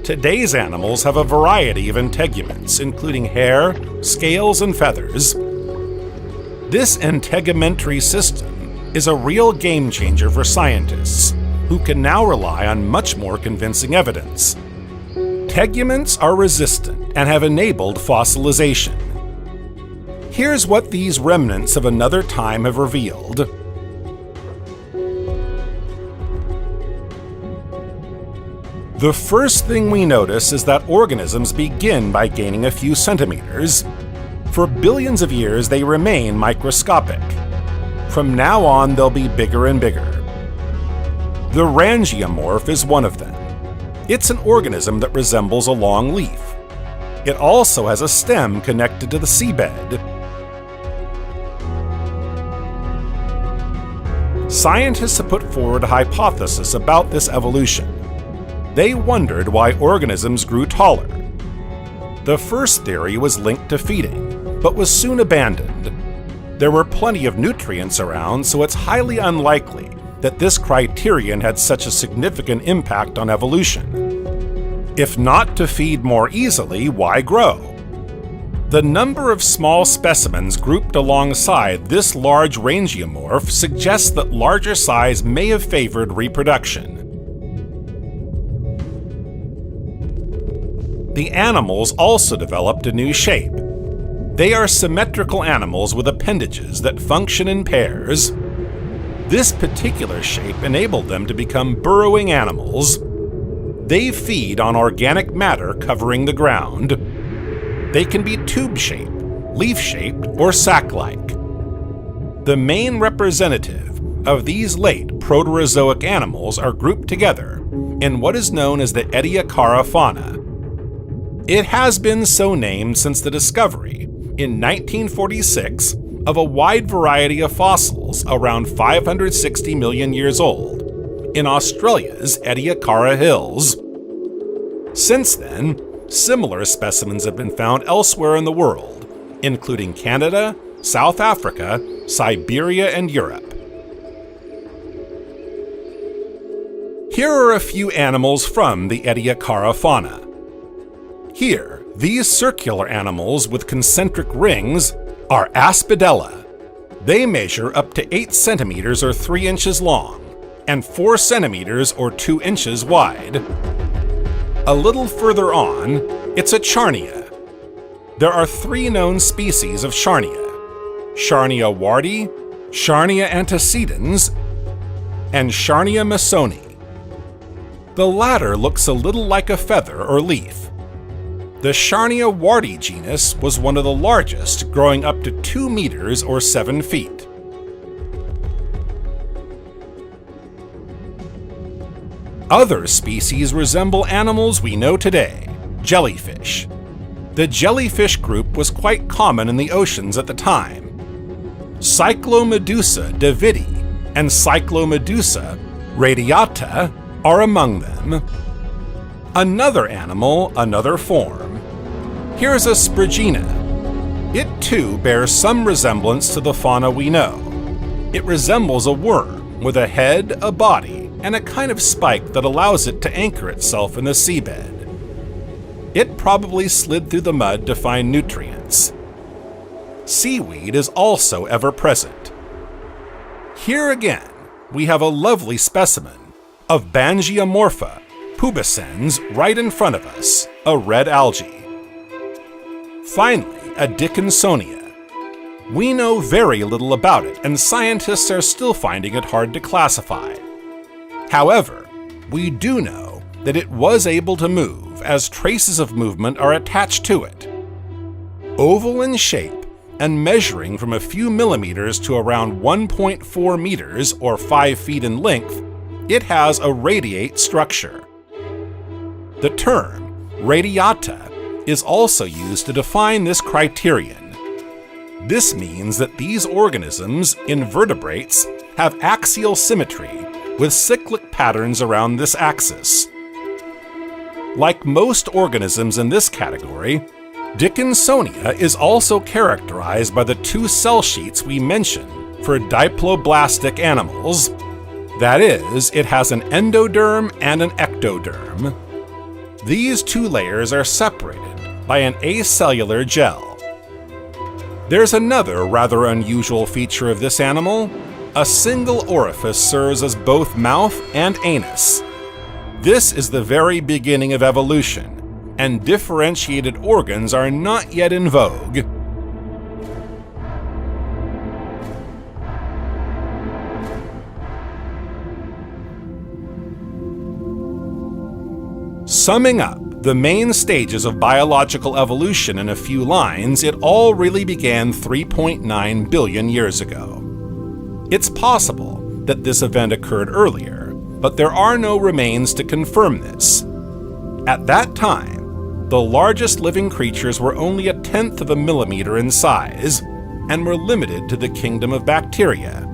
Today's animals have a variety of integuments, including hair, scales, and feathers. This integumentary system is a real game changer for scientists, who can now rely on much more convincing evidence. Teguments are resistant and have enabled fossilization. Here's what these remnants of another time have revealed. The first thing we notice is that organisms begin by gaining a few centimeters. For billions of years, they remain microscopic. From now on, they'll be bigger and bigger. The rangiomorph is one of them. It's an organism that resembles a long leaf. It also has a stem connected to the seabed. Scientists have put forward a hypothesis about this evolution. They wondered why organisms grew taller. The first theory was linked to feeding, but was soon abandoned. There were plenty of nutrients around, so it's highly unlikely that this criterion had such a significant impact on evolution. If not to feed more easily, why grow? The number of small specimens grouped alongside this large rangiomorph suggests that larger size may have favored reproduction. The animals also developed a new shape. They are symmetrical animals with appendages that function in pairs. This particular shape enabled them to become burrowing animals. They feed on organic matter covering the ground. They can be tube-shaped, leaf-shaped, or sac-like. The main representative of these late Proterozoic animals are grouped together in what is known as the Ediacaran fauna. It has been so named since the discovery, in 1946, of a wide variety of fossils around 560 million years old in Australia's Ediacaran Hills. Since then, similar specimens have been found elsewhere in the world, including Canada, South Africa, Siberia, and Europe. Here are a few animals from the Ediacaran fauna. Here, these circular animals with concentric rings are Aspidella. They measure up to 8 centimeters or 3 inches long, and 4 centimeters or 2 inches wide. A little further on, it's a Charnia. There are 3 known species of Charnia: Charnia wardi, Charnia antecedens, and Charnia masoni. The latter looks a little like a feather or leaf. The Charnia wardi genus was one of the largest, growing up to 2 meters or 7 feet. Other species resemble animals we know today: jellyfish. The jellyfish group was quite common in the oceans at the time. Cyclomedusa davidi and Cyclomedusa radiata are among them. Another animal, another form. Here's a Sphrygina. It too bears some resemblance to the fauna we know. It resembles a worm with a head, a body, and a kind of spike that allows it to anchor itself in the seabed. It probably slid through the mud to find nutrients. Seaweed is also ever present. Here again, we have a lovely specimen of Bangiomorpha, pubescens right in front of us, a red algae. Finally, a Dickinsonia. We know very little about it, and scientists are still finding it hard to classify. However, we do know that it was able to move, as traces of movement are attached to it. Oval in shape and measuring from a few millimeters to around 1.4 meters or 5 feet in length, it has a radiate structure. The term radiata is also used to define this criterion. This means that these organisms, invertebrates, have axial symmetry with cyclic patterns around this axis. Like most organisms in this category, Dickinsonia is also characterized by the two cell sheets we mentioned for diploblastic animals. That is, it has an endoderm and an ectoderm. These two layers are separated by an acellular gel. There's another rather unusual feature of this animal. A single orifice serves as both mouth and anus. This is the very beginning of evolution, and differentiated organs are not yet in vogue. Summing up the main stages of biological evolution in a few lines, it all really began 3.9 billion years ago. It's possible that this event occurred earlier, but there are no remains to confirm this. At that time, the largest living creatures were only 1/10 of a millimeter in size and were limited to the kingdom of bacteria.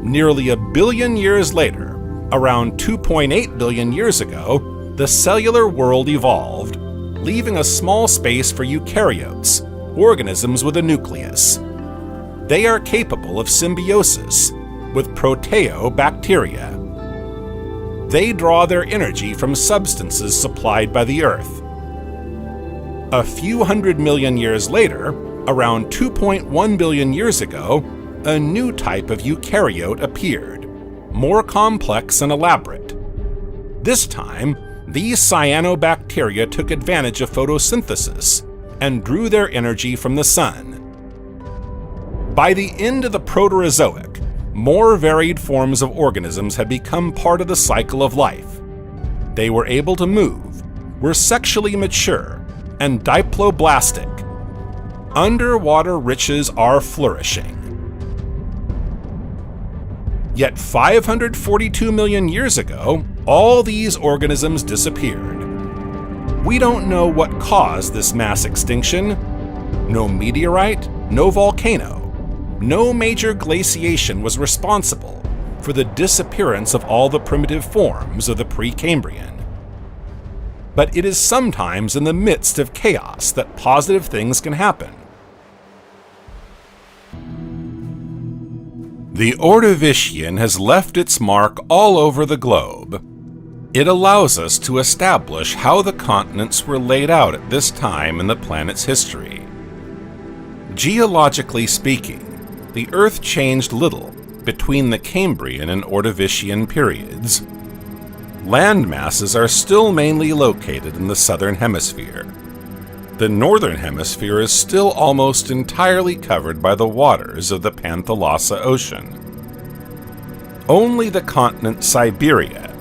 Nearly 1 billion years later, around 2.8 billion years ago, the cellular world evolved, leaving a small space for eukaryotes, organisms with a nucleus. They are capable of symbiosis with proteobacteria. They draw their energy from substances supplied by the Earth. A few 100 million years later, around 2.1 billion years ago, a new type of eukaryote appeared, more complex and elaborate. This time, these cyanobacteria took advantage of photosynthesis and drew their energy from the sun. By the end of the Proterozoic, more varied forms of organisms had become part of the cycle of life. They were able to move, were sexually mature, and diploblastic. Underwater riches are flourishing. Yet 542 million years ago, all these organisms disappeared. We don't know what caused this mass extinction. No meteorite, no volcano, no major glaciation was responsible for the disappearance of all the primitive forms of the Precambrian. But it is sometimes in the midst of chaos that positive things can happen. The Ordovician has left its mark all over the globe. It allows us to establish how the continents were laid out at this time in the planet's history. Geologically speaking, the Earth changed little between the Cambrian and Ordovician periods. Land masses are still mainly located in the southern hemisphere. The northern hemisphere is still almost entirely covered by the waters of the Panthalassa Ocean. Only the continent Siberia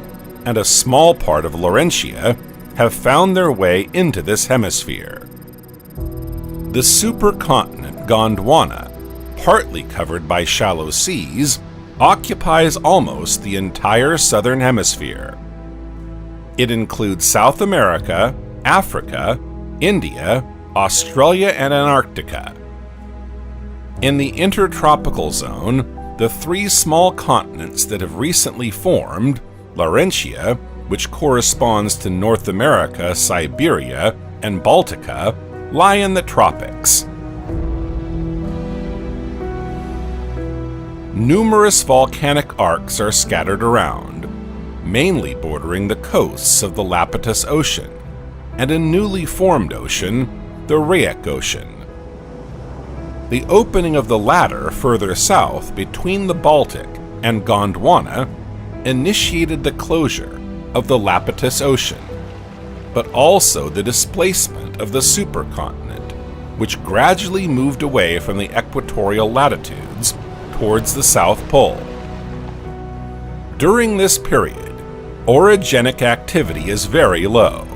and a small part of Laurentia have found their way into this hemisphere. The supercontinent Gondwana, partly covered by shallow seas, occupies almost the entire southern hemisphere. It includes South America, Africa, India, Australia, and Antarctica. In the intertropical zone, the three small continents that have recently formed, Laurentia, which corresponds to North America, Siberia, and Baltica, lie in the tropics. Numerous volcanic arcs are scattered around, mainly bordering the coasts of the Lapitous Ocean, and a newly formed ocean, the Rheic Ocean. The opening of the latter further south between the Baltic and Gondwana initiated the closure of the Lapitous Ocean, but also the displacement of the supercontinent, which gradually moved away from the equatorial latitudes towards the South Pole. During this period, orogenic activity is very low.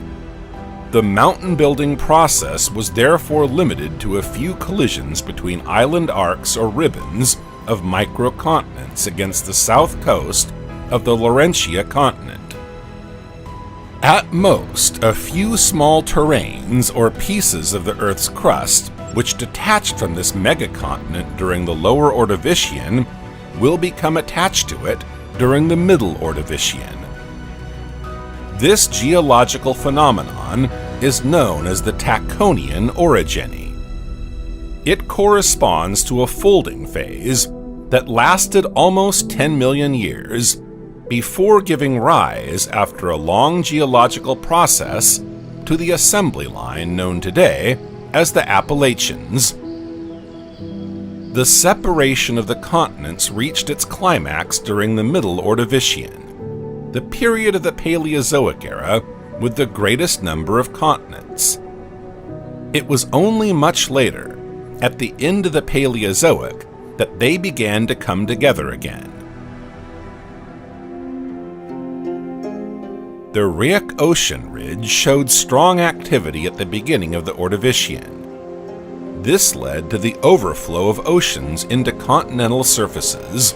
The mountain-building process was therefore limited to a few collisions between island arcs or ribbons of microcontinents against the south coast of the Laurentia continent. At most, a few small terrains or pieces of the Earth's crust, which detached from this megacontinent during the Lower Ordovician, will become attached to it during the Middle Ordovician. This geological phenomenon is known as the Taconian orogeny. It corresponds to a folding phase that lasted almost 10 million years before giving rise, after a long geological process, to the assembly line known today as the Appalachians. The separation of the continents reached its climax during the Middle Ordovician, the period of the Paleozoic era with the greatest number of continents. It was only much later, at the end of the Paleozoic, that they began to come together again. The Rheic Ocean Ridge showed strong activity at the beginning of the Ordovician. This led to the overflow of oceans into continental surfaces.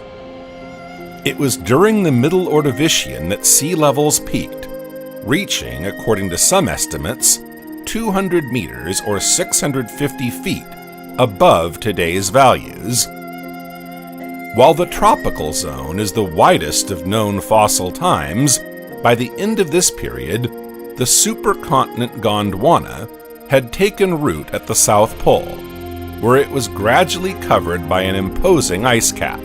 It was during the Middle Ordovician that sea levels peaked, reaching, according to some estimates, 200 meters or 650 feet above today's values. While the tropical zone is the widest of known fossil times, by the end of this period, the supercontinent Gondwana had taken root at the South Pole, where it was gradually covered by an imposing ice cap.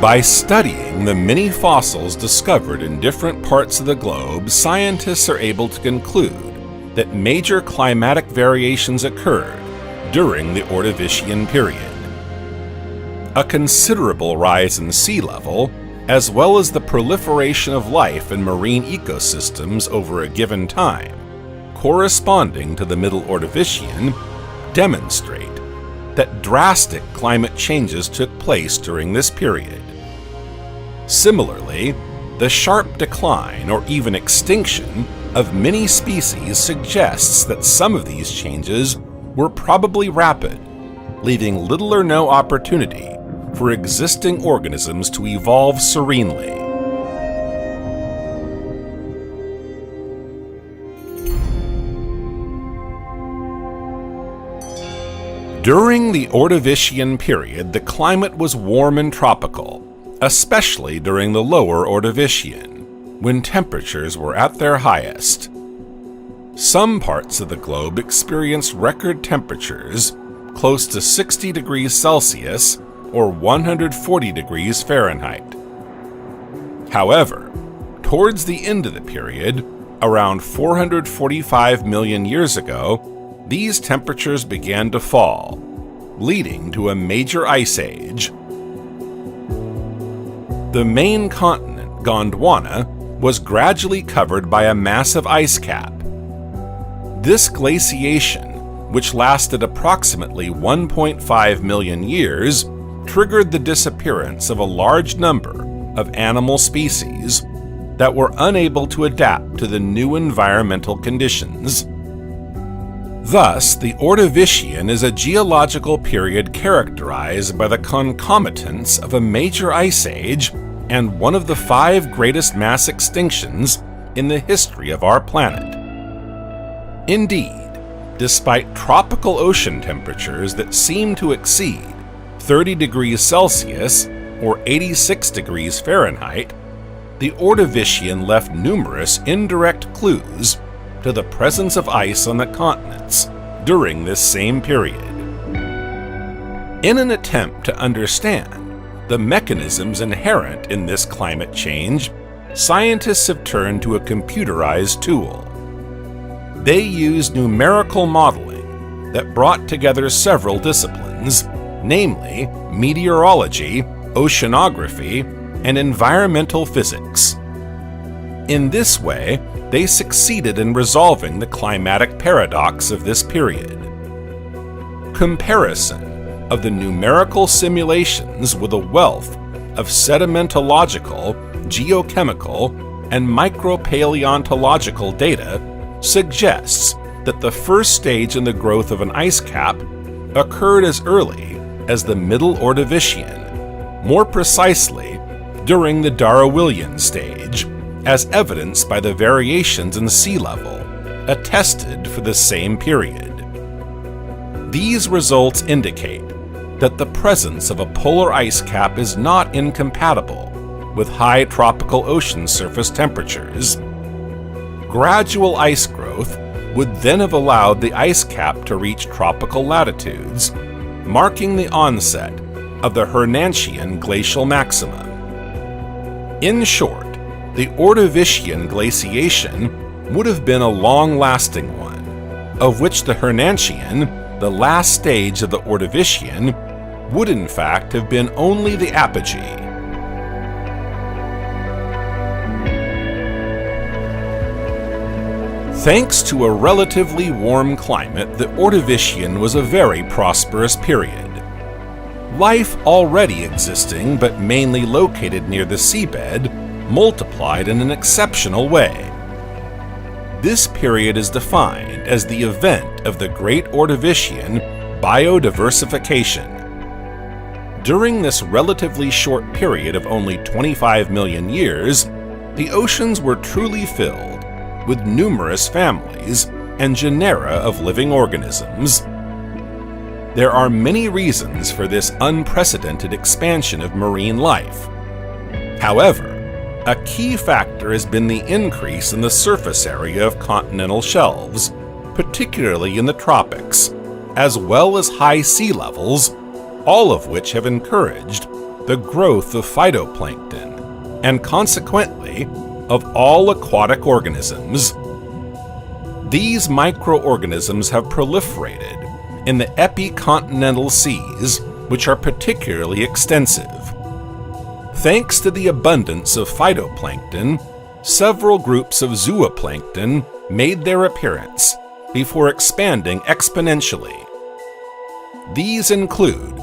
By studying the many fossils discovered in different parts of the globe, scientists are able to conclude that major climatic variations occurred during the Ordovician period. A considerable rise in sea level, as well as the proliferation of life in marine ecosystems over a given time, corresponding to the Middle Ordovician, demonstrate that drastic climate changes took place during this period. Similarly, the sharp decline or even extinction of many species suggests that some of these changes were probably rapid, leaving little or no opportunity for existing organisms to evolve serenely. During the Ordovician period, the climate was warm and tropical, especially during the Lower Ordovician, when temperatures were at their highest. Some parts of the globe experienced record temperatures close to 60 degrees Celsius or 140 degrees Fahrenheit. However, towards the end of the period, around 445 million years ago, these temperatures began to fall, leading to a major ice age. The main continent, Gondwana, was gradually covered by a massive ice cap. This glaciation, which lasted approximately 1.5 million years, triggered the disappearance of a large number of animal species that were unable to adapt to the new environmental conditions. Thus, the Ordovician is a geological period characterized by the concomitance of a major ice age and one of the 5 greatest mass extinctions in the history of our planet. Indeed, despite tropical ocean temperatures that seem to exceed 30 degrees Celsius or 86 degrees Fahrenheit, the Ordovician left numerous indirect clues to the presence of ice on the continents during this same period. In an attempt to understand the mechanisms inherent in this climate change, scientists have turned to a computerized tool. They used numerical modeling that brought together several disciplines, namely meteorology, oceanography, and environmental physics. In this way, they succeeded in resolving the climatic paradox of this period. Comparison of the numerical simulations with a wealth of sedimentological, geochemical, and micropaleontological data suggests that the first stage in the growth of an ice cap occurred as early as the Middle Ordovician, more precisely during the Darwinian stage, as evidenced by the variations in sea level, attested for the same period. These results indicate that the presence of a polar ice cap is not incompatible with high tropical ocean surface temperatures. Gradual ice growth would then have allowed the ice cap to reach tropical latitudes, marking the onset of the Hernantian glacial maximum. In short, the Ordovician glaciation would have been a long-lasting one, of which the Hernantian, the last stage of the Ordovician, would in fact have been only the apogee. Thanks to a relatively warm climate, the Ordovician was a very prosperous period. Life already existing, but mainly located near the seabed, multiplied in an exceptional way. This period is defined as the event of the Great Ordovician Biodiversification. During this relatively short period of only 25 million years, the oceans were truly filled with numerous families and genera of living organisms. There are many reasons for this unprecedented expansion of marine life. However, a key factor has been the increase in the surface area of continental shelves, particularly in the tropics, as well as high sea levels, all of which have encouraged the growth of phytoplankton, and consequently, of all aquatic organisms. These microorganisms have proliferated in the epicontinental seas, which are particularly extensive. Thanks to the abundance of phytoplankton, several groups of zooplankton made their appearance before expanding exponentially. These include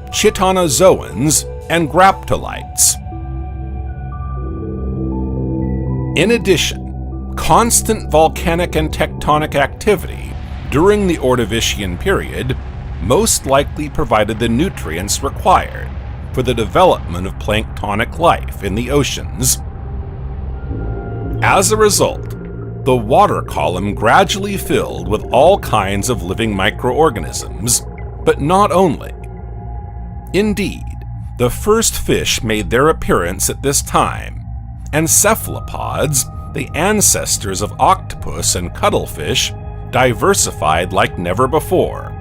chitanozoans and graptolites. In addition, constant volcanic and tectonic activity during the Ordovician period most likely provided the nutrients required for the development of planktonic life in the oceans. As a result, the water column gradually filled with all kinds of living microorganisms, but not only. Indeed, the first fish made their appearance at this time, and cephalopods, the ancestors of octopus and cuttlefish, diversified like never before,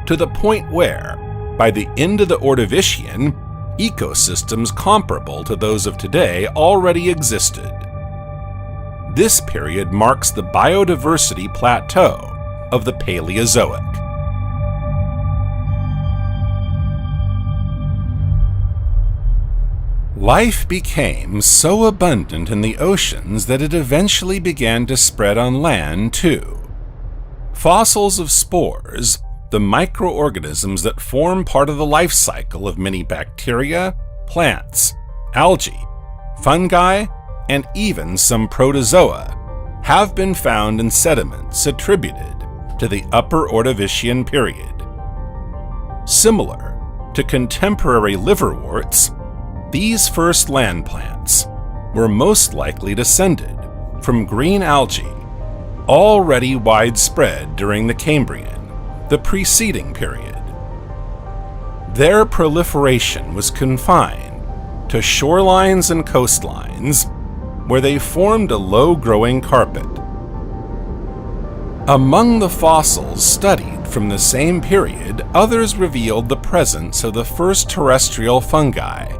to the point where, by the end of the Ordovician, ecosystems comparable to those of today already existed. This period marks the biodiversity plateau of the Paleozoic. Life became so abundant in the oceans that it eventually began to spread on land too. Fossils of spores, the microorganisms that form part of the life cycle of many bacteria, plants, algae, fungi, and even some protozoa, have been found in sediments attributed to the Upper Ordovician period. Similar to contemporary liverworts, these first land plants were most likely descended from green algae, already widespread during the Cambrian, the preceding period. Their proliferation was confined to shorelines and coastlines, where they formed a low-growing carpet. Among the fossils studied from the same period, others revealed the presence of the first terrestrial fungi.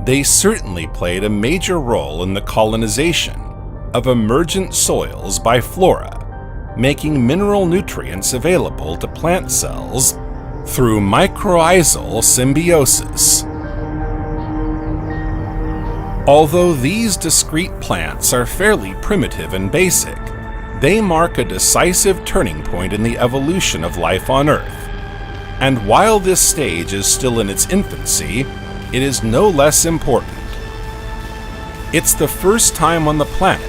They certainly played a major role in the colonization of emergent soils by flora, making mineral nutrients available to plant cells through mycorrhizal symbiosis. Although these discrete plants are fairly primitive and basic, they mark a decisive turning point in the evolution of life on Earth. And while this stage is still in its infancy, it is no less important. It's the first time on the planet,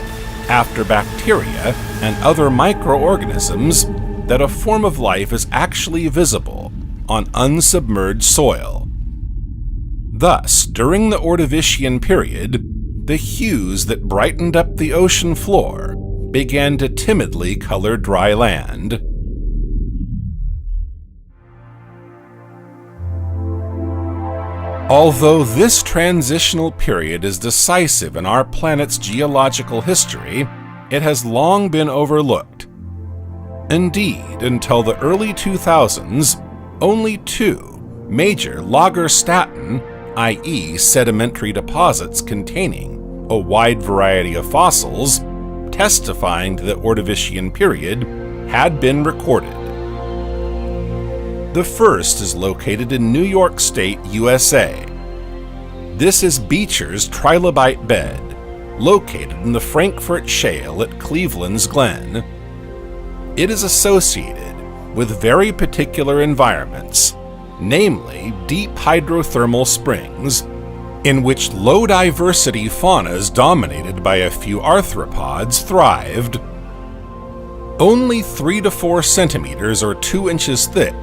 after bacteria and other microorganisms, that a form of life is actually visible on unsubmerged soil. Thus, during the Ordovician period, the hues that brightened up the ocean floor began to timidly color dry land. Although this transitional period is decisive in our planet's geological history, it has long been overlooked. Indeed, until the early 2000s, only two major lagerstätten, i.e. sedimentary deposits containing a wide variety of fossils, testifying to the Ordovician period, had been recorded. The first is located in New York State, USA. This is Beecher's trilobite bed, located in the Frankfurt Shale at Cleveland's Glen. It is associated with very particular environments, namely deep hydrothermal springs, in which low-diversity faunas dominated by a few arthropods thrived. Only 3 to 4 centimeters or 2 inches thick,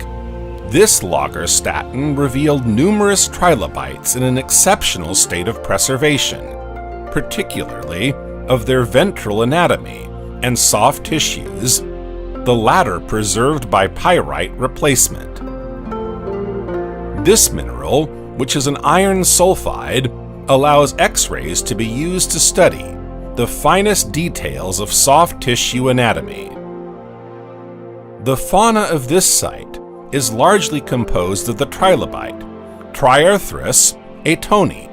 this lagerstätten revealed numerous trilobites in an exceptional state of preservation, particularly of their ventral anatomy and soft tissues, the latter preserved by pyrite replacement. This mineral, which is an iron sulfide, allows X-rays to be used to study the finest details of soft tissue anatomy. The fauna of this site is largely composed of the trilobite, Triarthris etoni.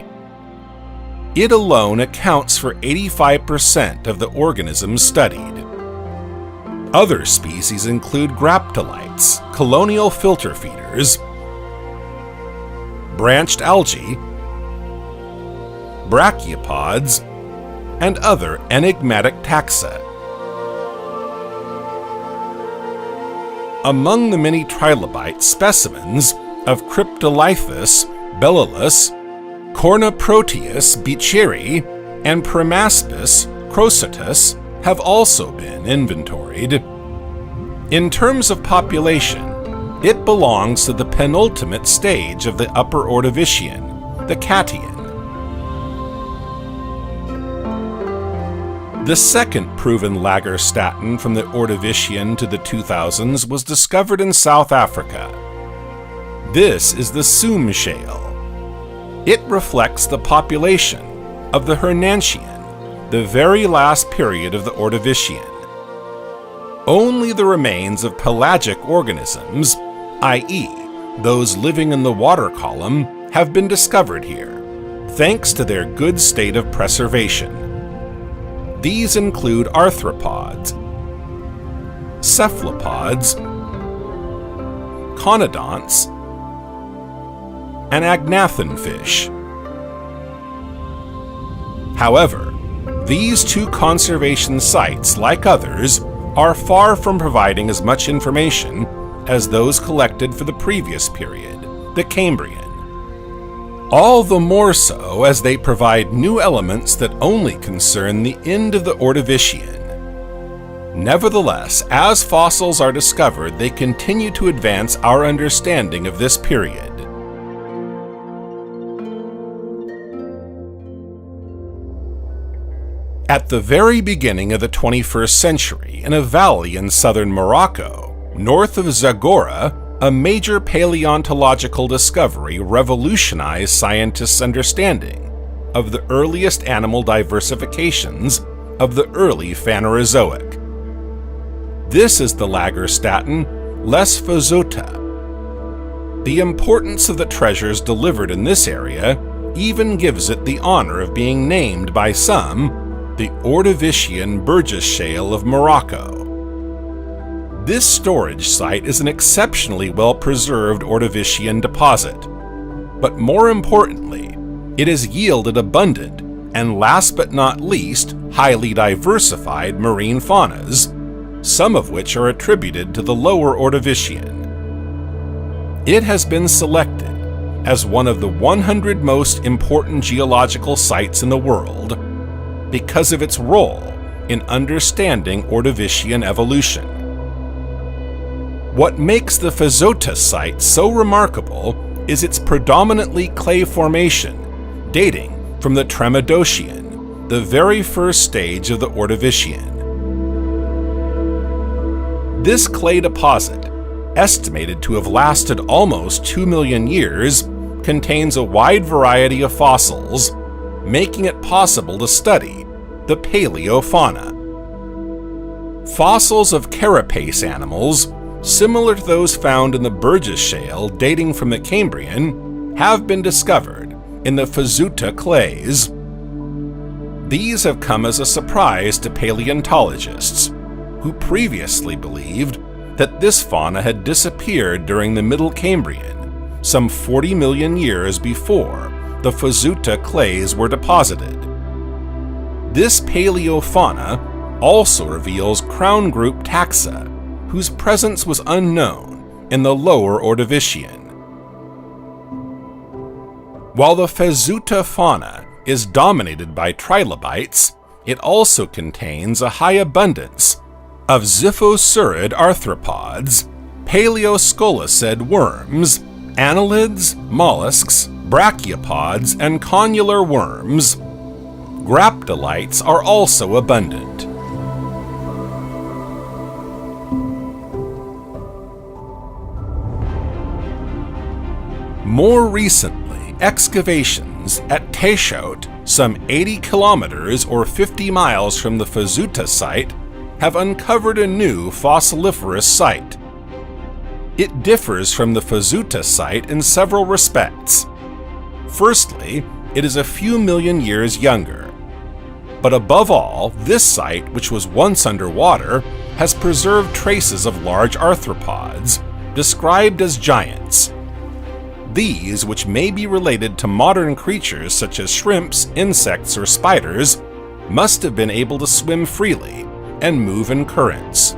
It alone accounts for 85% of the organisms studied. Other species include graptolites, colonial filter feeders, branched algae, brachiopods, and other enigmatic taxa. Among the many trilobite specimens of Cryptolithus, Bellulus, Cornoproteus beecheri, and Primaspis crocetus have also been inventoried. In terms of population, it belongs to the penultimate stage of the Upper Ordovician, the Hadean. The second proven lagerstätten from the Ordovician to the 2000s was discovered in South Africa. This is the Soom Shale. It reflects the population of the Hernantian, the very last period of the Ordovician. Only the remains of pelagic organisms, i.e., those living in the water column, have been discovered here, thanks to their good state of preservation. These include arthropods, cephalopods, conodonts, and agnathan fish. However, these two conservation sites, like others, are far from providing as much information as those collected for the previous period, the Cambrian. All the more so as they provide new elements that only concern the end of the Ordovician. Nevertheless, as fossils are discovered, they continue to advance our understanding of this period. At the very beginning of the 21st century, in a valley in southern Morocco, north of Zagora, a major paleontological discovery revolutionized scientists' understanding of the earliest animal diversifications of the early Phanerozoic. This is the lagerstätten Lesphozota. The importance of the treasures delivered in this area even gives it the honor of being named by some the Ordovician Burgess Shale of Morocco. This storage site is an exceptionally well-preserved Ordovician deposit. But more importantly, it has yielded abundant, and last but not least, highly diversified marine faunas, some of which are attributed to the lower Ordovician. It has been selected as one of the 100 most important geological sites in the world because of its role in understanding Ordovician evolution. What makes the Photosynthesis site so remarkable is its predominantly clay formation, dating from the Tremodocian, the very first stage of the Ordovician. This clay deposit, estimated to have lasted almost 2 million years, contains a wide variety of fossils, making it possible to study the paleofauna. Fossils of carapace animals, similar to those found in the Burgess Shale dating from the Cambrian, have been discovered in the Photosynthesis clays. These have come as a surprise to paleontologists, who previously believed that this fauna had disappeared during the Middle Cambrian, some 40 million years before the Photosynthesis clays were deposited. This paleofauna also reveals crown group taxa, whose presence was unknown in the lower Ordovician. While the Photosynthesis fauna is dominated by trilobites, it also contains a high abundance of xiphosurid arthropods, paleoscolicid worms, annelids, mollusks, brachiopods, and connular worms. Graptolites are also abundant. More recently, excavations at Tayshout, some 80 kilometers or 50 miles from the Photosynthesis site, have uncovered a new fossiliferous site. It differs from the Photosynthesis site in several respects. Firstly, it is a few million years younger. But above all, this site, which was once underwater, has preserved traces of large arthropods, described as giants. These, which may be related to modern creatures such as shrimps, insects, or spiders, must have been able to swim freely and move in currents.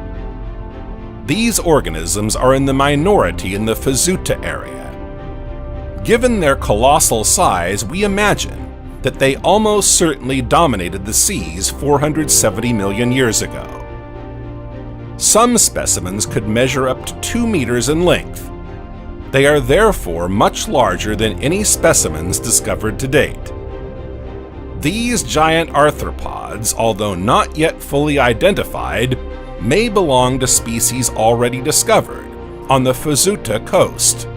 These organisms are in the minority in the Photosynthesis area. Given their colossal size, we imagine that they almost certainly dominated the seas 470 million years ago. Some specimens could measure up to 2 meters in length. They are therefore much larger than any specimens discovered to date. These giant arthropods, although not yet fully identified, may belong to species already discovered on the Photosynthesis coast.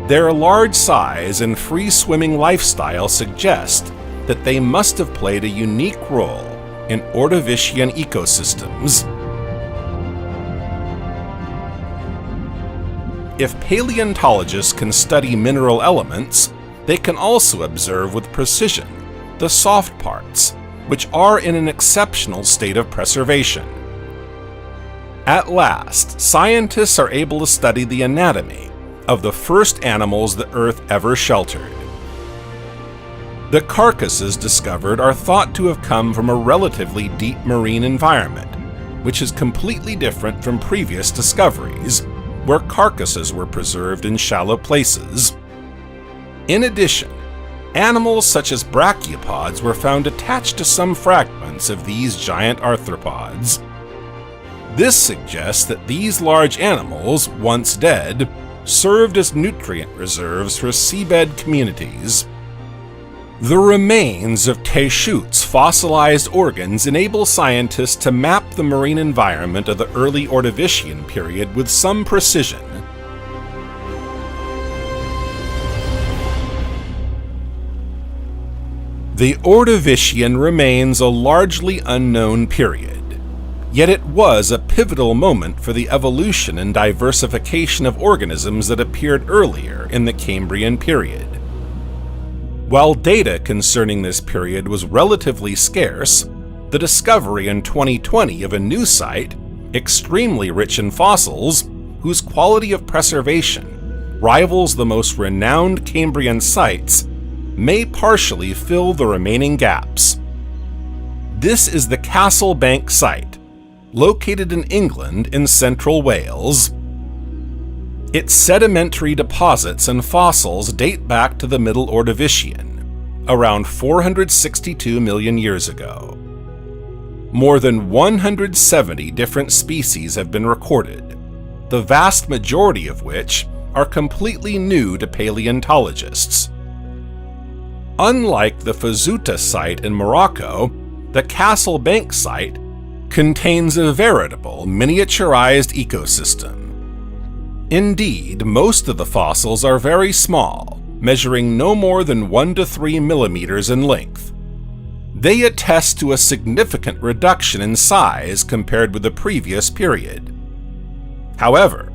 Their large size and free-swimming lifestyle suggest that they must have played a unique role in Ordovician ecosystems. If paleontologists can study mineral elements, they can also observe with precision the soft parts, which are in an exceptional state of preservation. At last, scientists are able to study the anatomy of the first animals the Earth ever sheltered. The carcasses discovered are thought to have come from a relatively deep marine environment, which is completely different from previous discoveries, where carcasses were preserved in shallow places. In addition, animals such as brachiopods were found attached to some fragments of these giant arthropods. This suggests that these large animals, once dead, served as nutrient reserves for seabed communities. The remains of Tayshout's fossilized organs enable scientists to map the marine environment of the early Ordovician period with some precision. The Ordovician remains a largely unknown period, yet it was a pivotal moment for the evolution and diversification of organisms that appeared earlier in the Cambrian period. While data concerning this period was relatively scarce, the discovery in 2020 of a new site, extremely rich in fossils whose quality of preservation rivals the most renowned Cambrian sites, may partially fill the remaining gaps. This is the Castle Bank site, located in England in central Wales. Its sedimentary deposits and fossils date back to the Middle Ordovician, around 462 million years ago. More than 170 different species have been recorded, the vast majority of which are completely new to paleontologists. Unlike the Fazouta site in Morocco, the Castle Bank site contains a veritable miniaturized ecosystem. Indeed, most of the fossils are very small, measuring no more than 1 to 3 millimeters in length. They attest to a significant reduction in size compared with the previous period. However,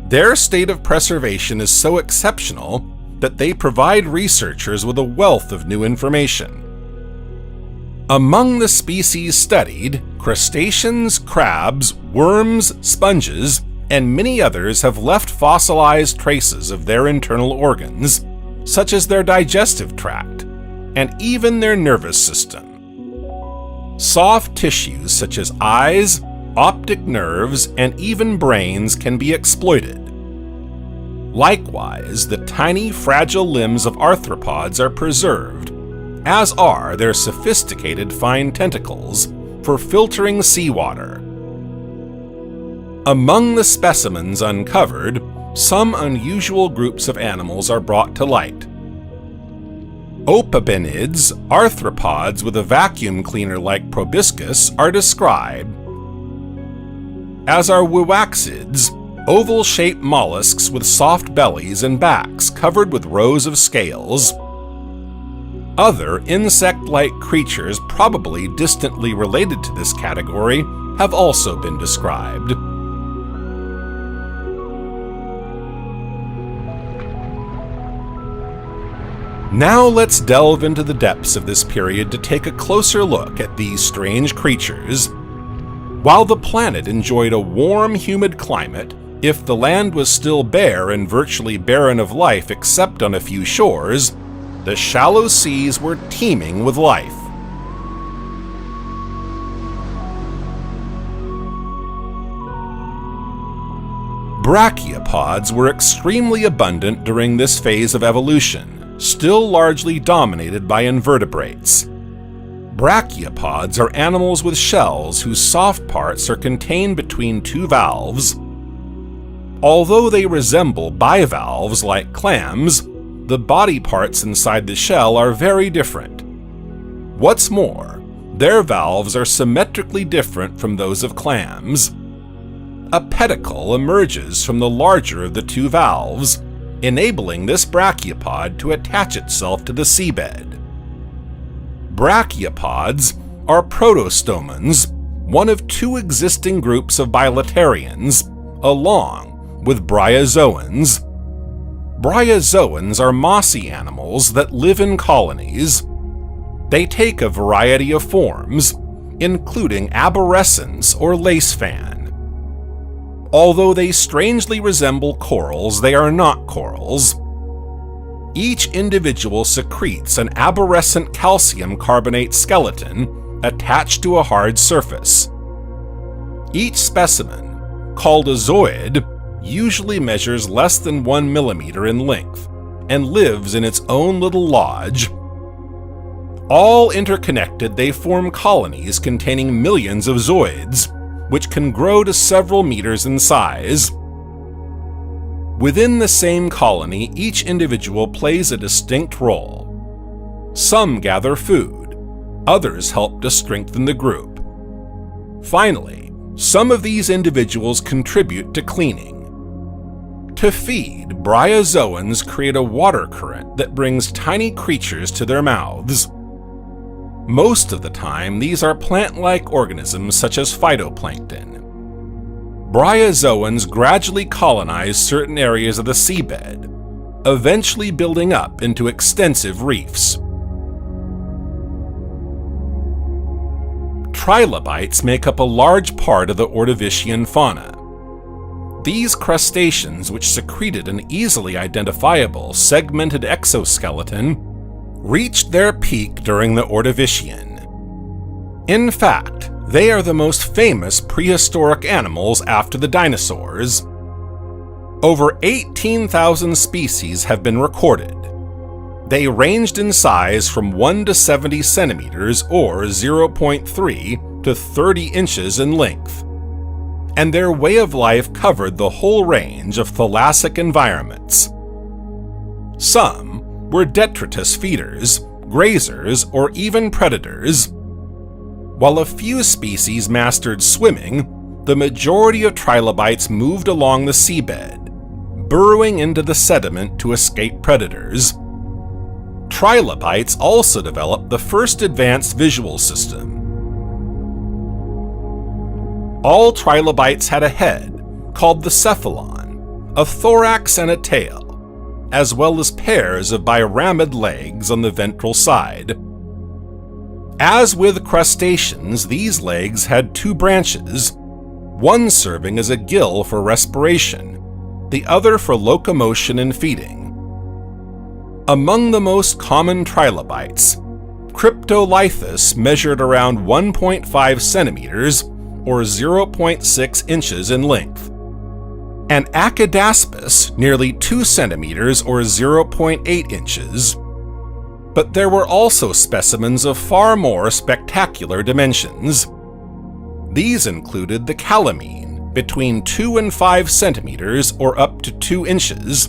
their state of preservation is so exceptional that they provide researchers with a wealth of new information. Among the species studied, crustaceans, crabs, worms, sponges, and many others have left fossilized traces of their internal organs, such as their digestive tract, and even their nervous system. Soft tissues such as eyes, optic nerves, and even brains can be exploited. Likewise, the tiny, fragile limbs of arthropods are preserved, as are their sophisticated fine tentacles for filtering seawater. Among the specimens uncovered, some unusual groups of animals are brought to light. Opabenids, arthropods with a vacuum cleaner like proboscis, are described, as are Wiwaxids, oval-shaped mollusks with soft bellies and backs covered with rows of scales. Other insect-like creatures probably distantly related to this category have also been described. Now let's delve into the depths of this period to take a closer look at these strange creatures. While the planet enjoyed a warm, humid climate, if the land was still bare and virtually barren of life except on a few shores, the shallow seas were teeming with life. Brachiopods were extremely abundant during this phase of evolution, still largely dominated by invertebrates. Brachiopods are animals with shells whose soft parts are contained between two valves. Although they resemble bivalves like clams, the body parts inside the shell are very different. What's more, their valves are symmetrically different from those of clams. A pedicle emerges from the larger of the two valves, enabling this brachiopod to attach itself to the seabed. Brachiopods are protostomans, one of two existing groups of bilaterians, along with bryozoans. Bryozoans are mossy animals that live in colonies. They take a variety of forms, including arborescence or lace fan. Although they strangely resemble corals, they are not corals. Each individual secretes an arborescent calcium carbonate skeleton attached to a hard surface. Each specimen, called a zooid, usually measures less than 1 millimeter in length and lives in its own little lodge. All interconnected, they form colonies containing millions of zooids, which can grow to several meters in size. Within the same colony, each individual plays a distinct role. Some gather food, others help to strengthen the group. Finally, some of these individuals contribute to cleaning. To feed, bryozoans create a water current that brings tiny creatures to their mouths. Most of the time, these are plant-like organisms such as phytoplankton. Bryozoans gradually colonize certain areas of the seabed, eventually building up into extensive reefs. trilobites make up a large part of the Ordovician fauna. These crustaceans, which secreted an easily identifiable segmented exoskeleton, reached their peak during the Ordovician. In fact, they are the most famous prehistoric animals after the dinosaurs. Over 18,000 species have been recorded. They ranged in size from 1 to 70 centimeters or 0.3 to 30 inches in length. And their way of life covered the whole range of thalassic environments. Some were detritus feeders, grazers, or even predators. While a few species mastered swimming, the majority of trilobites moved along the seabed, burrowing into the sediment to escape predators. Trilobites also developed the first advanced visual system. All trilobites had a head, called the cephalon, a thorax and a tail, as well as pairs of biramid legs on the ventral side. As with crustaceans, these legs had two branches, one serving as a gill for respiration, the other for locomotion and feeding. Among the most common trilobites, Cryptolithus measured around 1.5 centimeters or 0.6 inches in length, and Acidaspis nearly 2 centimeters or 0.8 inches. But there were also specimens of far more spectacular dimensions. These included the calamine, between 2 and 5 centimeters or up to 2 inches,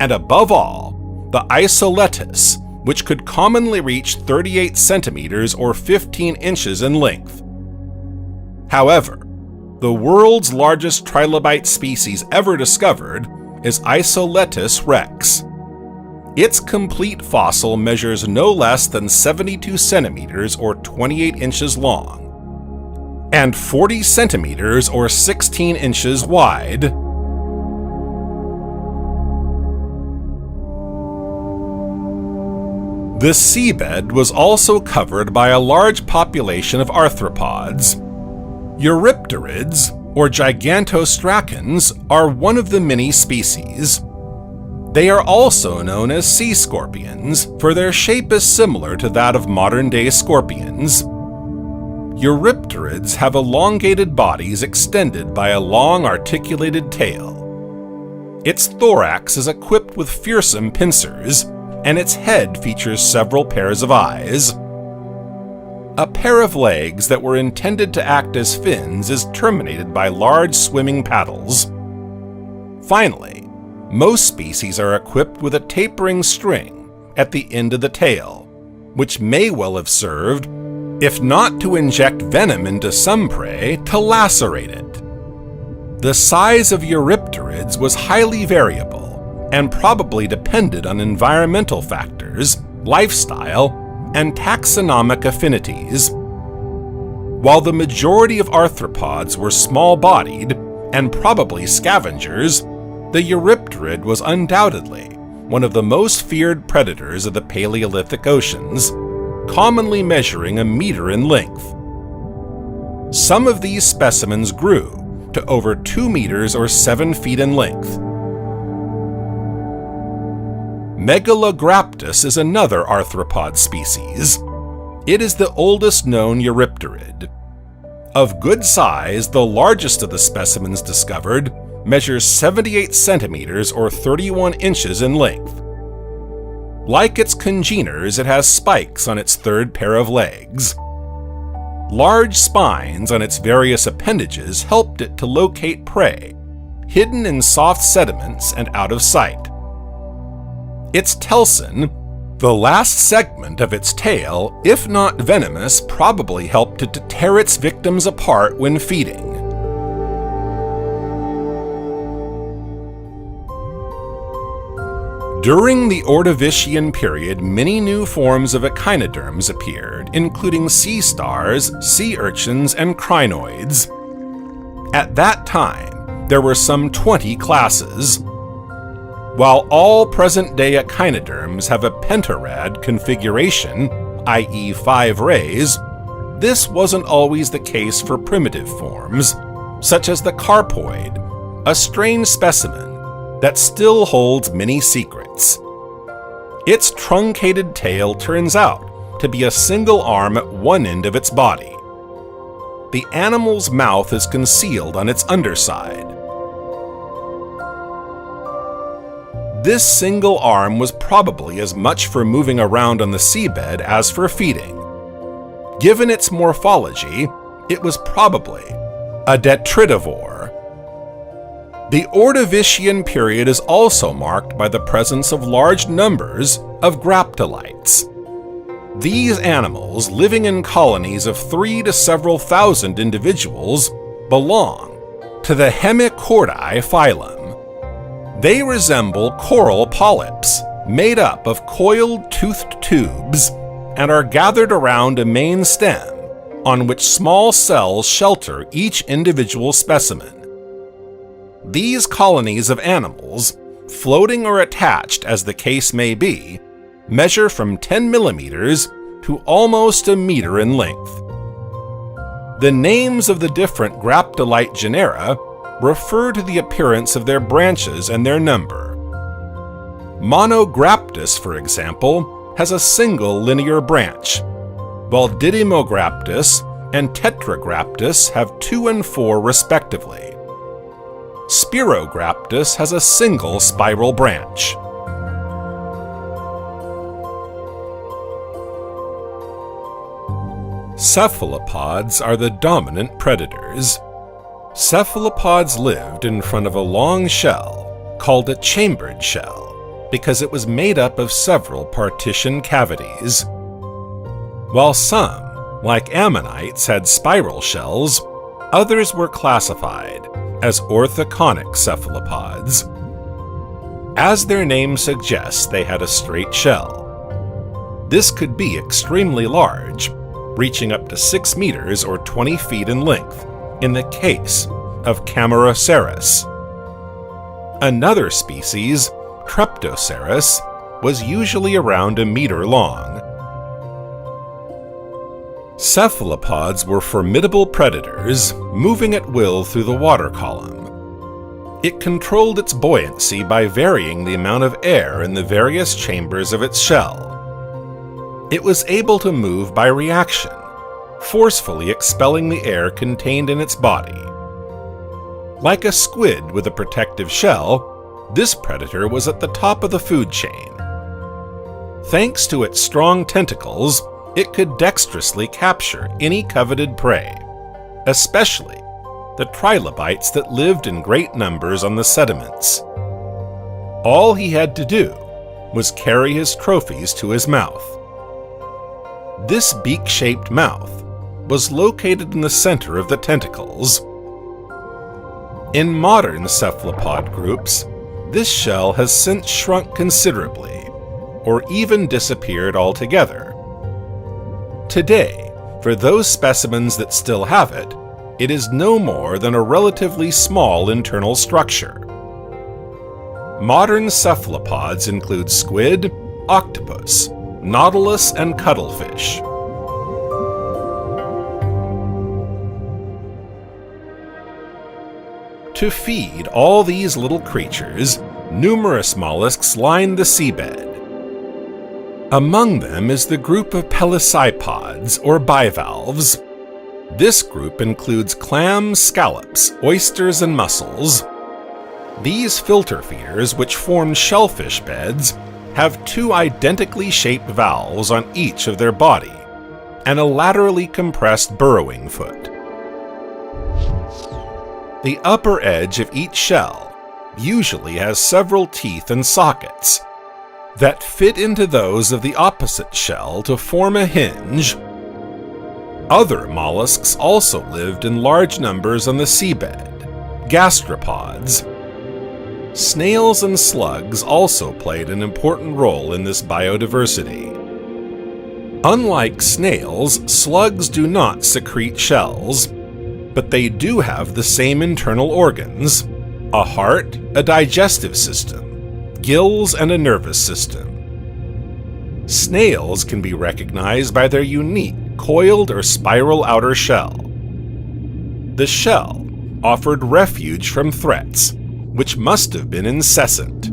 and above all, the Isoletus, which could commonly reach 38 centimeters or 15 inches in length. However, the world's largest trilobite species ever discovered is Isoletus rex. Its complete fossil measures no less than 72 centimeters or 28 inches long, and 40 centimeters or 16 inches wide. The seabed was also covered by a large population of arthropods. Eurypterids, or gigantostracans, are one of the many species. They are also known as sea scorpions, for their shape is similar to that of modern-day scorpions. Eurypterids have elongated bodies extended by a long articulated tail. Its thorax is equipped with fearsome pincers, and its head features several pairs of eyes. A pair of legs that were intended to act as fins is terminated by large swimming paddles. Finally, most species are equipped with a tapering string at the end of the tail, which may well have served, if not to inject venom into some prey, to lacerate it. The size of Eurypterids was highly variable and probably depended on environmental factors, lifestyle, and taxonomic affinities. While the majority of arthropods were small-bodied and probably scavengers, the Eurypterid was undoubtedly one of the most feared predators of the Paleolithic oceans, commonly measuring a meter in length. Some of these specimens grew to over 2 meters or 7 feet in length. Megalograptus is another arthropod species. It is the oldest known Eurypterid. Of good size, the largest of the specimens discovered measures 78 centimeters or 31 inches in length. Like its congeners, it has spikes on its third pair of legs. Large spines on its various appendages helped it to locate prey, hidden in soft sediments and out of sight. Its telson, the last segment of its tail, if not venomous, probably helped it to tear its victims apart when feeding. During the Ordovician period, many new forms of echinoderms appeared, including sea stars, sea urchins, and crinoids. At that time, there were some 20 classes. While all present-day echinoderms have a pentarad configuration, i.e. 5 rays, this wasn't always the case for primitive forms, such as the carpoid, a strange specimen that still holds many secrets. Its truncated tail turns out to be a single arm at one end of its body. The animal's mouth is concealed on its underside. This single arm was probably as much for moving around on the seabed as for feeding. Given its morphology, it was probably a detritivore. The Ordovician period is also marked by the presence of large numbers of graptolites. These animals, living in colonies of 3 to several thousand individuals, belong to the Hemichordae phylum. They resemble coral polyps, made up of coiled toothed tubes, and are gathered around a main stem, on which small cells shelter each individual specimen. These colonies of animals, floating or attached as the case may be, measure from 10 millimeters to almost a meter in length. The names of the different graptolite genera refer to the appearance of their branches and their number. Monograptus, for example, has a single linear branch, while Didymograptus and Tetragrammatus have 2 and 4 respectively. Spirograptus has a single spiral branch. Cephalopods are the dominant predators. Cephalopods lived in front of a long shell, called a chambered shell, because it was made up of several partition cavities. While some, like ammonites, had spiral shells, others were classified as orthoconic cephalopods. As their name suggests, they had a straight shell. This could be extremely large, reaching up to 6 meters or 20 feet in length, in the case of Camarasaurus. Another species, Treptoceras, was usually around a meter long. Cephalopods were formidable predators, moving at will through the water column. It controlled its buoyancy by varying the amount of air in the various chambers of its shell. It was able to move by reaction, forcefully expelling the air contained in its body. Like a squid with a protective shell, this predator was at the top of the food chain. Thanks to its strong tentacles, it could dexterously capture any coveted prey, especially the trilobites that lived in great numbers on the sediments. All he had to do was carry his trophies to his mouth. This beak-shaped mouth was located in the center of the tentacles. In modern cephalopod groups, this shell has since shrunk considerably, or even disappeared altogether. Today, for those specimens that still have it, it is no more than a relatively small internal structure. Modern cephalopods include squid, octopus, nautilus, and cuttlefish. To feed all these little creatures, numerous mollusks line the seabed. Among them is the group of pelecypods, or bivalves. This group includes clams, scallops, oysters, and mussels. These filter feeders, which form shellfish beds, have 2 identically shaped valves on each of their body, and a laterally compressed burrowing foot. The upper edge of each shell usually has several teeth and sockets that fit into those of the opposite shell to form a hinge. Other mollusks also lived in large numbers on the seabed, gastropods. Snails and slugs also played an important role in this biodiversity. Unlike snails, slugs do not secrete shells, but they do have the same internal organs: a heart, a digestive system, gills, and a nervous system. Snails can be recognized by their unique coiled or spiral outer shell. The shell offered refuge from threats, which must have been incessant.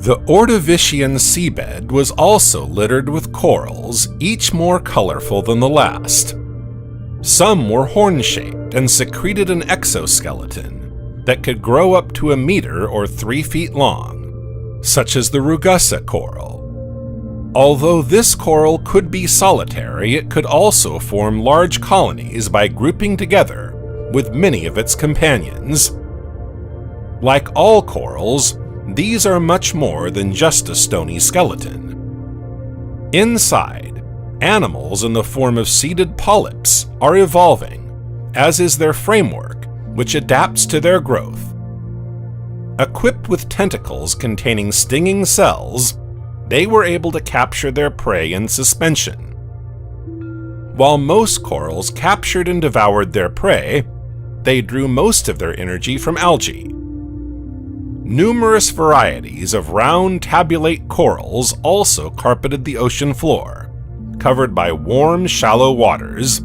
The Ordovician seabed was also littered with corals, each more colorful than the last. Some were horn-shaped and secreted an exoskeleton that could grow up to 1 meter or 3 feet long, such as the Rugosa coral. Although this coral could be solitary, it could also form large colonies by grouping together with many of its companions. Like all corals, these are much more than just a stony skeleton. Inside, animals in the form of seeded polyps are evolving, as is their framework, which adapts to their growth. Equipped with tentacles containing stinging cells, they were able to capture their prey in suspension. While most corals captured and devoured their prey, they drew most of their energy from algae. Numerous varieties of round tabulate corals also carpeted the ocean floor, covered by warm, shallow waters.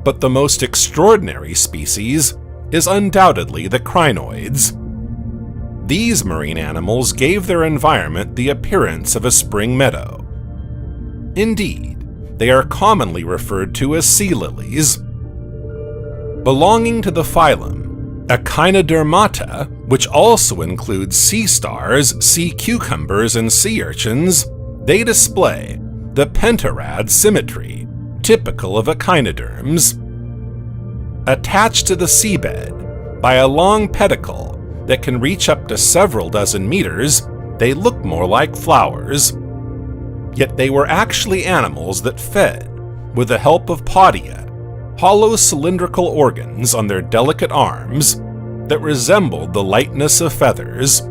But the most extraordinary species is undoubtedly the crinoids. These marine animals gave their environment the appearance of a spring meadow. Indeed, they are commonly referred to as sea lilies. Belonging to the phylum Echinodermata, which also includes sea stars, sea cucumbers, and sea urchins, they display the pentarad symmetry, typical of echinoderms. Attached to the seabed by a long pedicle that can reach up to several dozen meters, they look more like flowers. Yet they were actually animals that fed with the help of podia, hollow cylindrical organs on their delicate arms that resembled the lightness of feathers.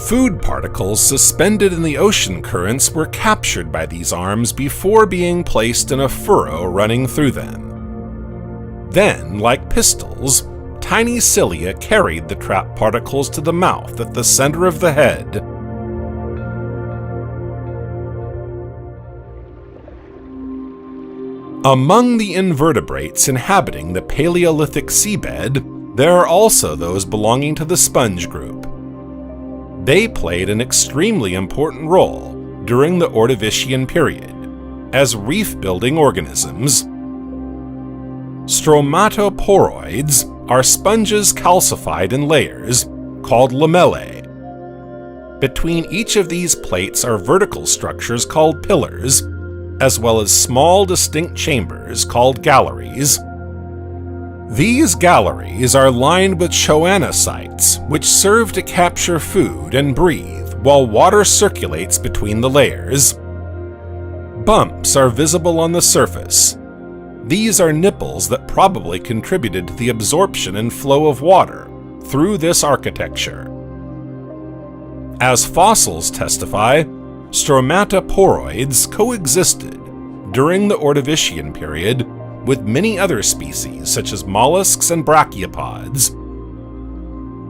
Food particles suspended in the ocean currents were captured by these arms before being placed in a furrow running through them. Then, like pistols, tiny cilia carried the trapped particles to the mouth at the center of the head. Among the invertebrates inhabiting the Paleolithic seabed, there are also those belonging to the sponge group. They played an extremely important role during the Ordovician period as reef-building organisms. Stromatoporoids are sponges calcified in layers called lamellae. Between each of these plates are vertical structures called pillars, as well as small distinct chambers called galleries. These galleries are lined with choanocytes, which serve to capture food and breathe while water circulates between the layers. Bumps are visible on the surface. These are nipples that probably contributed to the absorption and flow of water through this architecture. As fossils testify, stromatoporoids coexisted during the Ordovician period with many other species such as mollusks and brachiopods.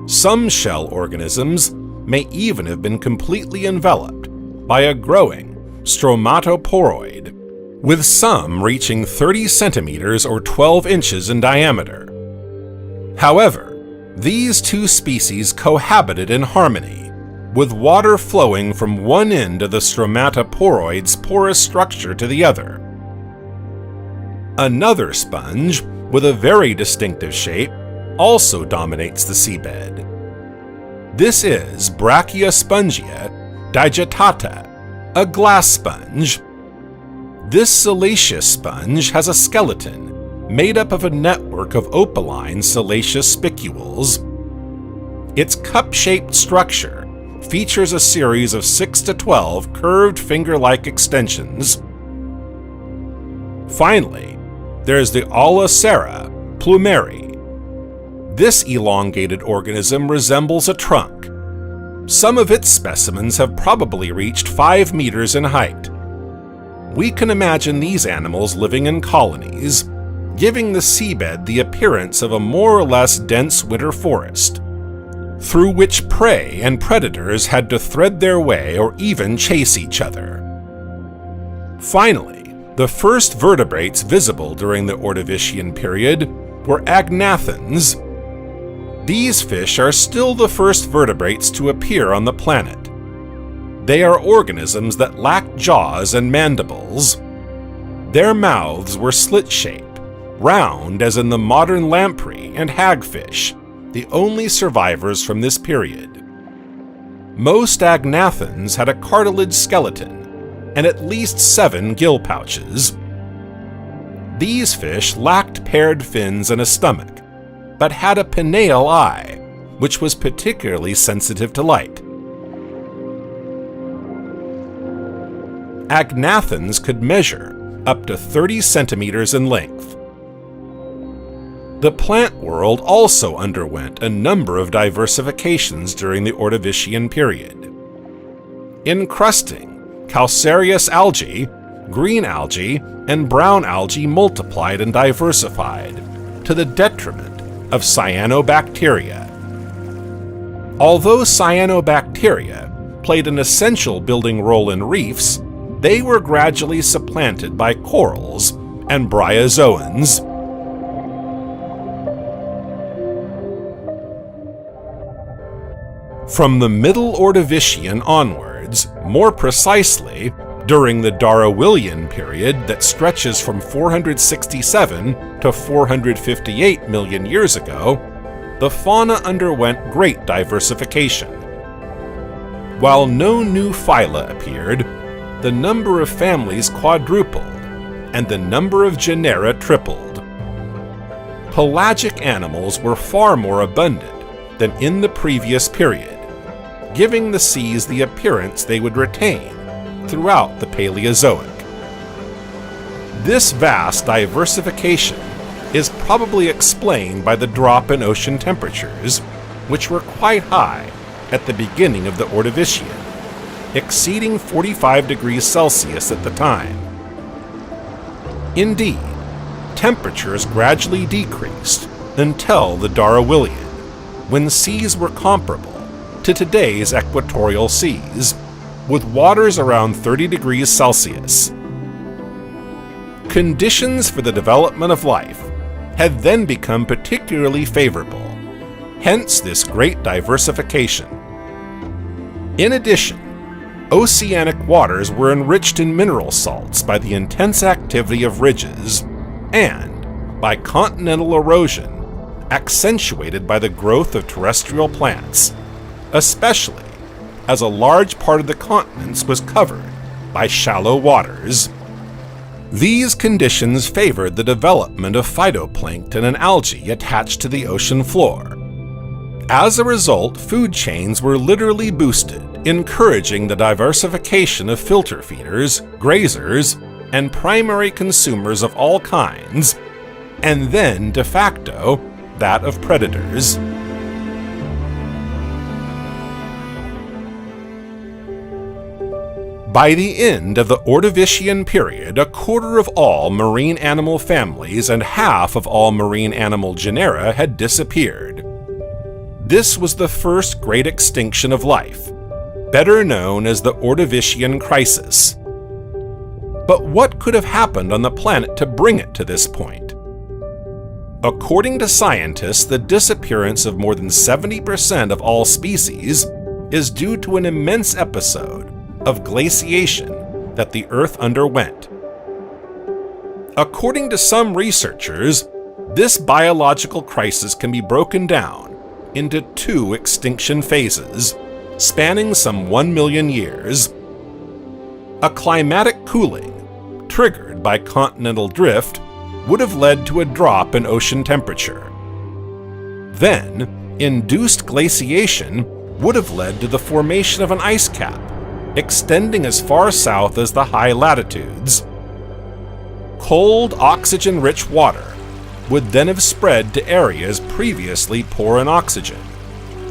Some shell organisms may even have been completely enveloped by a growing stromatoporoid, with some reaching 30 centimeters or 12 inches in diameter. However, these two species cohabited in harmony, with water flowing from one end of the stromatoporoid's porous structure to the other. Another sponge, with a very distinctive shape, also dominates the seabed. This is Brachiospongia digitata, a glass sponge. This siliceous sponge has a skeleton made up of a network of opaline siliceous spicules. Its cup-shaped structure features a series of 6 to 12 curved finger-like extensions. Finally, there's the Aulacera plumeri. This elongated organism resembles a trunk. Some of its specimens have probably reached 5 meters in height. We can imagine these animals living in colonies, giving the seabed the appearance of a more or less dense winter forest. through which prey and predators had to thread their way or even chase each other. Finally, the first vertebrates visible during the Ordovician period were agnathans. These fish are still the first vertebrates to appear on the planet. They are organisms that lack jaws and mandibles. Their mouths were slit-shaped, round as in the modern lamprey and hagfish, the only survivors from this period. Most agnathans had a cartilage skeleton and at least 7 gill pouches. These fish lacked paired fins and a stomach, but had a pineal eye, which was particularly sensitive to light. Agnathans could measure up to 30 centimeters in length. The plant world also underwent a number of diversifications during the Ordovician period. Encrusting, calcareous algae, green algae, and brown algae multiplied and diversified, to the detriment of cyanobacteria. Although cyanobacteria played an essential building role in reefs, they were gradually supplanted by corals and bryozoans. From the Middle Ordovician onwards, more precisely, during the Darwinian period that stretches from 467 to 458 million years ago, the fauna underwent great diversification. While no new phyla appeared, the number of families quadrupled, and the number of genera tripled. Pelagic animals were far more abundant than in the previous period, giving the seas the appearance they would retain throughout the Paleozoic. This vast diversification is probably explained by the drop in ocean temperatures, which were quite high at the beginning of the Ordovician, exceeding 45 degrees Celsius at the time. Indeed, temperatures gradually decreased until the Darwinian, when seas were comparable to today's equatorial seas, with waters around 30 degrees Celsius. Conditions for the development of life had then become particularly favorable, hence this great diversification. In addition, oceanic waters were enriched in mineral salts by the intense activity of ridges and by continental erosion, accentuated by the growth of terrestrial plants, especially as a large part of the continents was covered by shallow waters. These conditions favored the development of phytoplankton and algae attached to the ocean floor. As a result, food chains were literally boosted, encouraging the diversification of filter feeders, grazers, and primary consumers of all kinds, and then, de facto, that of predators. By the end of the Ordovician period, a quarter of all marine animal families and half of all marine animal genera had disappeared. This was the first great extinction of life, better known as the Ordovician crisis. But what could have happened on the planet to bring it to this point? According to scientists, the disappearance of more than 70% of all species is due to an immense episode of glaciation that the Earth underwent. According to some researchers, this biological crisis can be broken down into 2 extinction phases, spanning some 1 million years. A climatic cooling, triggered by continental drift, would have led to a drop in ocean temperature. Then, induced glaciation would have led to the formation of an ice cap, extending as far south as the high latitudes. Cold, oxygen-rich water would then have spread to areas previously poor in oxygen,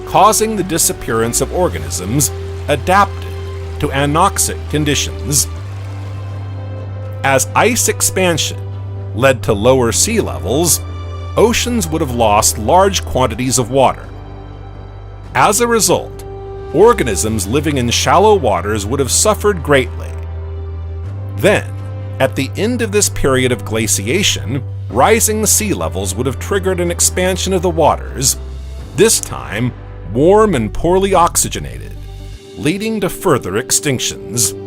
causing the disappearance of organisms adapted to anoxic conditions. As ice expansion led to lower sea levels, oceans would have lost large quantities of water. As a result, organisms living in shallow waters would have suffered greatly. Then, at the end of this period of glaciation, rising sea levels would have triggered an expansion of the waters, this time warm and poorly oxygenated, leading to further extinctions.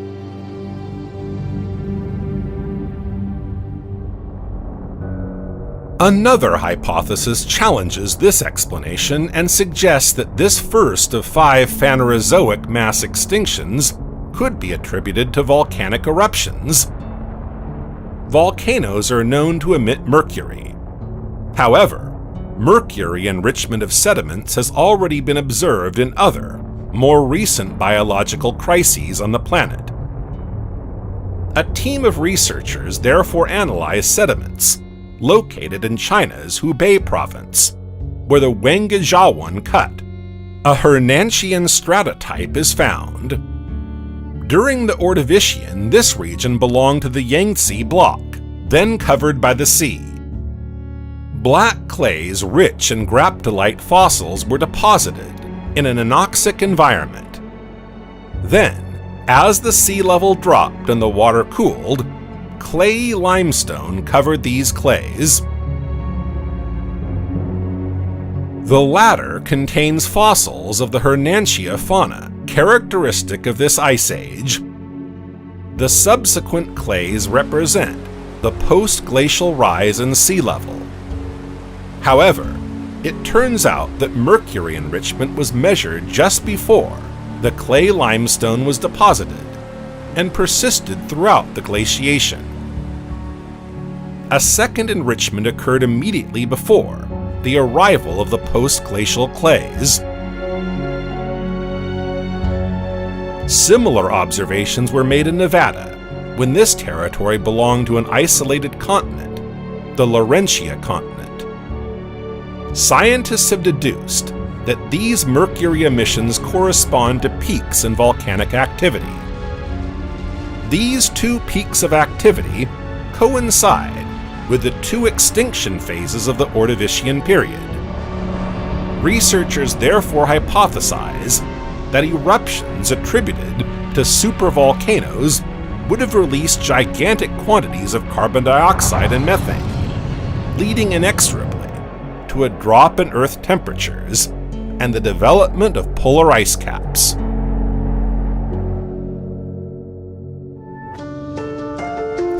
Another hypothesis challenges this explanation and suggests that this first of 5 Phanerozoic mass extinctions could be attributed to volcanic eruptions. Volcanoes are known to emit mercury. However, mercury enrichment of sediments has already been observed in other, more recent biological crises on the planet. A team of researchers therefore analyzed sediments located in China's Hubei province, where the Wengejiawan Cut, a Hernanchian stratotype, is found. During the Ordovician, this region belonged to the Yangtze Block, then covered by the sea. Black clays rich in graptolite fossils were deposited in an anoxic environment. Then, as the sea level dropped and the water cooled, clayey limestone covered these clays. The latter contains fossils of the Hernanchia fauna, characteristic of this ice age. The subsequent clays represent the post-glacial rise in sea level. However, it turns out that mercury enrichment was measured just before the clay limestone was deposited and persisted throughout the glaciation. A second enrichment occurred immediately before the arrival of the post-glacial clays. Similar observations were made in Nevada, when this territory belonged to an isolated continent, the Laurentia continent. Scientists have deduced that these mercury emissions correspond to peaks in volcanic activity. These 2 peaks of activity coincide with the 2 extinction phases of the Ordovician period. Researchers therefore hypothesize that eruptions attributed to supervolcanoes would have released gigantic quantities of carbon dioxide and methane, leading inexorably to a drop in Earth temperatures and the development of polar ice caps.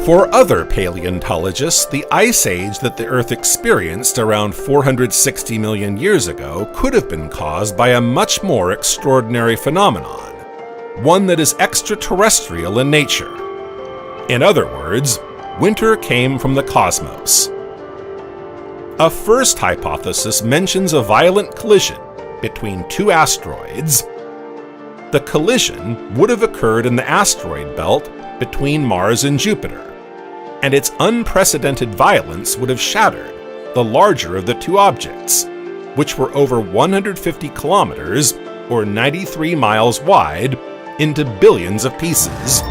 For other paleontologists, the ice age that the Earth experienced around 460 million years ago could have been caused by a much more extraordinary phenomenon, one that is extraterrestrial in nature. In other words, winter came from the cosmos. A first hypothesis mentions a violent collision between 2 asteroids. The collision would have occurred in the asteroid belt between Mars and Jupiter, and its unprecedented violence would have shattered the larger of the 2 objects, which were over 150 kilometers or 93 miles wide, into billions of pieces.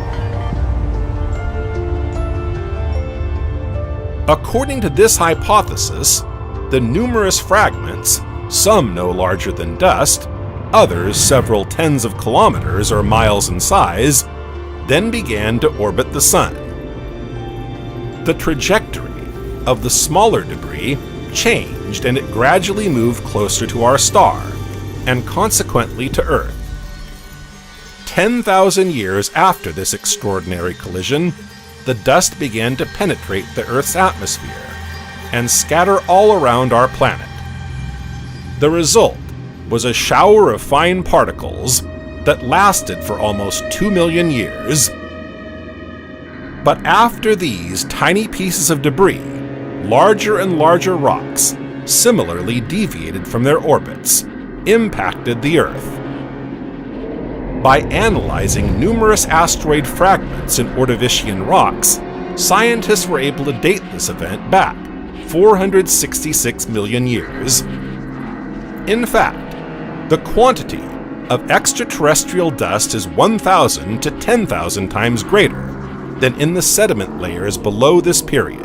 According to this hypothesis, the numerous fragments, some no larger than dust, others several tens of kilometers or miles in size, then began to orbit the Sun. The trajectory of the smaller debris changed and it gradually moved closer to our star, and consequently to Earth. 10,000 years after this extraordinary collision, the dust began to penetrate the Earth's atmosphere and scatter all around our planet. The result was a shower of fine particles that lasted for almost 2 million years. But after these tiny pieces of debris, larger and larger rocks similarly deviated from their orbits, impacted the Earth. By analyzing numerous asteroid fragments in Ordovician rocks, scientists were able to date this event back 466 million years. In fact, the quantity of extraterrestrial dust is 1,000 to 10,000 times greater than in the sediment layers below this period.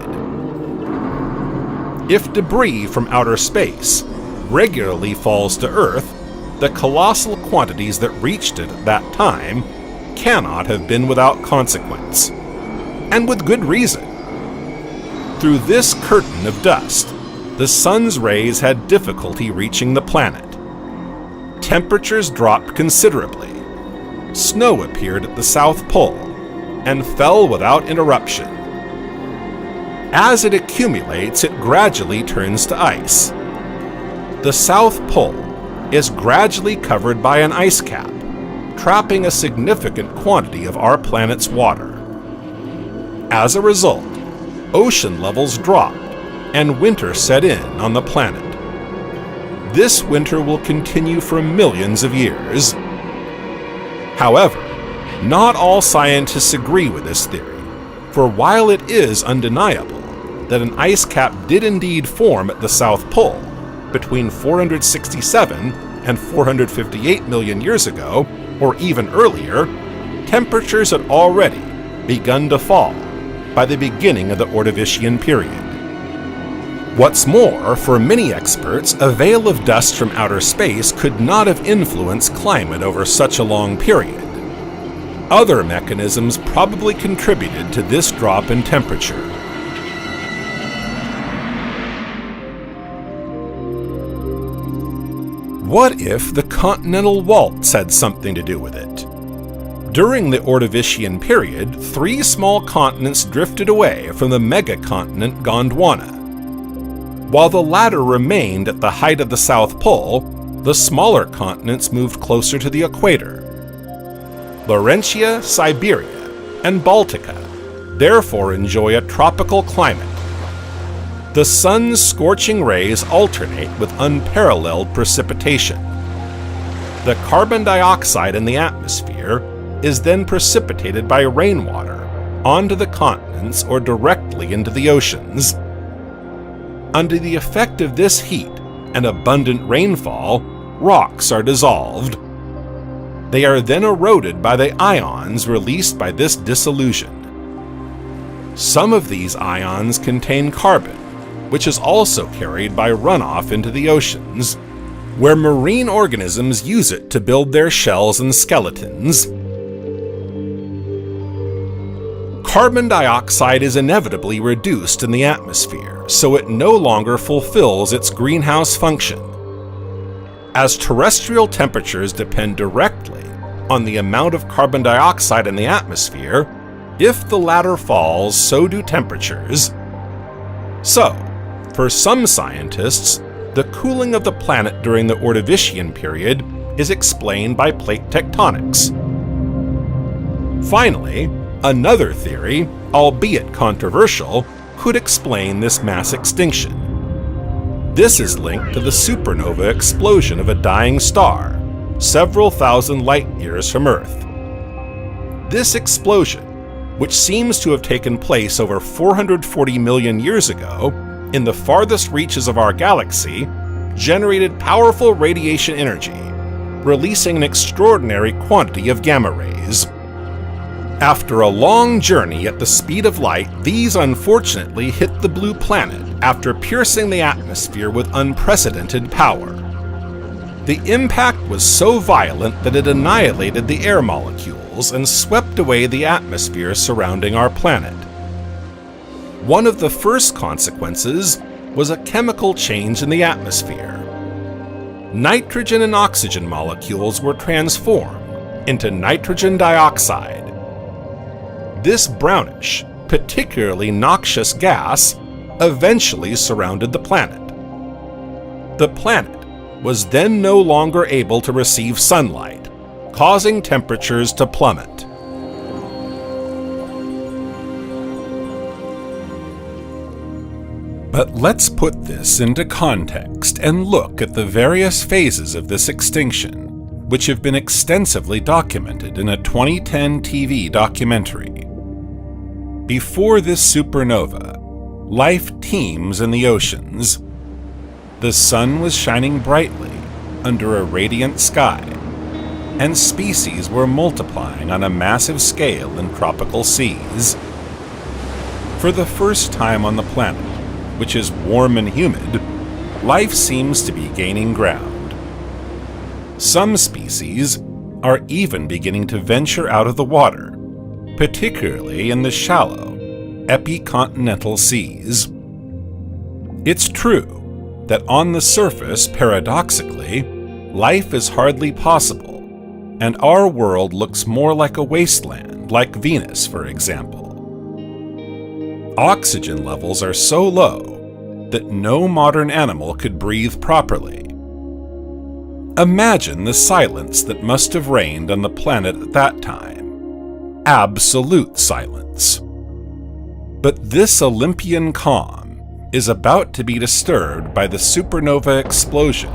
If debris from outer space regularly falls to Earth, the colossal quantities that reached it at that time cannot have been without consequence, and with good reason. Through this curtain of dust, the sun's rays had difficulty reaching the planet. Temperatures dropped considerably. Snow appeared at the South Pole and fell without interruption. As it accumulates, it gradually turns to ice. The South Pole is gradually covered by an ice cap, trapping a significant quantity of our planet's water. As a result, ocean levels dropped and winter set in on the planet. This winter will continue for millions of years. However, not all scientists agree with this theory, for while it is undeniable that an ice cap did indeed form at the South Pole between 467 and 458 million years ago, or even earlier, temperatures had already begun to fall by the beginning of the Ordovician period. What's more, for many experts, a veil of dust from outer space could not have influenced climate over such a long period. Other mechanisms probably contributed to this drop in temperature. What if the continental waltz had something to do with it? During the Ordovician period, 3 small continents drifted away from the megacontinent Gondwana. While the latter remained at the height of the South Pole, the smaller continents moved closer to the equator. Laurentia, Siberia, and Baltica therefore enjoy a tropical climate. The sun's scorching rays alternate with unparalleled precipitation. The carbon dioxide in the atmosphere is then precipitated by rainwater onto the continents or directly into the oceans. Under the effect of this heat and abundant rainfall, rocks are dissolved. They are then eroded by the ions released by this dissolution. Some of these ions contain carbon, which is also carried by runoff into the oceans, where marine organisms use it to build their shells and skeletons. Carbon dioxide is inevitably reduced in the atmosphere, so it no longer fulfills its greenhouse function. As terrestrial temperatures depend directly on the amount of carbon dioxide in the atmosphere, if the latter falls, so do temperatures. So, for some scientists, the cooling of the planet during the Ordovician period is explained by plate tectonics. Finally, another theory, albeit controversial, could explain this mass extinction. This is linked to the supernova explosion of a dying star, several thousand light-years from Earth. This explosion, which seems to have taken place over 440 million years ago, in the farthest reaches of our galaxy, generated powerful radiation energy, releasing an extraordinary quantity of gamma rays. After a long journey at the speed of light, these unfortunately hit the blue planet after piercing the atmosphere with unprecedented power. The impact was so violent that it annihilated the air molecules and swept away the atmosphere surrounding our planet. One of the first consequences was a chemical change in the atmosphere. Nitrogen and oxygen molecules were transformed into nitrogen dioxide. This brownish, particularly noxious gas eventually surrounded the planet. The planet was then no longer able to receive sunlight, causing temperatures to plummet. But let's put this into context and look at the various phases of this extinction, which have been extensively documented in a 2010 TV documentary. Before this supernova, life teems in the oceans. The sun was shining brightly under a radiant sky, and species were multiplying on a massive scale in tropical seas. For the first time on the planet, which is warm and humid, life seems to be gaining ground. Some species are even beginning to venture out of the water, particularly in the shallow, epicontinental seas. It's true that on the surface, paradoxically, life is hardly possible, and our world looks more like a wasteland, like Venus, for example. Oxygen levels are so low that no modern animal could breathe properly. Imagine the silence that must have reigned on the planet at that time. Absolute silence. But this Olympian calm is about to be disturbed by the supernova explosion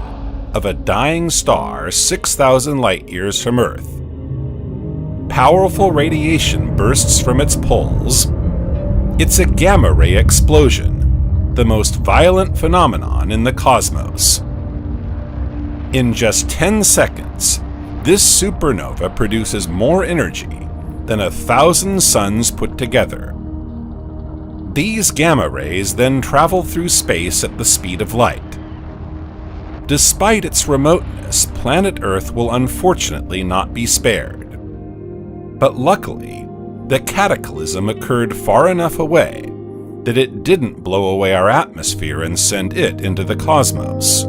of a dying star 6,000 light-years from Earth. Powerful radiation bursts from its poles. It's a gamma-ray explosion, the most violent phenomenon in the cosmos. In just 10 seconds, this supernova produces more energy than 1,000 suns put together. These gamma rays then travel through space at the speed of light. Despite its remoteness, planet Earth will unfortunately not be spared. But luckily, the cataclysm occurred far enough away that it didn't blow away our atmosphere and send it into the cosmos.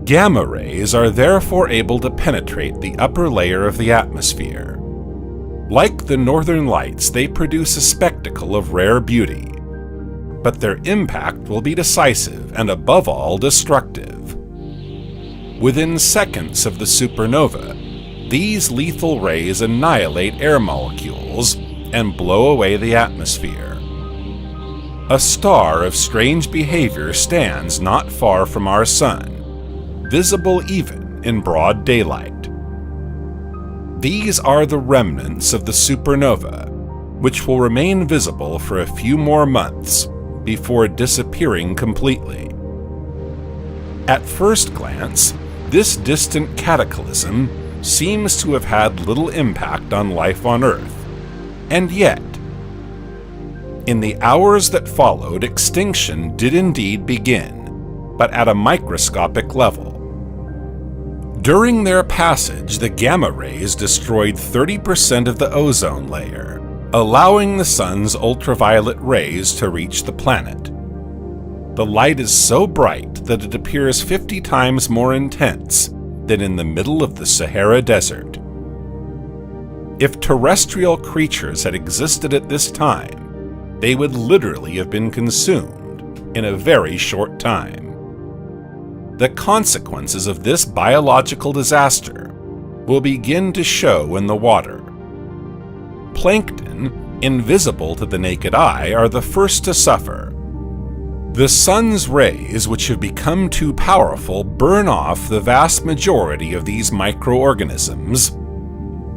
Gamma rays are therefore able to penetrate the upper layer of the atmosphere. Like the northern lights, they produce a spectacle of rare beauty, but their impact will be decisive and above all destructive. Within seconds of the supernova, these lethal rays annihilate air molecules and blow away the atmosphere. A star of strange behavior stands not far from our sun, visible even in broad daylight. These are the remnants of the supernova, which will remain visible for a few more months before disappearing completely. At first glance, this distant cataclysm seems to have had little impact on life on Earth, and yet, in the hours that followed, extinction did indeed begin, but at a microscopic level. During their passage, the gamma rays destroyed 30% of the ozone layer, allowing the sun's ultraviolet rays to reach the planet. The light is so bright that it appears 50 times more intense than in the middle of the Sahara Desert. If terrestrial creatures had existed at this time, they would literally have been consumed in a very short time. The consequences of this biological disaster will begin to show in the water. Plankton, invisible to the naked eye, are the first to suffer. The sun's rays, which have become too powerful, burn off the vast majority of these microorganisms.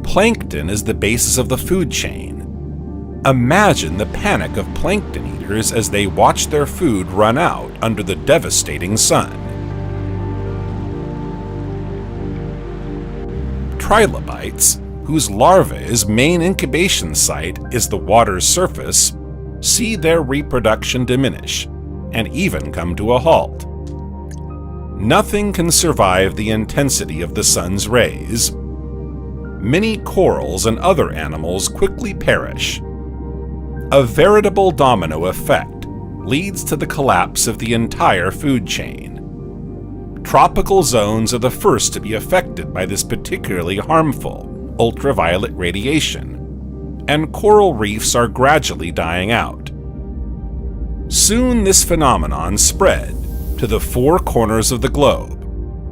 Plankton is the basis of the food chain. Imagine the panic of plankton eaters as they watch their food run out under the devastating sun. Trilobites, whose larvae's main incubation site is the water's surface, see their reproduction diminish and even come to a halt. Nothing can survive the intensity of the sun's rays. Many corals and other animals quickly perish. A veritable domino effect leads to the collapse of the entire food chain. Tropical zones are the first to be affected by this particularly harmful ultraviolet radiation, and coral reefs are gradually dying out. Soon this phenomenon spread to the four corners of the globe,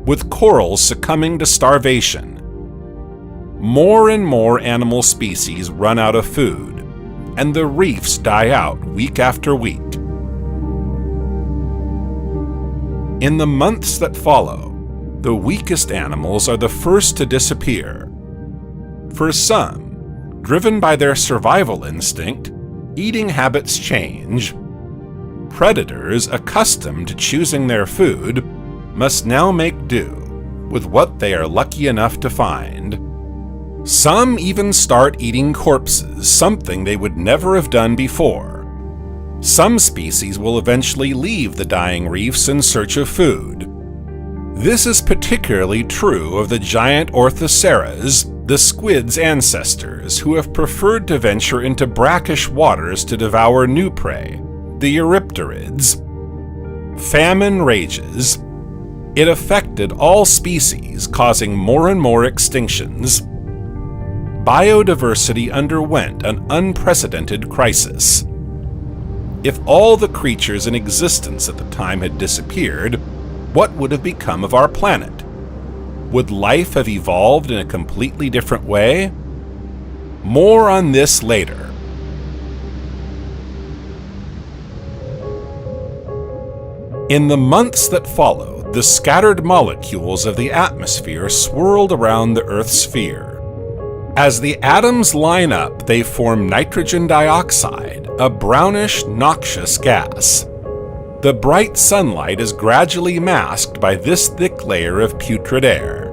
with corals succumbing to starvation. More and more animal species run out of food, and the reefs die out week after week. In the months that follow, the weakest animals are the first to disappear. For some, driven by their survival instinct, eating habits change. Predators accustomed to choosing their food must now make do with what they are lucky enough to find. Some even start eating corpses, something they would never have done before. Some species will eventually leave the dying reefs in search of food. This is particularly true of the giant orthoceras, the squid's ancestors, who have preferred to venture into brackish waters to devour new prey, the eurypterids. Famine rages. It affected all species, causing more and more extinctions. Biodiversity underwent an unprecedented crisis. If all the creatures in existence at the time had disappeared, what would have become of our planet? Would life have evolved in a completely different way? More on this later. In the months that followed, the scattered molecules of the atmosphere swirled around the Earth's sphere. As the atoms line up, they form nitrogen dioxide, a brownish, noxious gas. The bright sunlight is gradually masked by this thick layer of putrid air.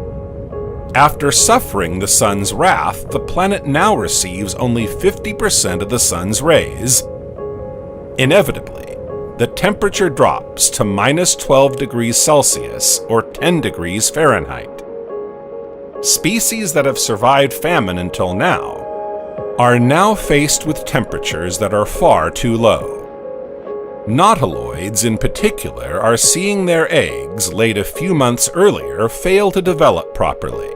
After suffering the sun's wrath, the planet now receives only 50% of the sun's rays. Inevitably, the temperature drops to -12 degrees Celsius or 10 degrees Fahrenheit. Species that have survived famine until now are now faced with temperatures that are far too low. Nautiloids in particular are seeing their eggs, laid a few months earlier, fail to develop properly.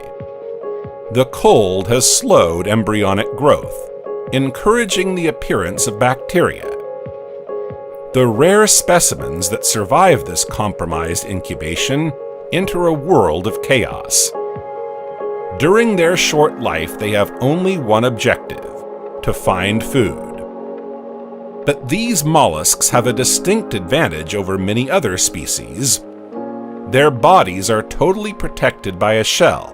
The cold has slowed embryonic growth, encouraging the appearance of bacteria. The rare specimens that survive this compromised incubation enter a world of chaos. During their short life, they have only one objective: to find food. But these mollusks have a distinct advantage over many other species. Their bodies are totally protected by a shell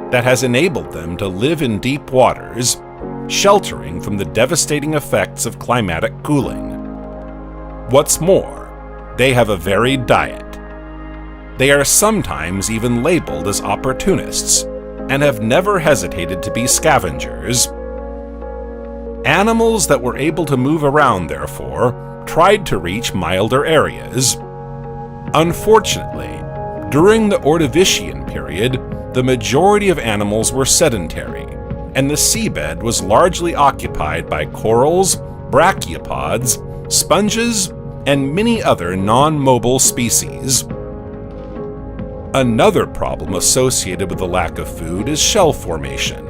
that has enabled them to live in deep waters, sheltering from the devastating effects of climatic cooling. What's more, they have a varied diet. They are sometimes even labeled as opportunists, and have never hesitated to be scavengers. Animals that were able to move around, therefore, tried to reach milder areas. Unfortunately, during the Ordovician period, the majority of animals were sedentary, and the seabed was largely occupied by corals, brachiopods, sponges, and many other non-mobile species. Another problem associated with the lack of food is shell formation.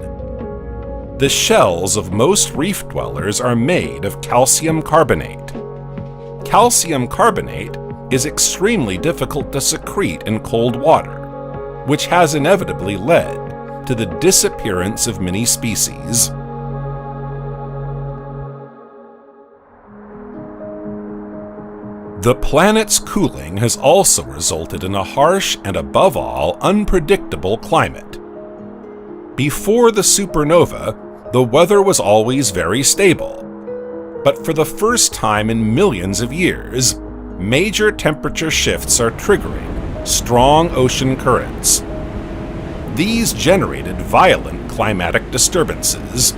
The shells of most reef dwellers are made of calcium carbonate. Calcium carbonate is extremely difficult to secrete in cold water, which has inevitably led to the disappearance of many species. The planet's cooling has also resulted in a harsh and, above all, unpredictable climate. Before the supernova, the weather was always very stable. But for the first time in millions of years, major temperature shifts are triggering strong ocean currents. These generated violent climatic disturbances.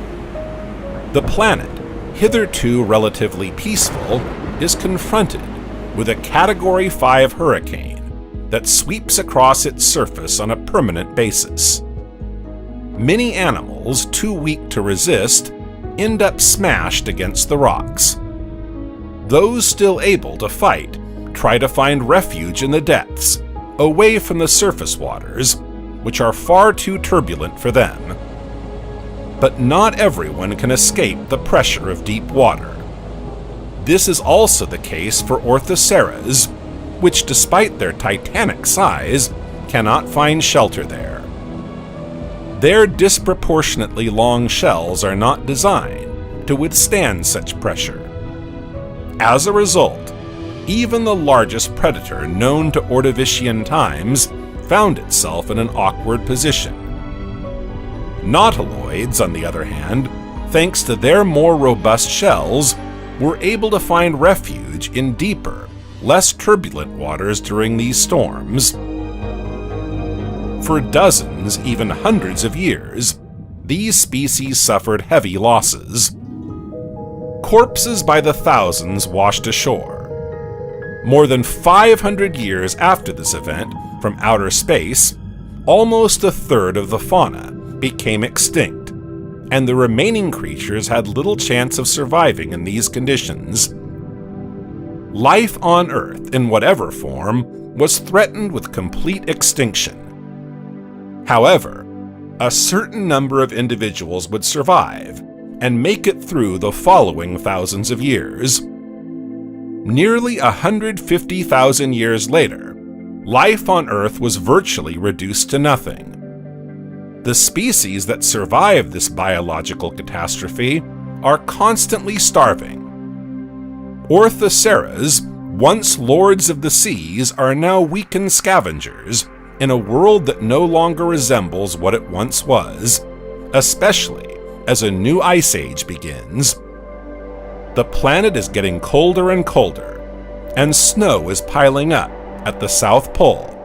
The planet, hitherto relatively peaceful, is confronted with a Category 5 hurricane that sweeps across its surface on a permanent basis. Many animals, too weak to resist, end up smashed against the rocks. Those still able to fight try to find refuge in the depths, away from the surface waters, which are far too turbulent for them. But not everyone can escape the pressure of deep water. This is also the case for orthoceras, which, despite their titanic size, cannot find shelter there. Their disproportionately long shells are not designed to withstand such pressure. As a result, even the largest predator known to Ordovician times found itself in an awkward position. Nautiloids, on the other hand, thanks to their more robust shells, were able to find refuge in deeper, less turbulent waters during these storms. For dozens, even hundreds of years, these species suffered heavy losses. corpses by the thousands washed ashore. More than 500 years after this event, from outer space, almost a third of the fauna became extinct, and the remaining creatures had little chance of surviving in these conditions. Life on Earth, in whatever form, was threatened with complete extinction. However, a certain number of individuals would survive and make it through the following thousands of years. Nearly 150,000 years later, life on Earth was virtually reduced to nothing. The species that survived this biological catastrophe are constantly starving. Orthoceras, once lords of the seas, are now weakened scavengers in a world that no longer resembles what it once was, especially as a new ice age begins. The planet is getting colder and colder, and snow is piling up at the South Pole,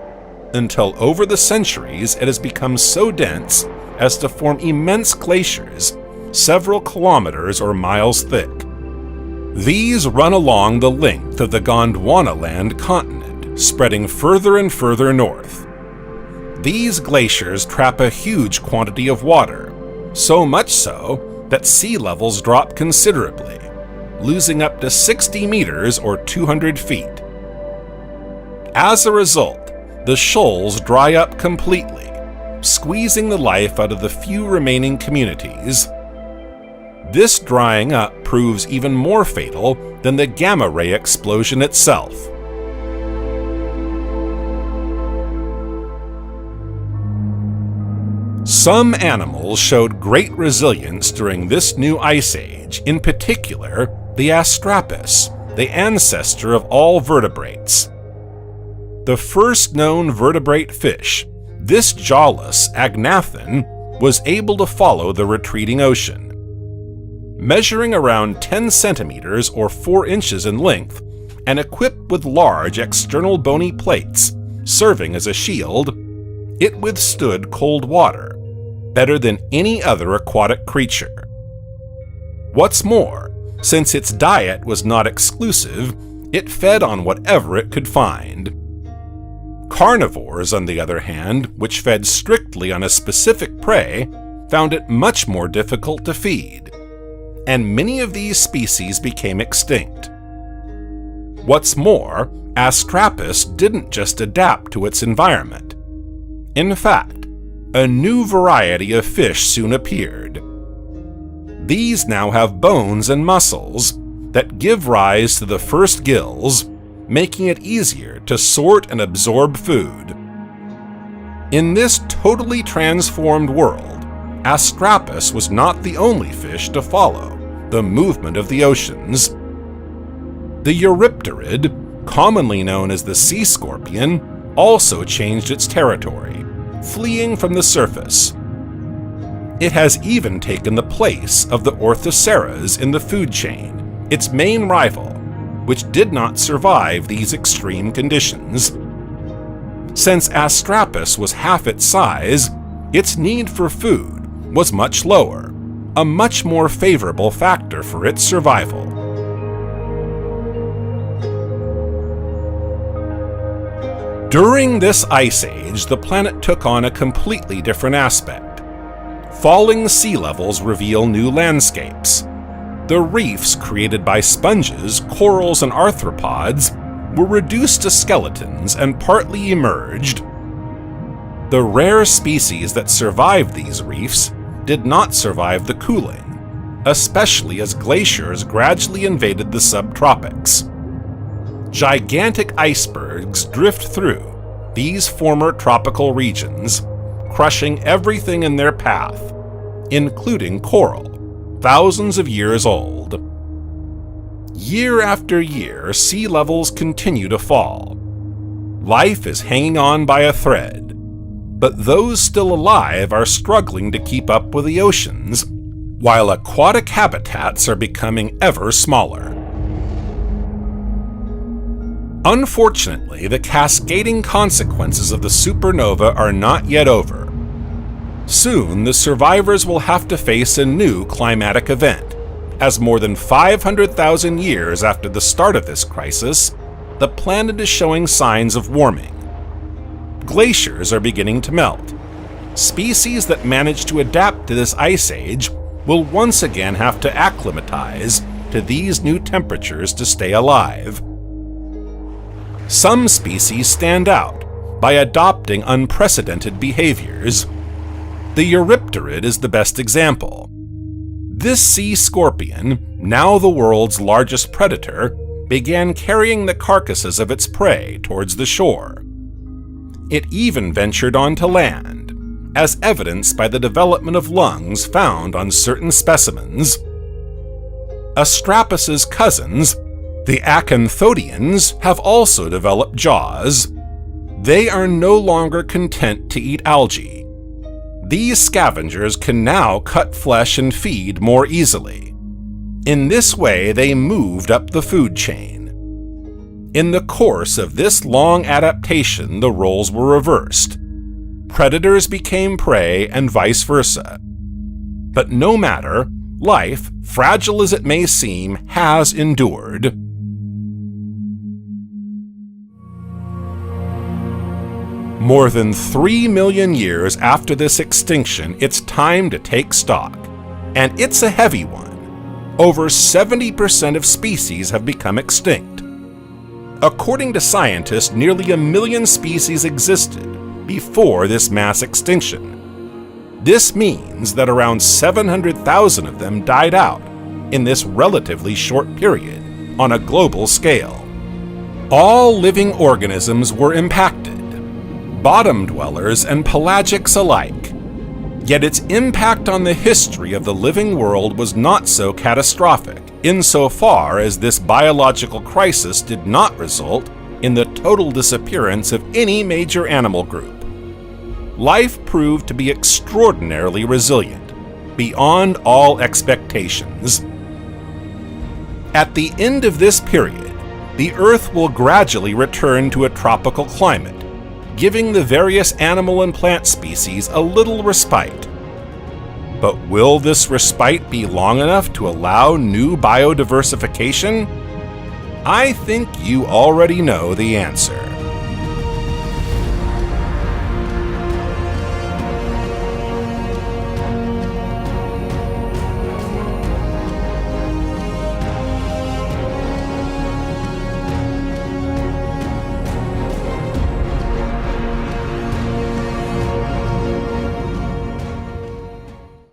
until over the centuries it has become so dense as to form immense glaciers, several kilometers or miles thick. These run along the length of the Gondwanaland continent, spreading further and further north. These glaciers trap a huge quantity of water, so much so that sea levels drop considerably, losing up to 60 meters or 200 feet. As a result, the shoals dry up completely, squeezing the life out of the few remaining communities. This drying up proves even more fatal than the gamma-ray explosion itself. Some animals showed great resilience during this new ice age, in particular the Astrapus, the ancestor of all vertebrates. The first known vertebrate fish, this jawless agnathan, was able to follow the retreating ocean. Measuring around 10 centimeters or 4 inches in length, and equipped with large external bony plates serving as a shield, it withstood cold water better than any other aquatic creature. What's more, since its diet was not exclusive, it fed on whatever it could find. Carnivores, on the other hand, which fed strictly on a specific prey, found it much more difficult to feed, and many of these species became extinct. What's more, Astrapus didn't just adapt to its environment. In fact, a new variety of fish soon appeared. These now have bones and muscles that give rise to the first gills, making it easier to sort and absorb food. In this totally transformed world, Astrapus was not the only fish to follow the movement of the oceans. The Eurypterid, commonly known as the sea scorpion, also changed its territory, fleeing from the surface. It has even taken the place of the Orthoceras in the food chain, its main rival, which did not survive these extreme conditions. Since Astrapus was half its size, its need for food was much lower, a much more favorable factor for its survival. During this ice age, the planet took on a completely different aspect. Falling sea levels reveal new landscapes. The reefs created by sponges, corals, and arthropods were reduced to skeletons and partly emerged. The rare species that survived these reefs did not survive the cooling, especially as glaciers gradually invaded the subtropics. Gigantic icebergs drift through these former tropical regions, crushing everything in their path, including coral, thousands of years old. Year after year, sea levels continue to fall. Life is hanging on by a thread, but those still alive are struggling to keep up with the oceans, while aquatic habitats are becoming ever smaller. Unfortunately, the cascading consequences of the supernova are not yet over. Soon, the survivors will have to face a new climatic event, as more than 500,000 years after the start of this crisis, the planet is showing signs of warming. Glaciers are beginning to melt. Species that managed to adapt to this ice age will once again have to acclimatize to these new temperatures to stay alive. Some species stand out by adopting unprecedented behaviors. The Eurypterid is the best example. This sea scorpion, now the world's largest predator, began carrying the carcasses of its prey towards the shore. It even ventured onto land, as evidenced by the development of lungs found on certain specimens. Astrapus's cousins, the acanthodians, have also developed jaws. They are no longer content to eat algae. These scavengers can now cut flesh and feed more easily. In this way, they moved up the food chain. In the course of this long adaptation, the roles were reversed. Predators became prey and vice versa. But no matter, life, fragile as it may seem, has endured. More than 3 million years after this extinction, it's time to take stock. And it's a heavy one. Over 70% of species have become extinct. According to scientists, nearly 1 million species existed before this mass extinction. This means that around 700,000 of them died out in this relatively short period on a global scale. All living organisms were impacted, bottom dwellers and pelagics alike. Yet its impact on the history of the living world was not so catastrophic, insofar as this biological crisis did not result in the total disappearance of any major animal group. Life proved to be extraordinarily resilient, beyond all expectations. At the end of this period, the Earth will gradually return to a tropical climate, giving the various animal and plant species a little respite. But will this respite be long enough to allow new biodiversification? I think you already know the answer.